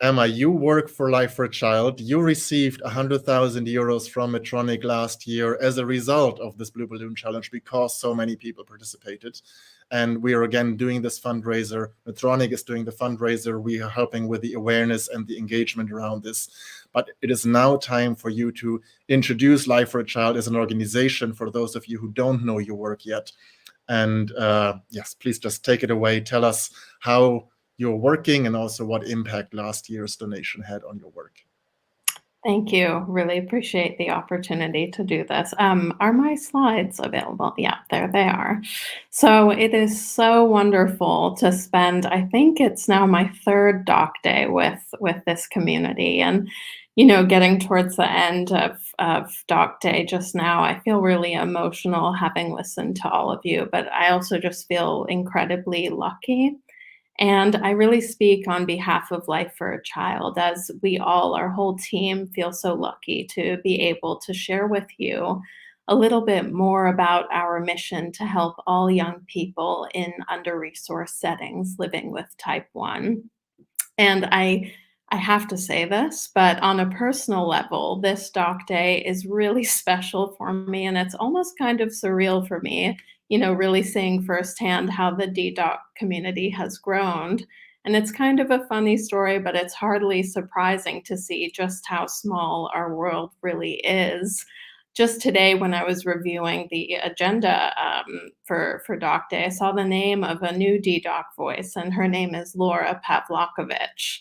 Speaker 1: Emma, you work for Life for a Child. You received 100,000 euros from Medtronic last year as a result of this Blue Balloon Challenge because so many people participated. And we are again doing this fundraiser. Medtronic is doing the fundraiser. We are helping with the awareness and the engagement around this. But it is now time for you to introduce Life for a Child as an organization for those of you who don't know your work yet. And yes, please just take it away. Tell us how you're working and also what impact last year's donation had on your work.
Speaker 16: Thank you. Really appreciate the opportunity to do this. Are my slides available? Yeah, there they are. So it is so wonderful to spend, I think it's now my 3rd doc day with this community. And, getting towards the end of doc day just now, I feel really emotional having listened to all of you, but I also just feel incredibly lucky. And I really speak on behalf of Life for a Child, as we all, our whole team, feel so lucky to be able to share with you a little bit more about our mission to help all young people in under-resourced settings living with type 1. And I have to say this, but on a personal level, this doc day is really special for me, and it's almost kind of surreal for me, really seeing firsthand how the DDoc community has grown. And it's kind of a funny story, but it's hardly surprising to see just how small our world really is. Just today, when I was reviewing the agenda for Doc Day, I saw the name of a new DDoc voice, and her name is Laura Pavlakovich.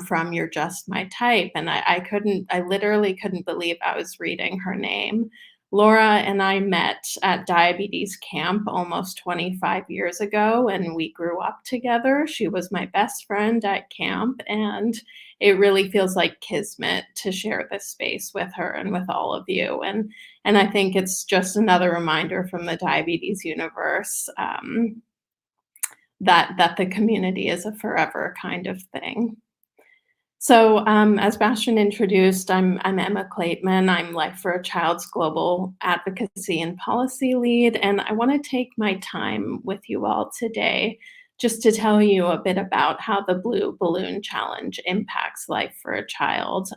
Speaker 16: from You're Just My Type. And I literally couldn't believe I was reading her name. Laura and I met at diabetes camp almost 25 years ago, and we grew up together. She was my best friend at camp, and it really feels like kismet to share this space with her and with all of you. And I think it's just another reminder from the diabetes universe that the community is a forever kind of thing. So as Bastian introduced, I'm Emma Klaitman. I'm Life for a Child's Global Advocacy and Policy Lead, and I want to take my time with you all today just to tell you a bit about how the Blue Balloon Challenge impacts Life for a Child.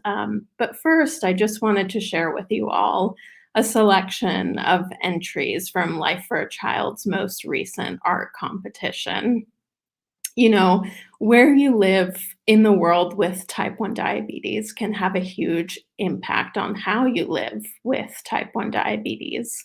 Speaker 16: But first, I just wanted to share with you all a selection of entries from Life for a Child's most recent art competition. You know, where you live in the world with type 1 diabetes can have a huge impact on how you live with type 1 diabetes.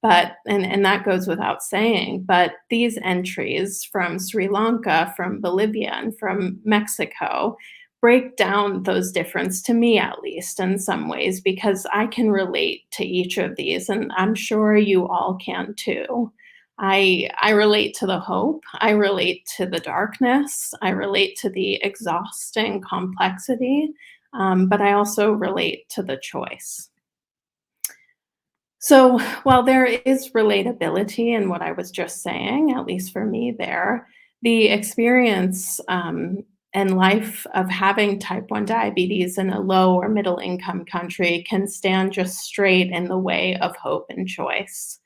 Speaker 16: But, and that goes without saying, but these entries from Sri Lanka, from Bolivia, and from Mexico break down those differences, to me at least, in some ways, because I can relate to each of these, and I'm sure you all can too. I relate to the hope, I relate to the darkness, I relate to the exhausting complexity, but I also relate to the choice. So while there is relatability in what I was just saying, at least for me there, the experience and life of having type 1 diabetes in a low or middle income country can stand just straight in the way of hope and choice.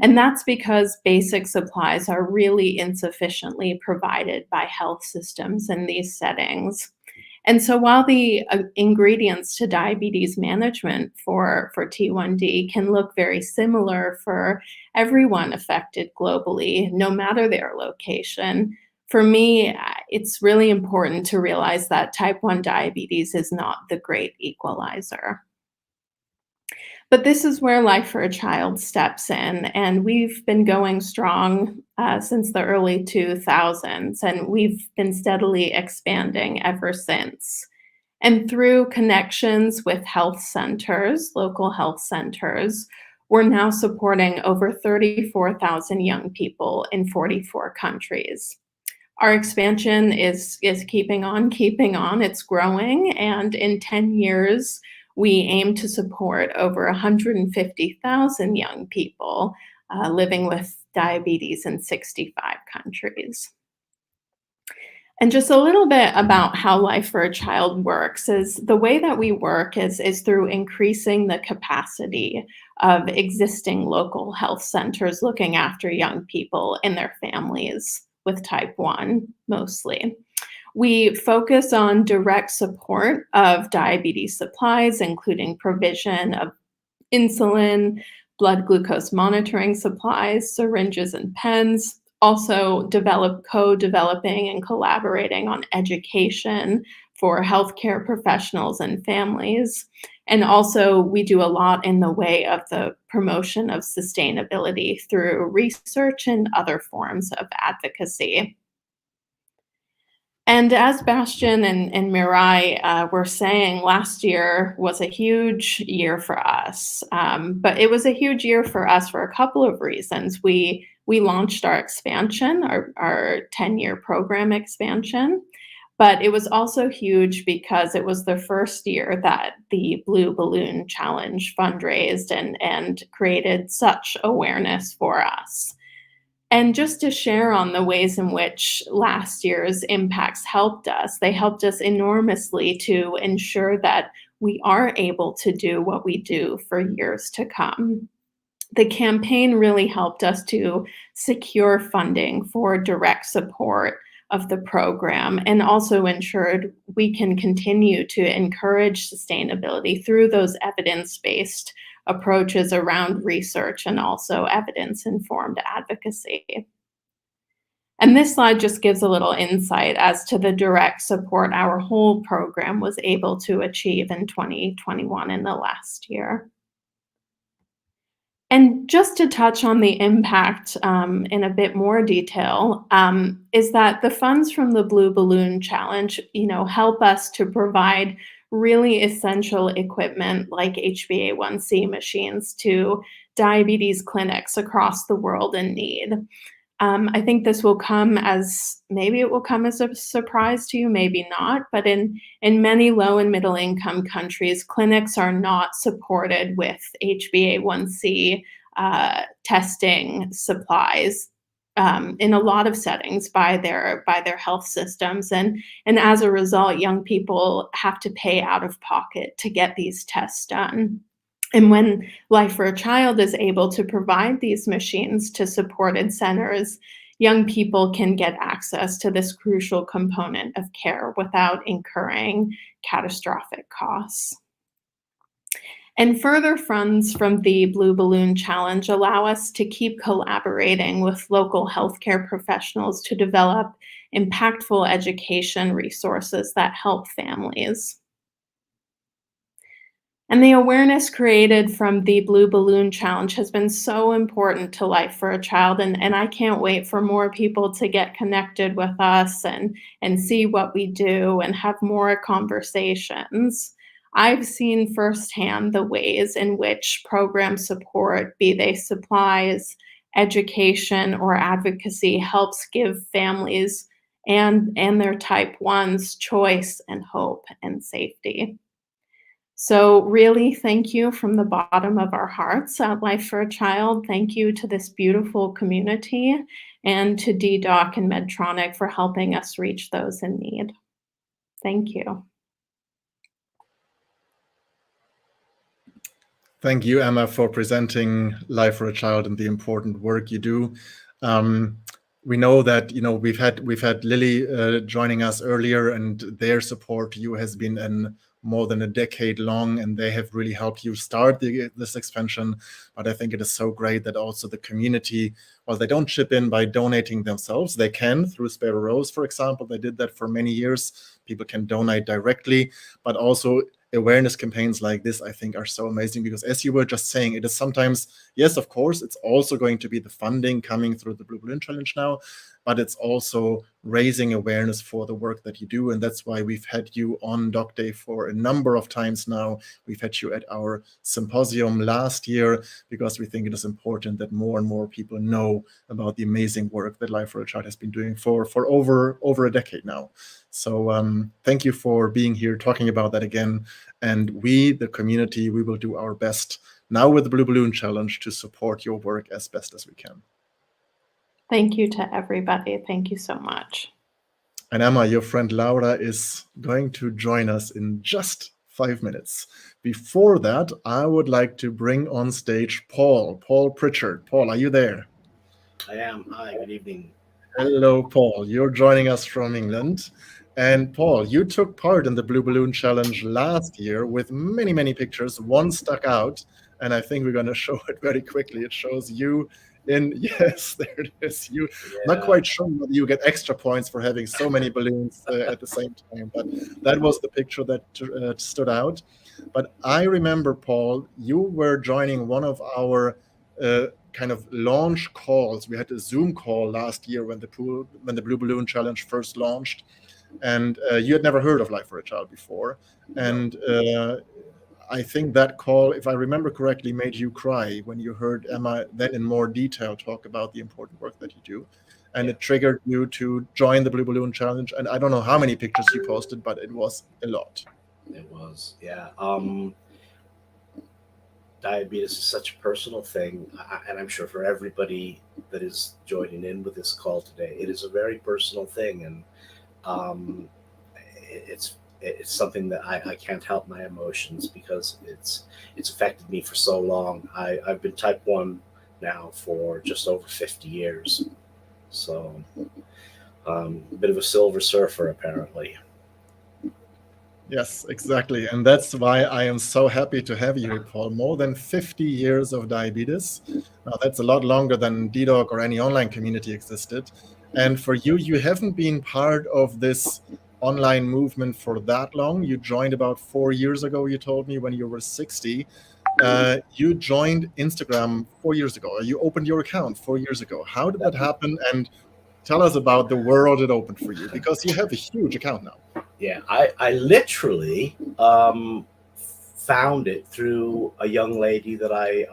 Speaker 16: And that's because basic supplies are really insufficiently provided by health systems in these settings. And so while the ingredients to diabetes management for T1D can look very similar for everyone affected globally, no matter their location, for me, it's really important to realize that type 1 diabetes is not the great equalizer. But this is where Life for a Child steps in, and we've been going strong since the early 2000s, and we've been steadily expanding ever since. And through connections with health centers, local health centers, we're now supporting over 34,000 young people in 44 countries. Our expansion is keeping on, it's growing, and in 10 years, we aim to support over 150,000 young people living with diabetes in 65 countries. And just a little bit about how Life for a Child works is the way that we work is through increasing the capacity of existing local health centers looking after young people and their families with type 1 mostly. We focus on direct support of diabetes supplies, including provision of insulin, blood glucose monitoring supplies, syringes and pens, also co-developing and collaborating on education for healthcare professionals and families. And also we do a lot in the way of the promotion of sustainability through research and other forms of advocacy. And as Bastian and Mirai were saying, last year was a huge year for us. But it was a huge year for us for a couple of reasons. We launched our expansion, our 10-year program expansion. But it was also huge because it was the first year that the Blue Balloon Challenge fundraised and created such awareness for us. And just to share on the ways in which last year's impacts helped us, they helped us enormously to ensure that we are able to do what we do for years to come. The campaign really helped us to secure funding for direct support of the program and also ensured we can continue to encourage sustainability through those evidence-based approaches around research and also evidence-informed advocacy. And this slide just gives a little insight as to the direct support our whole program was able to achieve in 2021 in the last year. And just to touch on the impact in a bit more detail, is that the funds from the Blue Balloon Challenge, help us to provide really essential equipment like HbA1c machines to diabetes clinics across the world in need. I think this will come as a surprise to you, maybe not, but in many low and middle income countries, clinics are not supported with HbA1c testing supplies in a lot of settings by their health systems. And as a result, young people have to pay out of pocket to get these tests done. And when Life for a Child is able to provide these machines to supported centers, young people can get access to this crucial component of care without incurring catastrophic costs. And further funds from the Blue Balloon Challenge allow us to keep collaborating with local healthcare professionals to develop impactful education resources that help families. And the awareness created from the Blue Balloon Challenge has been so important to Life for a Child, and I can't wait for more people to get connected with us and see what we do and have more conversations. I've seen firsthand the ways in which program support, be they supplies, education, or advocacy, helps give families and their type 1s choice and hope and safety. So really, thank you from the bottom of our hearts at Life for a Child. Thank you to this beautiful community and to DDoC and Medtronic for helping us reach those in need. Thank you.
Speaker 1: Thank you, Emma, for presenting Life for a Child and the important work you do. We know that we've had Lilly joining us earlier, and their support to you has been more than a decade long, and they have really helped you start this expansion. But I think it is so great that also the community, while they don't chip in by donating themselves, they can through Spare a Rose, for example. They did that for many years. People can donate directly, but also awareness campaigns like this, I think, are so amazing, because as you were just saying, it is sometimes, yes, of course, it's also going to be the funding coming through the Blue Balloon Challenge now, but it's also raising awareness for the work that you do. And that's why we've had you on Doc Day for a number of times now. We've had you at our symposium last year, because we think it is important that more and more people know about the amazing work that Life for a Child has been doing for over a decade now. So thank you for being here, talking about that again. And we, the community, we will do our best now with the Blue Balloon Challenge to support your work as best as we can.
Speaker 16: Thank you to everybody. Thank you so much.
Speaker 1: And Emma, your friend Laura is going to join us in just 5 minutes. Before that, I would like to bring on stage Paul Pritchard. Paul, are you there?
Speaker 17: I am. Hi, good evening.
Speaker 1: Hello, Paul. You're joining us from England. And Paul, you took part in the Blue Balloon Challenge last year with many, many pictures. One stuck out, and I think we're going to show it very quickly. It shows you yes, there it is. Yeah. Not quite sure whether you get extra points for having so many balloons at the same time, but that was the picture that stood out. But I remember, Paul, you were joining one of our kind of launch calls. We had a Zoom call last year when the Blue Balloon Challenge first launched, and you had never heard of Life for a Child before. And I think that call, if I remember correctly, made you cry when you heard Emma then in more detail talk about the important work that you do. And it triggered you to join the Blue Balloon Challenge. And I don't know how many pictures you posted, but it was a lot.
Speaker 17: It was, yeah. Diabetes is such a personal thing, and I'm sure for everybody that is joining in with this call today, it is a very personal thing, and it's something that I can't help my emotions, because it's affected me for so long. I've been type 1 now for just over 50 years, so a bit of a silver surfer apparently.
Speaker 1: Yes, exactly. And that's why I am so happy to have you here, Paul. More than 50 years of diabetes. That's a lot longer than DDoC or any online community existed. And for you, you haven't been part of this online movement for that long. You joined about 4 years ago, you told me, when you were 60. you joined Instagram 4 years ago, or you opened your account 4 years ago. How did that happen? And tell us about the world it opened for you, because you have a huge account now.
Speaker 17: Yeah, I literally found it through a young lady that I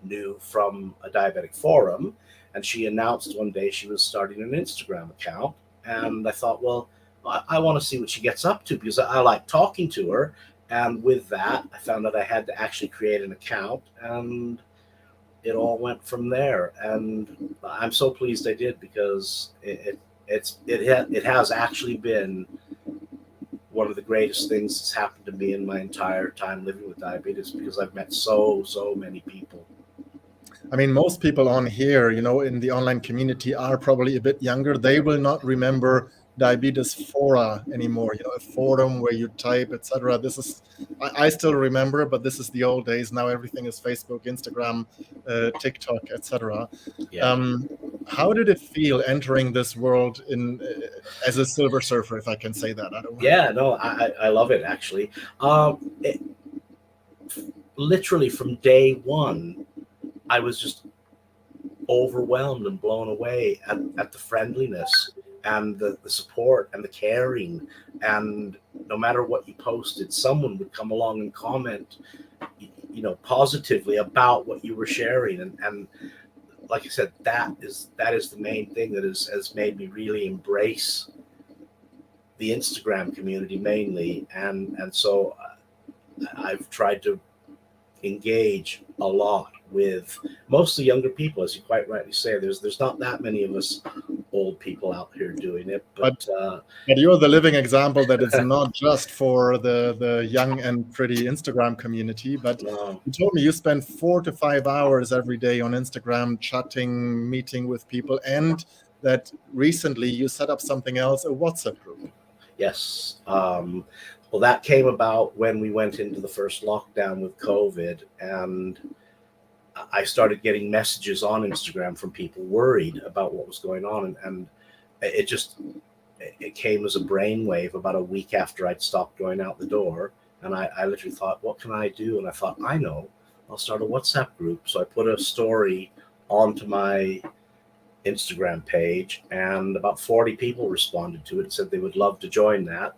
Speaker 17: knew from a diabetic forum, and she announced one day she was starting an Instagram account, and I thought, well, I want to see what she gets up to, because I like talking to her. And with that, I found that I had to actually create an account, and it all went from there. And I'm so pleased I did, because it has actually been one of the greatest things that's happened to me in my entire time living with diabetes, because I've met so many people.
Speaker 1: I mean, most people on here, in the online community are probably a bit younger. They will not remember diabetes fora anymore, a forum where you type, etc. This is, I still remember, but this is the old days. Now everything is Facebook, Instagram, TikTok, etc.
Speaker 17: Yeah.
Speaker 1: How did it feel entering this world as a silver surfer, if I can say that? I don't know.
Speaker 17: Yeah, no, I love it, actually. Literally from day one, I was just overwhelmed and blown away at the friendliness and the support and the caring. And no matter what you posted, someone would come along and comment, positively about what you were sharing. And like I said, that is the main thing that has made me really embrace the Instagram community mainly. And so I've tried to engage a lot with mostly younger people, as you quite rightly say. There's not that many of us old people out here doing it, but
Speaker 1: you're the living example that it's not just for the young and pretty Instagram community, but you told me you spend 4 to 5 hours every day on Instagram chatting, meeting with people, and that recently you set up something else, a WhatsApp group.
Speaker 17: Yes. Well, that came about when we went into the first lockdown with COVID, and I started getting messages on Instagram from people worried about what was going on. And it came as a brainwave about a week after I'd stopped going out the door. And I literally thought, what can I do? And I thought, I know, I'll start a WhatsApp group. So I put a story onto my Instagram page, and about 40 people responded to it and said they would love to join that.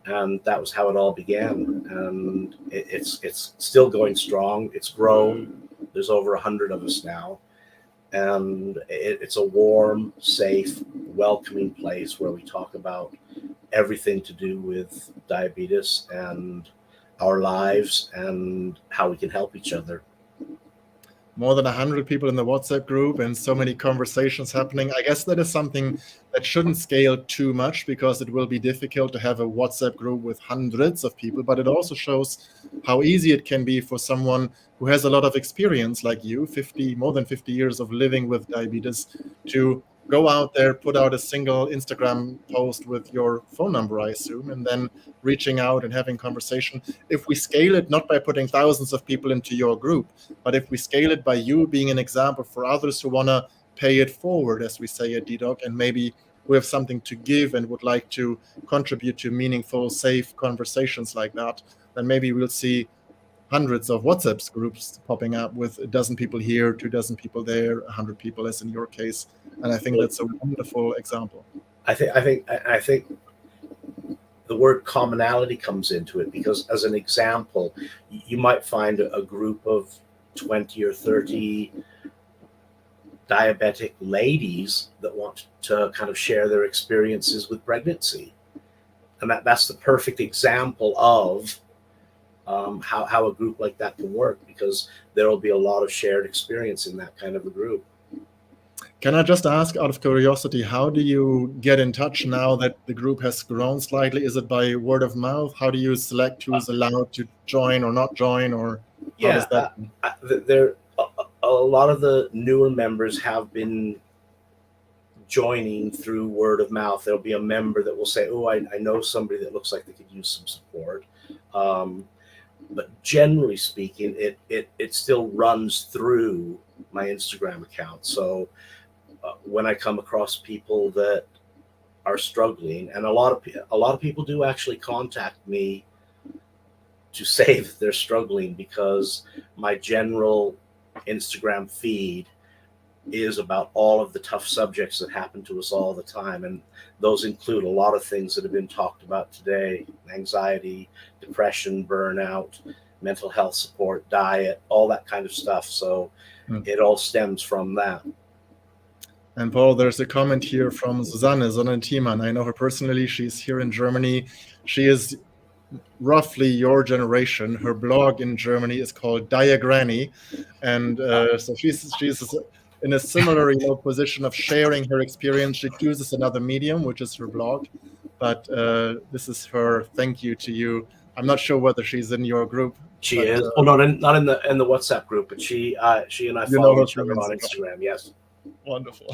Speaker 17: And that was how it all began. And it's still going strong. It's grown. There's over 100 of us now. And it's a warm, safe, welcoming place where we talk about everything to do with diabetes and our lives and how we can help each other.
Speaker 1: More than 100 people in the WhatsApp group and so many conversations happening. I guess that is something that shouldn't scale too much, because it will be difficult to have a WhatsApp group with hundreds of people, but it also shows how easy it can be for someone who has a lot of experience like you, more than 50 years of living with diabetes, to go out there, put out a single Instagram post with your phone number, I assume, and then reaching out and having conversation. If we scale it, not by putting thousands of people into your group, but if we scale it by you being an example for others who want to pay it forward, as we say at DDoc, and maybe we have something to give and would like to contribute to meaningful, safe conversations like that, then maybe we'll see hundreds of WhatsApp groups popping up with a dozen people here, 2 dozen people there, 100 people, as in your case. And I think that's a wonderful example.
Speaker 17: I think the word commonality comes into it, because as an example, you might find a group of 20 or 30 diabetic ladies that want to kind of share their experiences with pregnancy. And that's the perfect example of how a group like that can work, because there will be a lot of shared experience in that kind of a group.
Speaker 1: Can I just ask, out of curiosity, how do you get in touch now that the group has grown slightly? Is it by word of mouth? How do you select who's allowed to join or not join, or how does that?
Speaker 17: A lot of the newer members have been joining through word of mouth. There'll be a member that will say, oh, I know somebody that looks like they could use some support. But generally speaking, it still runs through my Instagram account. So when I come across people that are struggling, and a lot of people do actually contact me to say that they're struggling, because my general Instagram feed is about all of the tough subjects that happen to us all the time. And those include a lot of things that have been talked about today: anxiety, depression, burnout, mental health support, diet, all that kind of stuff. So it all stems from that.
Speaker 1: And Paul, there's a comment here from Susanne Sonnentimann. I know her personally. She's here in Germany. She is roughly your generation. Her blog in Germany is called Diagranny, and so she's in a similar position of sharing her experience. She chooses another medium, which is her blog, but this is her thank you to you. I'm not sure whether she's in your group.
Speaker 17: She is. Oh, not in the WhatsApp group, but she and I follow each other on Instagram. Yes.
Speaker 1: Wonderful.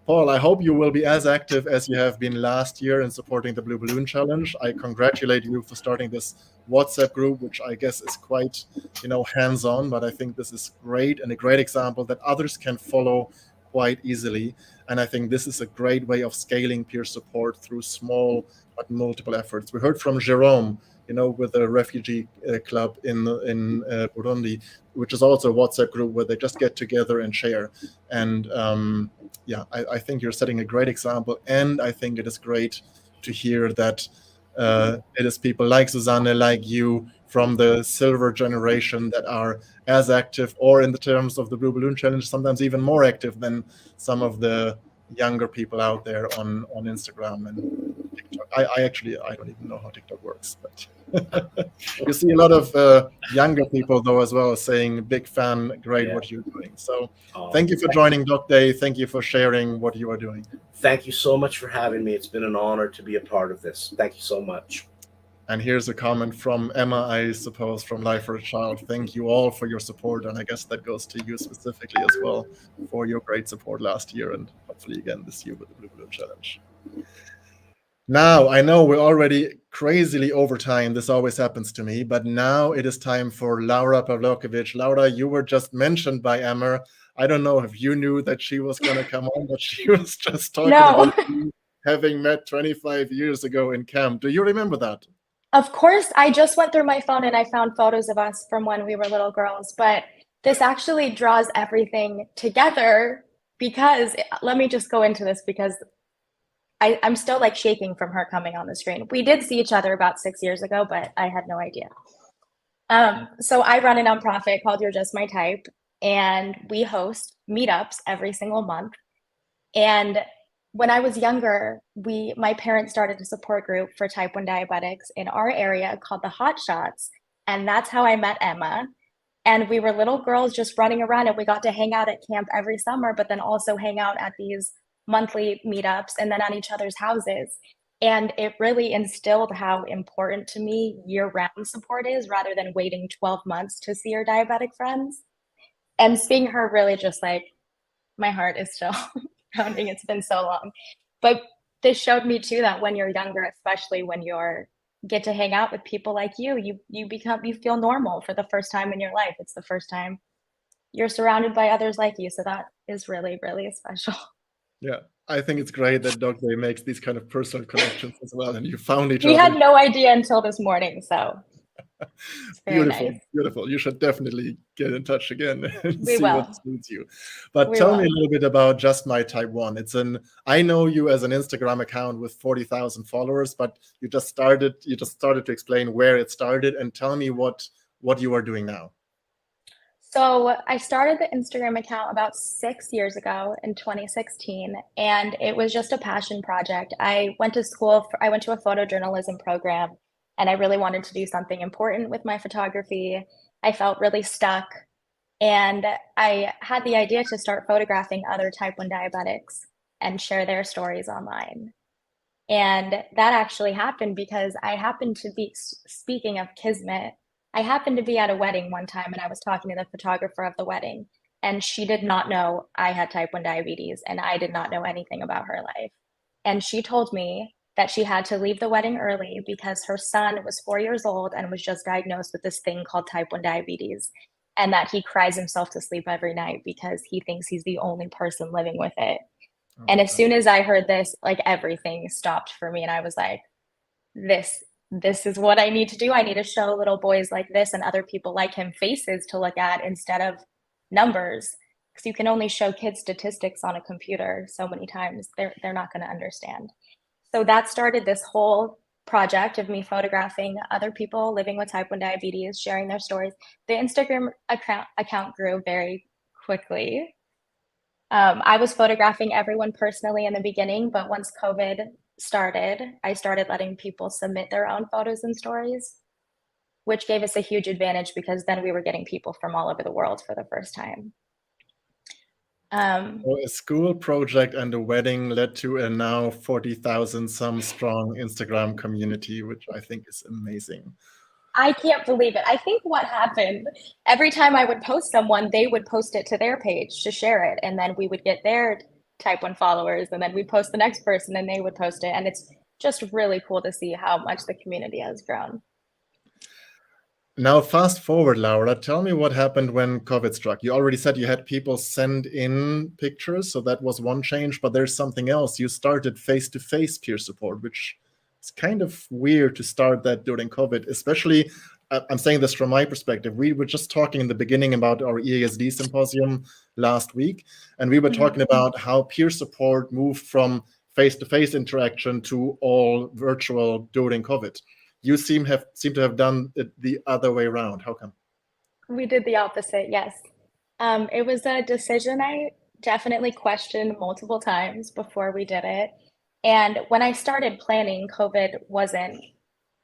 Speaker 1: Paul, I hope you will be as active as you have been last year in supporting the Blue Balloon Challenge. I congratulate you for starting this WhatsApp group, which I guess is quite, hands-on, but I think this is great and a great example that others can follow quite easily. And I think this is a great way of scaling peer support through small but multiple efforts. We heard from Jérôme, with the Refugee club in Burundi, which is also a WhatsApp group where they just get together and share. And I think you're setting a great example. And I think it is great to hear that it is people like Susanne, like you, from the silver generation that are as active, or in the terms of the Blue Balloon Challenge, sometimes even more active than some of the younger people out there on Instagram and TikTok. I don't even know how TikTok works, but you see a lot of younger people though as well saying big fan, great what you're doing. So thank you for joining docday. Thank you for sharing what you are doing.
Speaker 17: Thank you so much for having me. It's been an honor to be a part of this. Thank you so much.
Speaker 1: And here's a comment from Emma, I suppose, from Life for a Child. Thank you all for your support. And I guess that goes to you specifically as well for your great support last year, and hopefully again this year with the Blue Balloon Challenge. Now, I know we're already crazily over time. This always happens to me. But now it is time for Laura Pavlakovich. Laura, you were just mentioned by Emma. I don't know if you knew that she was going to come on, but she was just talking about you having met 25 years ago in camp. Do you remember that?
Speaker 18: Of course, I just went through my phone and I found photos of us from when we were little girls, but this actually draws everything together because, let me just go into this because I'm still like shaking from her coming on the screen. We did see each other about 6 years ago, but I had no idea. So I run a nonprofit called You're Just My Type, and we host meetups every single month. And when I was younger, my parents started a support group for type 1 diabetics in our area called the Hot Shots. And that's how I met Emma. And we were little girls just running around, and we got to hang out at camp every summer, but then also hang out at these monthly meetups and then at each other's houses. And it really instilled how important to me year-round support is, rather than waiting 12 months to see your diabetic friends. And seeing her really just like, my heart is still pounding. It's been so long. But this showed me too that when you're younger, especially when you're get to hang out with people like you feel normal for the first time in your life. It's the first time you're surrounded by others like you. So that is really, really special.
Speaker 1: Yeah, I think it's great that docday makes these kind of personal connections as well, and you found each other.
Speaker 18: We had no idea until this morning, so it's very
Speaker 1: beautiful,
Speaker 18: nice.
Speaker 1: beautiful. You should definitely get in touch again and
Speaker 18: We
Speaker 1: see
Speaker 18: will.
Speaker 1: what suits you. But
Speaker 18: We
Speaker 1: tell me
Speaker 18: will.
Speaker 1: a little bit about Just My Type 1. I know you as an Instagram account with 40,000 followers, but you just started to explain where it started, and tell me what you are doing now.
Speaker 18: So I started the Instagram account about 6 years ago in 2016, and it was just a passion project. I went to a photojournalism program, and I really wanted to do something important with my photography. I felt really stuck, and I had the idea to start photographing other type 1 diabetics and share their stories online. And that actually happened because I happened to be, speaking of kismet, I happened to be at a wedding one time, and I was talking to the photographer of the wedding, and she did not know I had type 1 diabetes, and I did not know anything about her life. And she told me that she had to leave the wedding early because her son was 4 years old and was just diagnosed with this thing called type 1 diabetes, and that he cries himself to sleep every night because he thinks he's the only person living with it. And as soon as I heard this, like everything stopped for me, and I was like, this this is what I need to do. I need to show little boys like this and other people like him faces to look at instead of numbers, because you can only show kids statistics on a computer so many times. They're not going to understand. So that started this whole project of me photographing other people living with type 1 diabetes, sharing their stories. The Instagram account grew very quickly. I was photographing everyone personally in the beginning, but once COVID started, I started letting people submit their own photos and stories, which gave us a huge advantage because then we were getting people from all over the world for the first time.
Speaker 1: So a school project and a wedding led to a now 40,000 some strong Instagram community, which I think is amazing.
Speaker 18: I can't believe it. I think what happened, every time I would post someone, they would post it to their page to share it. And then we would get their type 1 followers, and then we'd post the next person and they would post it. And it's just really cool to see how much the community has grown.
Speaker 1: Now, fast forward, Laura, tell me what happened when COVID struck. You already said you had people send in pictures, so that was one change, but there's something else. You started face-to-face peer support, which is kind of weird to start that during COVID, especially, I'm saying this from my perspective. We were just talking in the beginning about our EASD symposium last week, and we were talking about how peer support moved from face-to-face interaction to all virtual during COVID. You seem to have done it the other way around. How come?
Speaker 18: We did the opposite, yes. It was a decision I definitely questioned multiple times before we did it. And when I started planning, COVID wasn't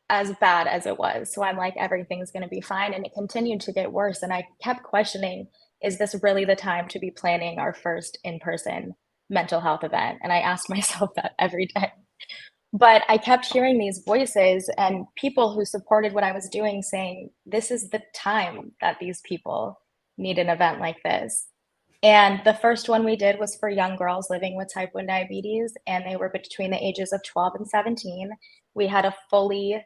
Speaker 18: as bad as it was. So I'm like, everything's going to be fine. And it continued to get worse. And I kept questioning, is this really the time to be planning our first in-person mental health event? And I asked myself that every day. But I kept hearing these voices and people who supported what I was doing saying, this is the time that these people need an event like this. And the first one we did was for young girls living with type 1 diabetes, and they were between the ages of 12 and 17. We had a fully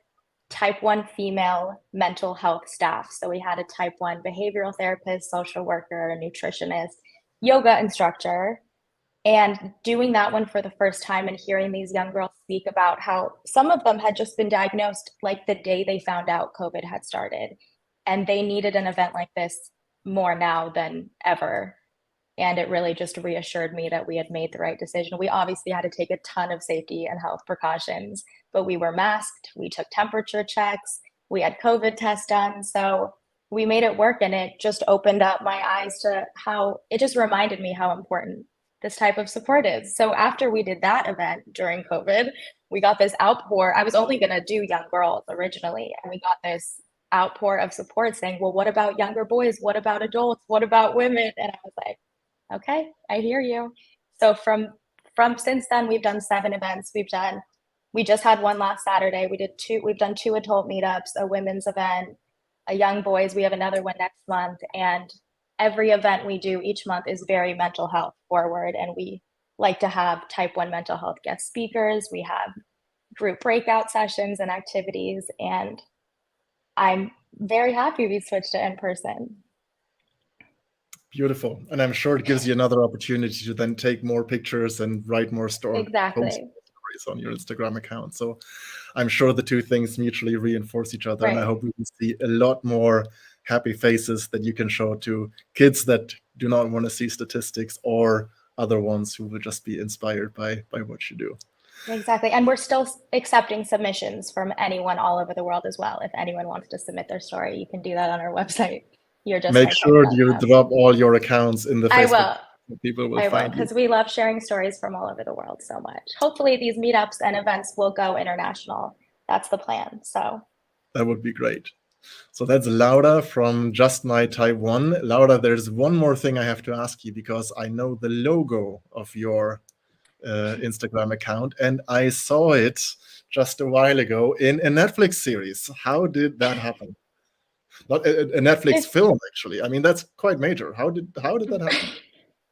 Speaker 18: type 1 female mental health staff. So we had a type 1 behavioral therapist, social worker, a nutritionist, yoga instructor. And doing that one for the first time and hearing these young girls speak about how some of them had just been diagnosed like the day they found out COVID had started. And they needed an event like this more now than ever. And it really just reassured me that we had made the right decision. We obviously had to take a ton of safety and health precautions, but we were masked, we took temperature checks, we had COVID tests done. So we made it work, and it just opened up my eyes to how, it just reminded me how important this type of support is. So after we did that event during COVID, we got this outpour. I was only going to do young girls originally, and we got this outpour of support saying, well, what about younger boys? What about adults? What about women? And I was like, okay, I hear you. So from since then, we've done 7 events. We just had one last Saturday. We've done 2 adult meetups, a women's event, a young boys. We have another one next month. And every event we do each month is very mental health forward. And we like to have type 1 mental health guest speakers. We have group breakout sessions and activities. And I'm very happy we switched to in-person.
Speaker 1: Beautiful. And I'm sure it gives you another opportunity to then take more pictures and write more stories on your Instagram account. So I'm sure the two things mutually reinforce each other. Right. And I hope we will see a lot more happy faces that you can show to kids that do not want to see statistics, or other ones who will just be inspired by what you do.
Speaker 18: Exactly. And we're still accepting submissions from anyone all over the world as well. If anyone wants to submit their story, you can do that on our website. You're just
Speaker 1: make sure you drop all your accounts in the Facebook.
Speaker 18: I will.
Speaker 1: People will find you.
Speaker 18: Because we love sharing stories from all over the world so much. Hopefully these meetups and events will go international. That's the plan. So
Speaker 1: that would be great. So that's Laura from Just My Type 1. Laura, there's one more thing I have to ask you, because I know the logo of your Instagram account, and I saw it just a while ago in a Netflix series. How did that happen? Not a Netflix film, actually. I mean, that's quite major. How did that happen?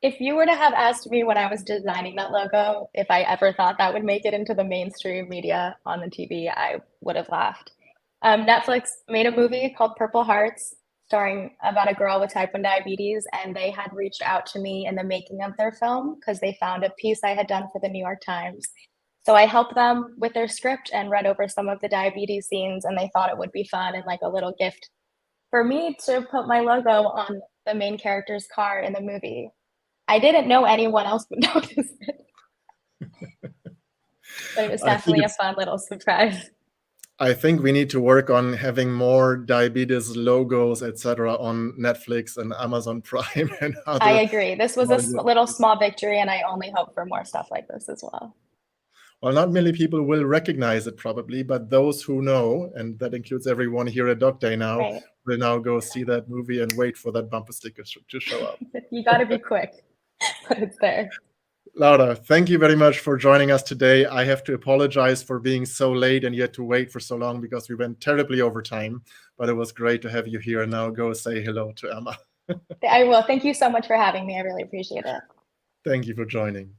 Speaker 18: If you were to have asked me when I was designing that logo, if I ever thought that would make it into the mainstream media on the TV, I would have laughed. Netflix made a movie called Purple Hearts, starring about a girl with type 1 diabetes, and they had reached out to me in the making of their film because they found a piece I had done for the New York Times So I helped them with their script and read over some of the diabetes scenes, and they thought it would be fun and like a little gift for me to put my logo on the main character's car in the movie. I didn't know anyone else would notice it. But it was definitely a fun little surprise.
Speaker 1: I think we need to work on having more diabetes logos, etc., on Netflix and Amazon Prime and other.
Speaker 18: I agree. This was a little small victory, and I only hope for more stuff like this as well.
Speaker 1: Well, not many people will recognize it probably, but those who know, and that includes everyone here at docday now,
Speaker 18: Right.
Speaker 1: will now go see that movie and wait for that bumper sticker to show up.
Speaker 18: You got to be quick, but it's there.
Speaker 1: Laura, thank you very much for joining us today. I have to apologize for being so late and you had to wait for so long because we went terribly over time, but it was great to have you here. And now go say hello to Emma.
Speaker 18: I will. Thank you so much for having me. I really appreciate it.
Speaker 1: Thank you for joining.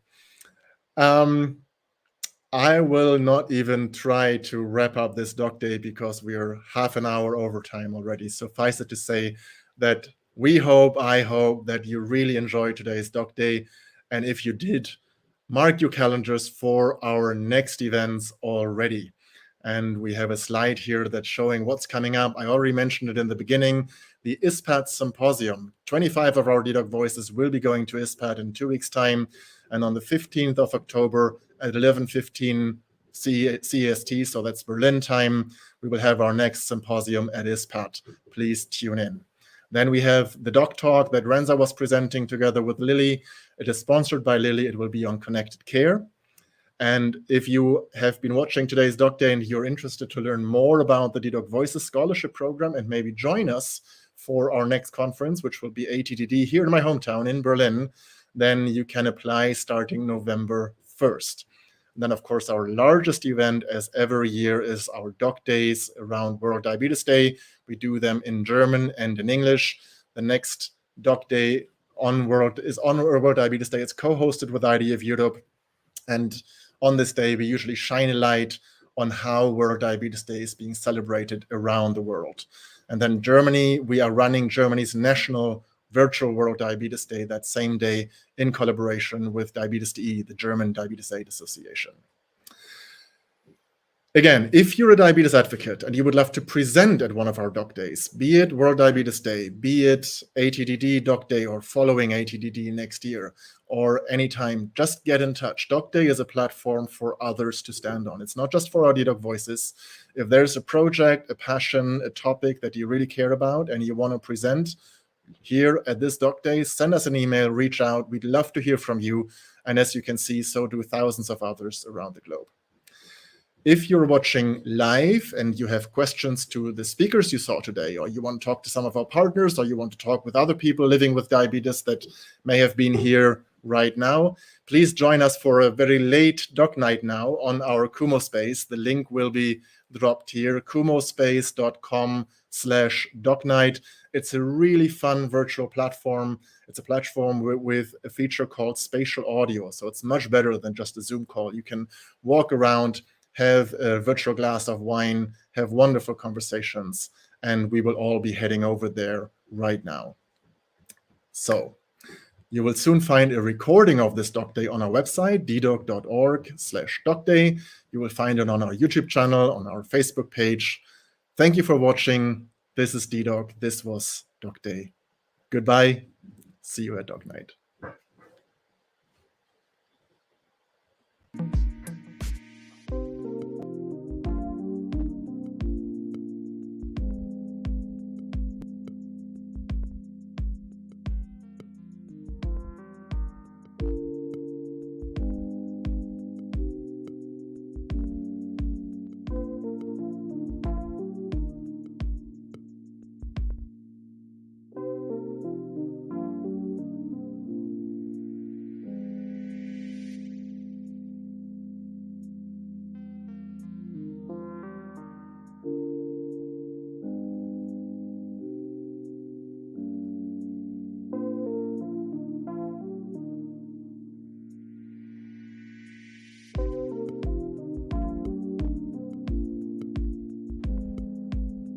Speaker 1: I will not even try to wrap up this doc day because we are half an hour over time already. Suffice it to say that I hope that you really enjoyed today's doc day. And if you did, mark your calendars for our next events already. And we have a slide here that's showing what's coming up. I already mentioned it in the beginning, the ISPAD Symposium. 25 of our DDoc voices will be going to ISPAD in 2 weeks' time. And on the 15th of October at 11:15 CEST, so that's Berlin time, we will have our next symposium at ISPAD. Please tune in. Then we have the doc talk that Renza was presenting together with Lilly. It is sponsored by Lilly. It will be on connected care. And if you have been watching today's doc day and you're interested to learn more about the DDoc Voices Scholarship Program and maybe join us for our next conference, which will be ATTD here in my hometown in Berlin, then you can apply starting November 1st. And then, of course, our largest event as every year is our doc days around World Diabetes Day. We do them in German and in English. The next doc day on World Diabetes Day. It's co-hosted with IDF Europe. And on this day, we usually shine a light on how World Diabetes Day is being celebrated around the world. And then Germany, we are running Germany's national virtual World Diabetes Day that same day in collaboration with Diabetes.de, the German Diabetes Aid Association. Again, if you're a diabetes advocate and you would love to present at one of our doc days, be it World Diabetes Day, be it ATTD doc day or following ATTD next year, or anytime, just get in touch. Doc day is a platform for others to stand on. It's not just for our DDoc voices. If there's a project, a passion, a topic that you really care about and you want to present here at this doc day, send us an email, reach out. We'd love to hear from you. And as you can see, so do thousands of others around the globe. If you're watching live and you have questions to the speakers you saw today, or you want to talk to some of our partners, or you want to talk with other people living with diabetes that may have been here right now, please join us for a very late doc night now on our Kumo space. The link will be dropped here, kumospace.com/docnight. It's a really fun virtual platform. It's a platform with a feature called spatial audio. So it's much better than just a Zoom call. You can walk around, have a virtual glass of wine, have wonderful conversations, and we will all be heading over there right now. So you will soon find a recording of this doc day on our website, ddoc.org/docday. You will find it on our YouTube channel, on our Facebook page. Thank you for watching. This is DDoc. This was Doc Day. Goodbye. See you at Doc Night.